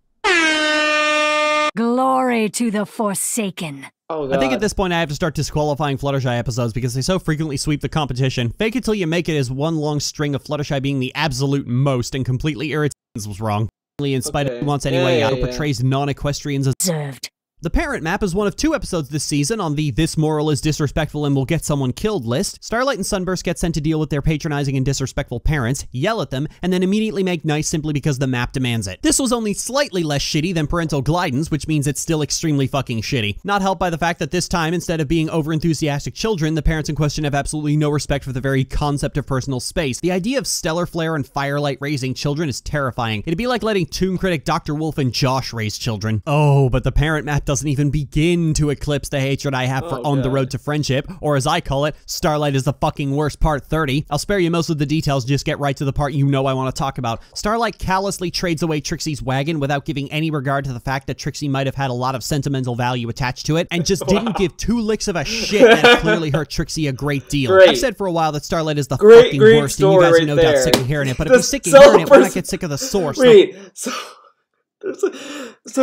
Glory to the Forsaken. Oh, God. I think at this point I have to start disqualifying Fluttershy episodes because they so frequently sweep the competition. Fake it till you make it is one long string of Fluttershy being the absolute most and completely irritating was wrong. In spite of who wants anyway, portrays non-equestrians as Observed. The Parent Map is one of 2 episodes this season on the This Moral is Disrespectful and Will Get Someone Killed list. Starlight and Sunburst get sent to deal with their patronizing and disrespectful parents, yell at them, and then immediately make nice simply because the map demands it. This was only slightly less shitty than Parental Guidance, which means it's still extremely fucking shitty. Not helped by the fact that this time, instead of being over-enthusiastic children, the parents in question have absolutely no respect for the very concept of personal space. The idea of stellar flare and firelight raising children is terrifying. It'd be like letting Toon critic Dr. Wolf and Josh raise children. Oh, but the Parent Map doesn't even begin to eclipse the hatred I have for On the Road to Friendship, or as I call it, Starlight is the fucking worst part 30. I'll spare you most of the details, just get right to the part you know I want to talk about. Starlight callously trades away Trixie's wagon without giving any regard to the fact that Trixie might have had a lot of sentimental value attached to it, and just didn't give 2 licks of a shit that clearly hurt Trixie a great deal. I've said for a while that Starlight is the fucking worst, and you guys are no doubt sick of hearing it, but if you're sick of hearing it, why not get sick of the source? Wait, so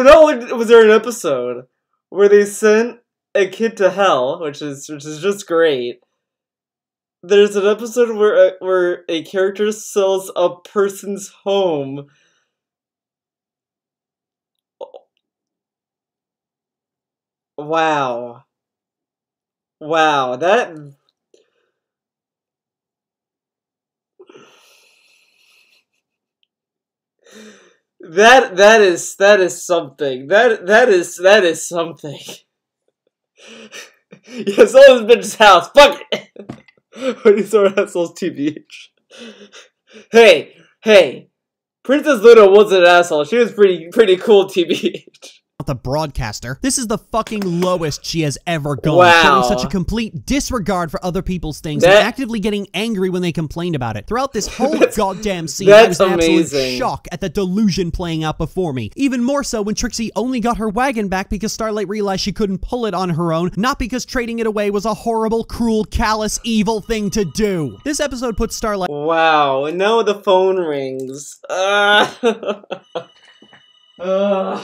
not only was there an episode where they sent a kid to hell, which is just great. There's an episode where a character sells a person's home. Wow, that is something. That is something. Yeah, sell this bitch's house. Fuck it. When he sort of sells TBH. Hey. Princess Luna wasn't an asshole. She was pretty cool, TBH. The broadcaster. This is the fucking lowest she has ever gone. Wow. Showing such a complete disregard for other people's things and actively getting angry when they complained about it. Throughout this whole goddamn scene, I was in absolute shock at the delusion playing out before me. Even more so when Trixie only got her wagon back because Starlight realized she couldn't pull it on her own, not because trading it away was a horrible, cruel, callous, evil thing to do. This episode puts Starlight— Wow, and now the phone rings. Hello? Hello?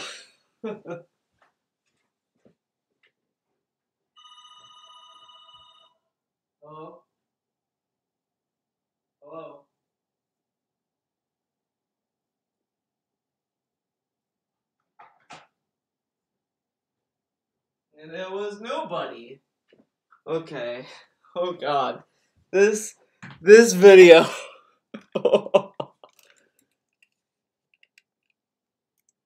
And there was nobody. Okay. Oh God. This video.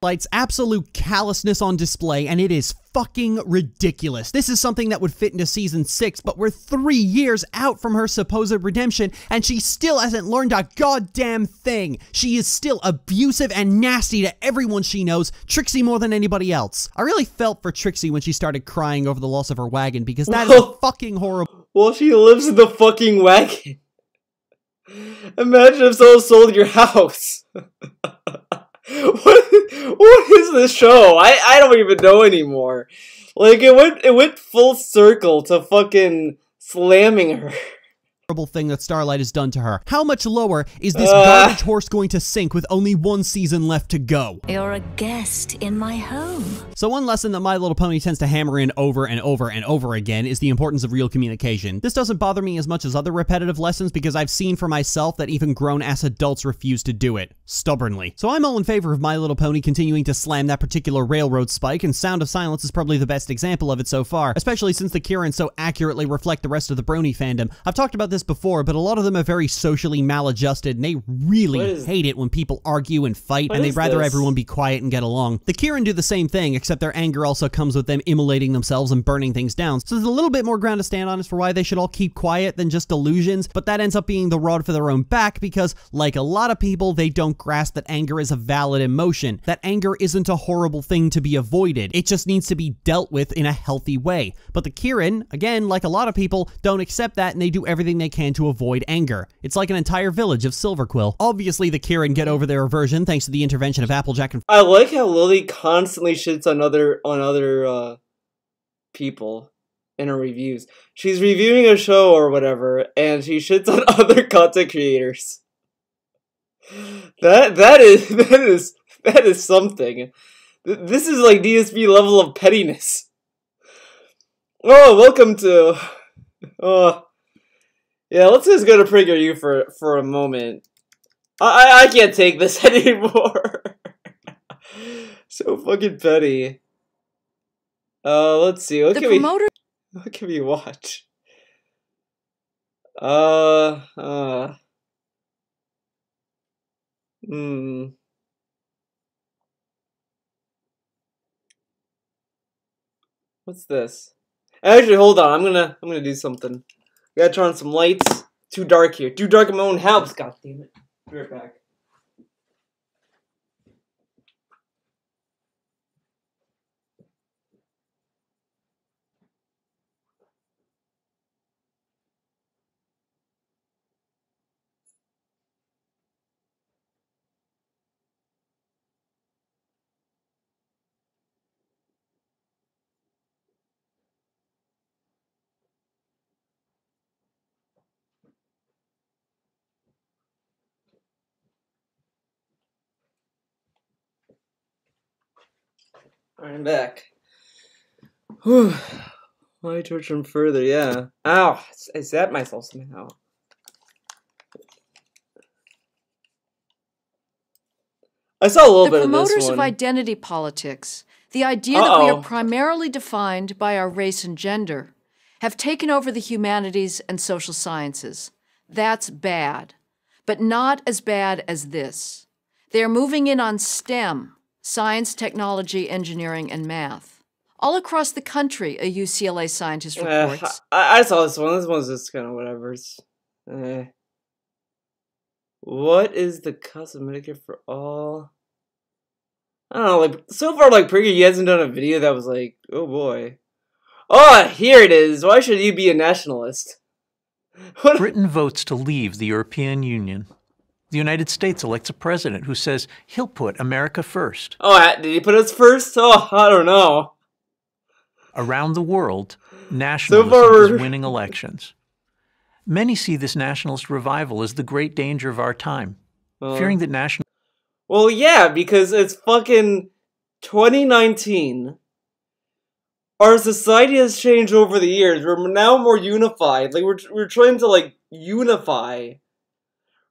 Starlight's absolute callousness on display, and it is fucking ridiculous. This is something that would fit into season 6, but we're 3 years out from her supposed redemption, and she still hasn't learned a goddamn thing. She is still abusive and nasty to everyone she knows, Trixie more than anybody else. I really felt for Trixie when she started crying over the loss of her wagon, because that is fucking horrible. Well, she lives in the fucking wagon. Imagine if someone sold your house. What is this show? I don't even know anymore. Like it went full circle to fucking slamming her. Thing that Starlight has done to her. How much lower is this garbage horse going to sink with only 1 season left to go? You're a guest in my home. So one lesson that My Little Pony tends to hammer in over and over and over again is the importance of real communication. This doesn't bother me as much as other repetitive lessons because I've seen for myself that even grown-ass adults refuse to do it, stubbornly. So I'm all in favor of My Little Pony continuing to slam that particular railroad spike, and Sound of Silence is probably the best example of it so far, especially since the Kirins so accurately reflect the rest of the Brony fandom. I've talked about this before, but a lot of them are very socially maladjusted, and they really hate it when people argue and fight, and they'd rather everyone be quiet and get along. The Kirin do the same thing, except their anger also comes with them immolating themselves and burning things down, so there's a little bit more ground to stand on as for why they should all keep quiet than just delusions, but that ends up being the rod for their own back because, like a lot of people, they don't grasp that anger is a valid emotion, that anger isn't a horrible thing to be avoided, it just needs to be dealt with in a healthy way. But the Kirin, again, like a lot of people, don't accept that and they do everything they can to avoid anger. It's like an entire village of Silverquill. Obviously, the Kirin get over their aversion thanks to the intervention of Applejack and— I like how Lily constantly shits on other people in her reviews. She's reviewing a show or whatever, and she shits on other content creators. that is something. This is like DSP level of pettiness. Oh, welcome to. Oh, yeah. Let's just go to PragerU for a moment. I can't take this anymore. So fucking petty. Let's see. What can we watch? What's this? Actually, hold on. I'm gonna do something. Gotta turn on some lights. Too dark here. Too dark in my own house. God damn it. Be right back. I'm back. Whew. Why torture him further? Yeah. Ow! I zapped myself somehow. I saw a little bit of this one. The promoters of identity politics, the idea that we are primarily defined by our race and gender, have taken over the humanities and social sciences. That's bad, but not as bad as this. They are moving in on STEM, science, technology, engineering, and math. All across the country, a UCLA scientist reports. I saw this one. This one's just kind of whatever. What is the cost of Medicare for all? I don't know, like, so far, like, PragerU hasn't done a video that was like, oh boy. Oh, here it is. Why should you be a nationalist? Britain votes to leave the European Union. The United States elects a president who says he'll put America first. Oh, did he put us first? Oh, I don't know. Around the world, nationalism is winning elections. Many see this nationalist revival as the great danger of our time, fearing that national... Well, yeah, because it's fucking 2019. Our society has changed over the years. We're now more unified. Like, we're trying to, like, unify.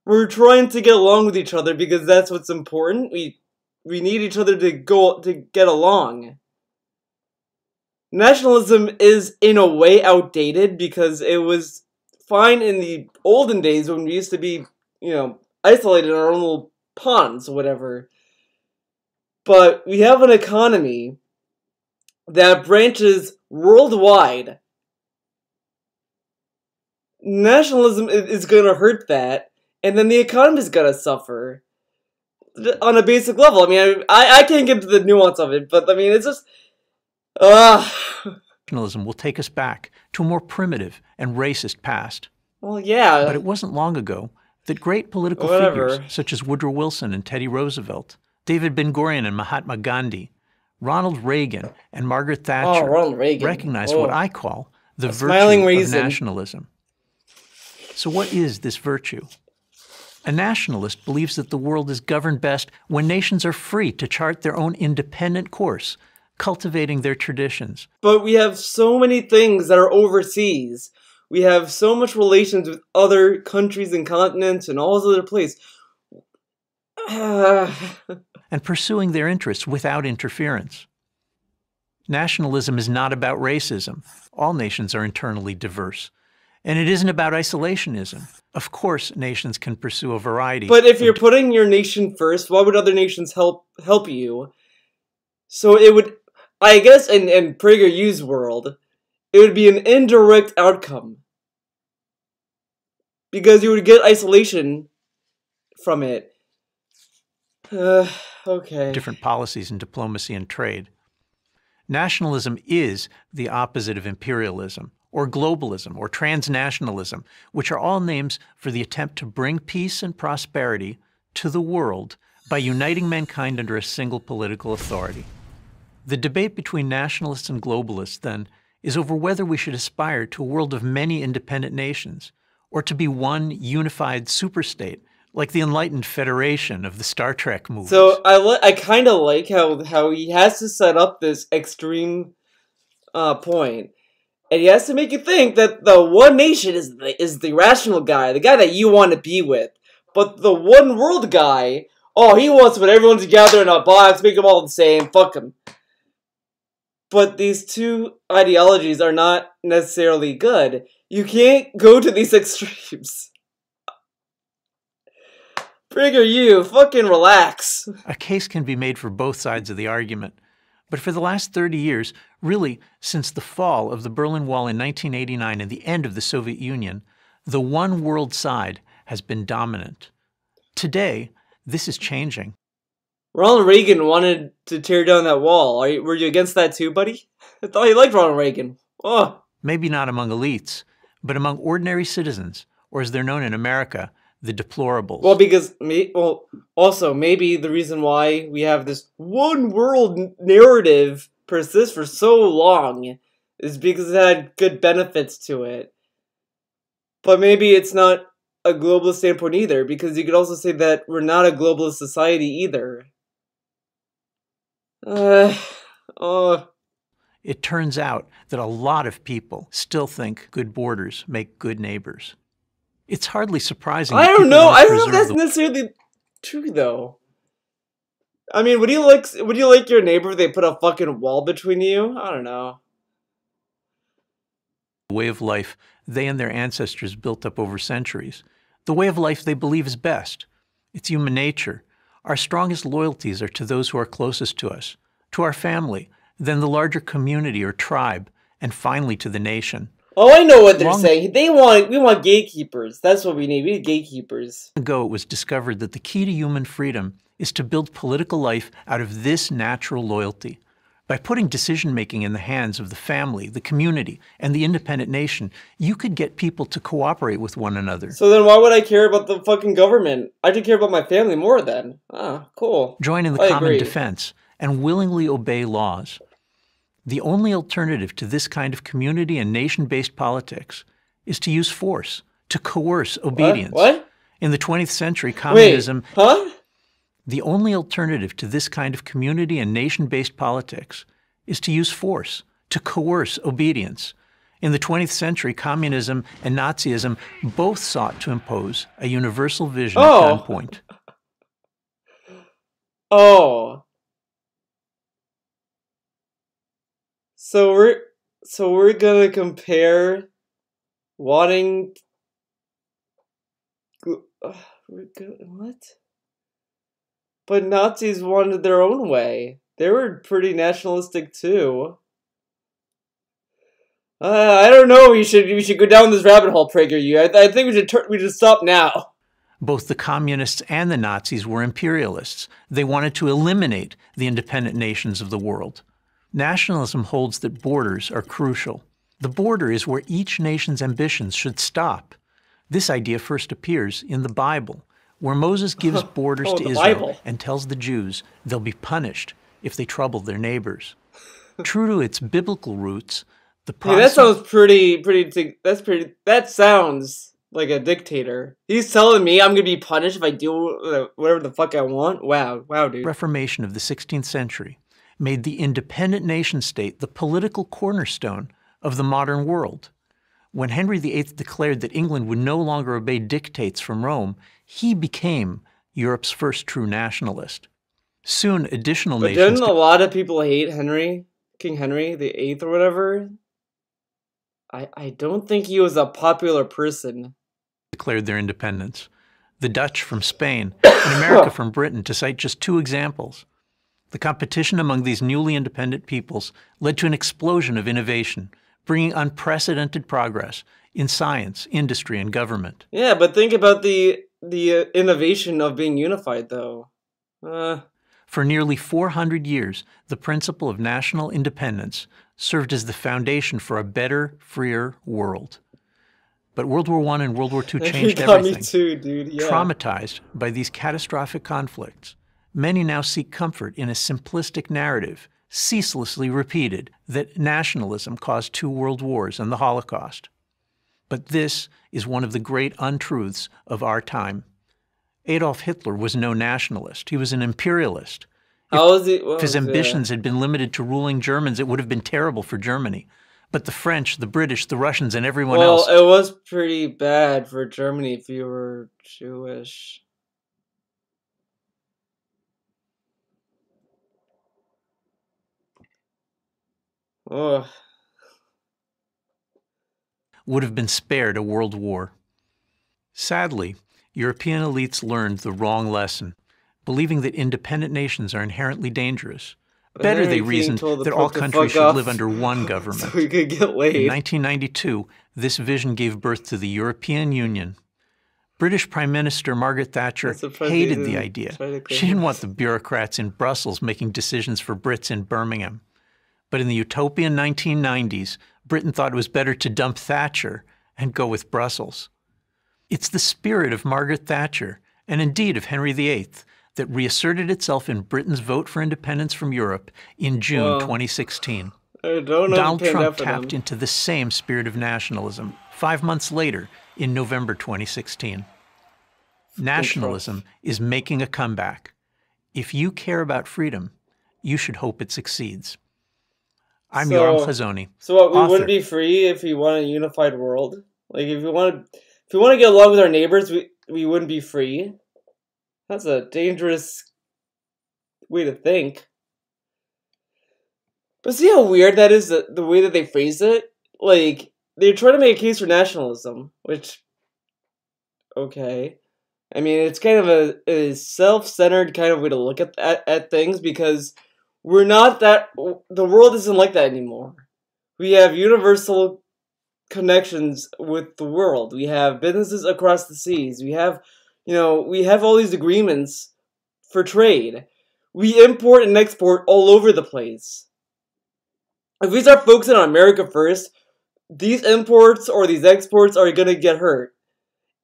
We're trying to get along with each other because that's what's important. We need each other to get along. Nationalism is, in a way, outdated because it was fine in the olden days when we used to be, you know, isolated in our own little ponds or whatever. But we have an economy that branches worldwide. Nationalism is going to hurt that, and then the economy is going to suffer on a basic level. I mean, I can't get to the nuance of it, but I mean, it's just... Nationalism will take us back to a more primitive and racist past. Well, yeah. But it wasn't long ago that great political figures such as Woodrow Wilson and Teddy Roosevelt, David Ben-Gurion and Mahatma Gandhi, Ronald Reagan and Margaret Thatcher recognized what I call the virtue of nationalism. So what is this virtue? A nationalist believes that the world is governed best when nations are free to chart their own independent course, cultivating their traditions. But we have so many things that are overseas. We have so much relations with other countries and continents and all those other places. And pursuing their interests without interference. Nationalism is not about racism. All nations are internally diverse. And it isn't about isolationism. Of course, nations can pursue a variety. But if you're putting your nation first, why would other nations help you? So it would, I guess, in PragerU's world, it would be an indirect outcome. Because you would get isolation from it. Okay. Different policies in diplomacy and trade. Nationalism is the opposite of imperialism, or globalism, or transnationalism, which are all names for the attempt to bring peace and prosperity to the world by uniting mankind under a single political authority. The debate between nationalists and globalists, then, is over whether we should aspire to a world of many independent nations, or to be one unified superstate like the Enlightened Federation of the Star Trek movies. So I kind of like how he has to set up this extreme point, and he has to make you think that the one nation is the rational guy, the guy that you want to be with, but the one world guy, oh, he wants to put everyone together in a box, make them all the same, fuck him. But these two ideologies are not necessarily good. You can't go to these extremes. Trigger, you fucking relax. A case can be made for both sides of the argument. But for the last 30 years, really since the fall of the Berlin Wall in 1989 and the end of the Soviet Union, the one world side has been dominant. Today, this is changing. Ronald Reagan wanted to tear down that wall. Were you against that too, buddy? I thought you liked Ronald Reagan. Oh. Maybe not among elites, but among ordinary citizens, or as they're known in America, the deplorables. Well, also, maybe the reason why we have this one world narrative persist for so long is because it had good benefits to it. But maybe it's not a globalist standpoint either, because you could also say that we're not a globalist society either. It turns out that a lot of people still think good borders make good neighbors. It's hardly surprising. I don't know if that's necessarily true, though. I mean, would you like your neighbor if they put a fucking wall between you? I don't know. The way of life they and their ancestors built up over centuries. The way of life they believe is best. It's human nature. Our strongest loyalties are to those who are closest to us, to our family, then the larger community or tribe, and finally to the nation. Oh, I know what they're saying. We want gatekeepers. That's what we need. We need gatekeepers. Long ago, it was discovered that the key to human freedom is to build political life out of this natural loyalty. By putting decision-making in the hands of the family, the community, and the independent nation, you could get people to cooperate with one another. So then why would I care about the fucking government? I should care about my family more then. Ah, cool. Join in the common defense and willingly obey laws. The only alternative to this kind of community and nation-based politics is to use force, to coerce obedience. What? In the 20th century, communism... Wait, huh? The only alternative to this kind of community and nation-based politics is to use force, to coerce obedience. In the 20th century, communism and Nazism both sought to impose a universal vision at gunpoint. Oh. So we're gonna compare wanting... What? But Nazis wanted their own way. They were pretty nationalistic too. I don't know. We should go down this rabbit hole, PragerU. I think we should stop now. Both the communists and the Nazis were imperialists. They wanted to eliminate the independent nations of the world. Nationalism holds that borders are crucial. The border is where each nation's ambitions should stop. This idea first appears in the Bible, where Moses gives borders to Israel and tells the Jews they'll be punished if they trouble their neighbors. True to its biblical roots, the Protestant... That sounds like a dictator. He's telling me I'm gonna be punished if I do whatever the fuck I want? Wow, dude. Reformation of the 16th century made the independent nation-state the political cornerstone of the modern world. When Henry VIII declared that England would no longer obey dictates from Rome, he became Europe's first true nationalist. Soon, additional nations... But didn't a lot of people hate King Henry VIII or whatever? I don't think he was a popular person. Declared their independence. The Dutch from Spain and America from Britain, to cite just two examples. The competition among these newly independent peoples led to an explosion of innovation, bringing unprecedented progress in science, industry, and government. Yeah, but think about the innovation of being unified, though. For nearly 400 years, the principle of national independence served as the foundation for a better, freer world. But World War I and World War II changed everything. Me too, dude. Yeah. Traumatized by these catastrophic conflicts, many now seek comfort in a simplistic narrative, ceaselessly repeated, that nationalism caused 2 world wars and the Holocaust. But this is one of the great untruths of our time. Adolf Hitler was no nationalist. He was an imperialist. If his ambitions had been limited to ruling Germans, it would have been terrible for Germany. But the French, the British, the Russians, and everyone else... Well, it was pretty bad for Germany if you were Jewish. Ugh. Would have been spared a world war. Sadly, European elites learned the wrong lesson, believing that independent nations are inherently dangerous. Better, they reasoned that all countries should live under one government. So we could get laid. In 1992, this vision gave birth to the European Union. British Prime Minister Margaret Thatcher hated the idea. She didn't want the bureaucrats in Brussels making decisions for Brits in Birmingham. But in the utopian 1990s, Britain thought it was better to dump Thatcher and go with Brussels. It's the spirit of Margaret Thatcher, and indeed of Henry VIII, that reasserted itself in Britain's vote for independence from Europe in June 2016. Donald Trump tapped into the same spirit of nationalism 5 months later in November 2016. Nationalism is making a comeback. If you care about freedom, you should hope it succeeds. I'm Yoram Khazoni. So what, we wouldn't be free if we want a unified world? Like if we want to get along with our neighbors, we wouldn't be free? That's a dangerous way to think. But see how weird that is, the way that they phrase it? Like, they're trying to make a case for nationalism, which, okay. I mean, it's kind of a self-centered kind of way to look at things, because we're not that, the world isn't like that anymore. We have universal connections with the world. We have businesses across the seas. We have, we have all these agreements for trade. We import and export all over the place. If we start focusing on America first, these imports or these exports are going to get hurt.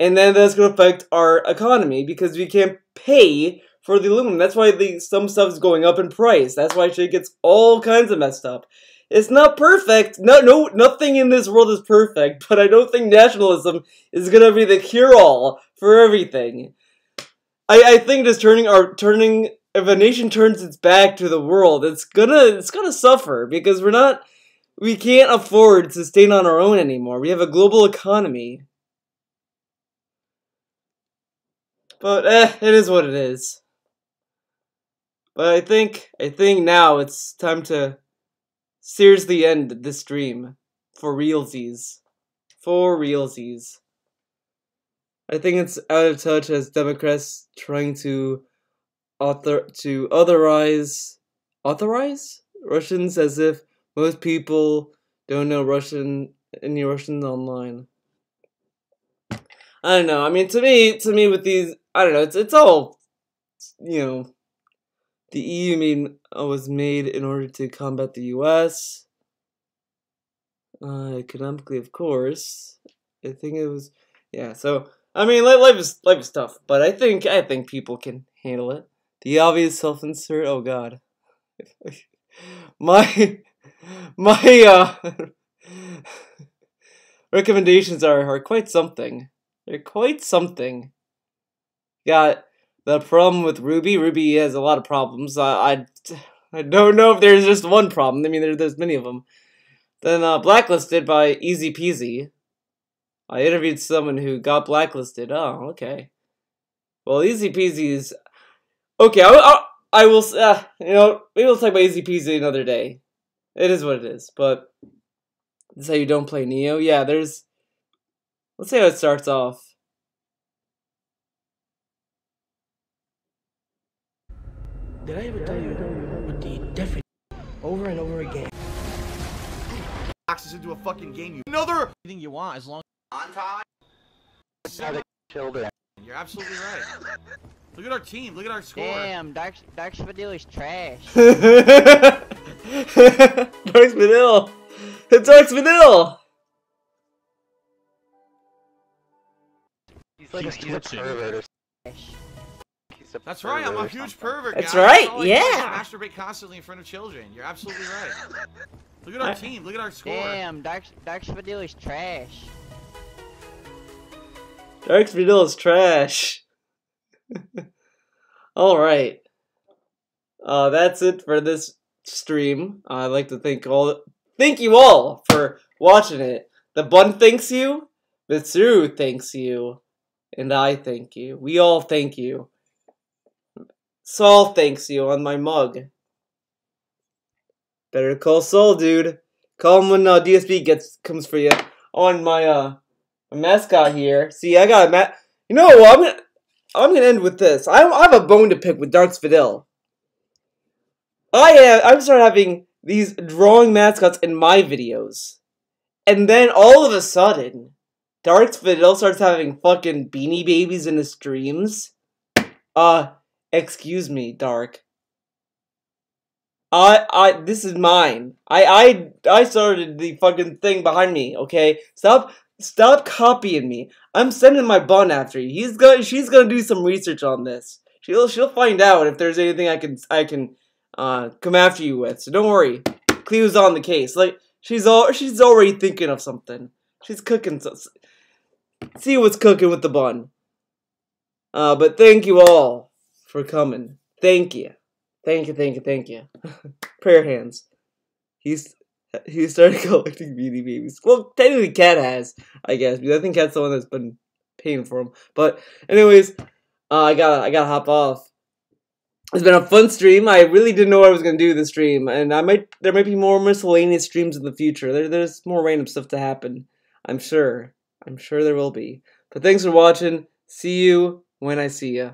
And then that's going to affect our economy because we can't pay for the aluminum. That's why some stuff's going up in price. That's why shit gets all kinds of messed up. It's not perfect. Nothing in this world is perfect, but I don't think nationalism is going to be the cure-all for everything. I think just if a nation turns its back to the world, it's gonna suffer because we can't afford to sustain on our own anymore. We have a global economy. But it is what it is. But I think now it's time to seriously end this stream for realsies. For realsies. I think it's out of touch as Democrats trying to authorize Russians as if most people don't know any Russian online. I don't know. I mean, to me with these, I don't know. It's all, the EU was made in order to combat the US. Economically, of course. I think it was, yeah. So I mean, life is tough, but I think people can handle it. The obvious self-insert. Oh God, my recommendations are quite something. They're quite something. Got the problem with Ruby. Ruby has a lot of problems. I don't know if there's just one problem. I mean, there's many of them. Then Blacklisted by Easy Peasy. I interviewed someone who got blacklisted. Oh, okay. Well, Easy Peasy is okay. I will. Maybe we'll talk about Easy Peasy another day. It is what it is. But this is how you don't play Neo. Yeah, let's see how it starts off. Did I ever tell you what the definition over and over again? Boxes into a fucking game. Another anything you want as long on time. Children. You're absolutely right. Look at our team. Look at our score. Damn, Dark Spadil is trash. Dark Spadil. It's Dark Spadil. He's like a pervert. That's right. I'm a huge pervert. That's guys. right. Yeah. I masturbate constantly in front of children. You're absolutely right. Look at our team. Look at our score. Damn, Dark Spadil is trash. Dark Spadil is trash. Alright. That's it for this stream. I'd like to thank you all for watching it. The Bun thanks you, Mitsuru thanks you, and I thank you. We all thank you. Saul thanks you on my mug. Better call Saul, dude. Call him when DSB comes for you. On my mascot here. See, I got a You know what? I'm gonna end with this. I have a bone to pick with Darks Fidel. I'm started having these drawing mascots in my videos, and then all of a sudden, Darks Fidel starts having fucking Beanie Babies in his streams. Excuse me, Dark. This is mine. I started the fucking thing behind me. Okay, stop copying me. I'm sending my Bun after you. She's gonna do some research on this. She'll find out if there's anything I can come after you with. So don't worry. Cleo's on the case. Like she's already thinking of something. She's cooking. See what's cooking with the Bun. But thank you all for coming. Thank you. Thank you. Prayer hands. He started collecting Beanie Babies. Well, technically Cat has, I guess, because I think Cat's the one that's been paying for them. But anyways, I gotta hop off. It's been a fun stream. I really didn't know what I was gonna do this stream, and there might be more miscellaneous streams in the future. There's more random stuff to happen. I'm sure there will be. But thanks for watching. See you when I see ya.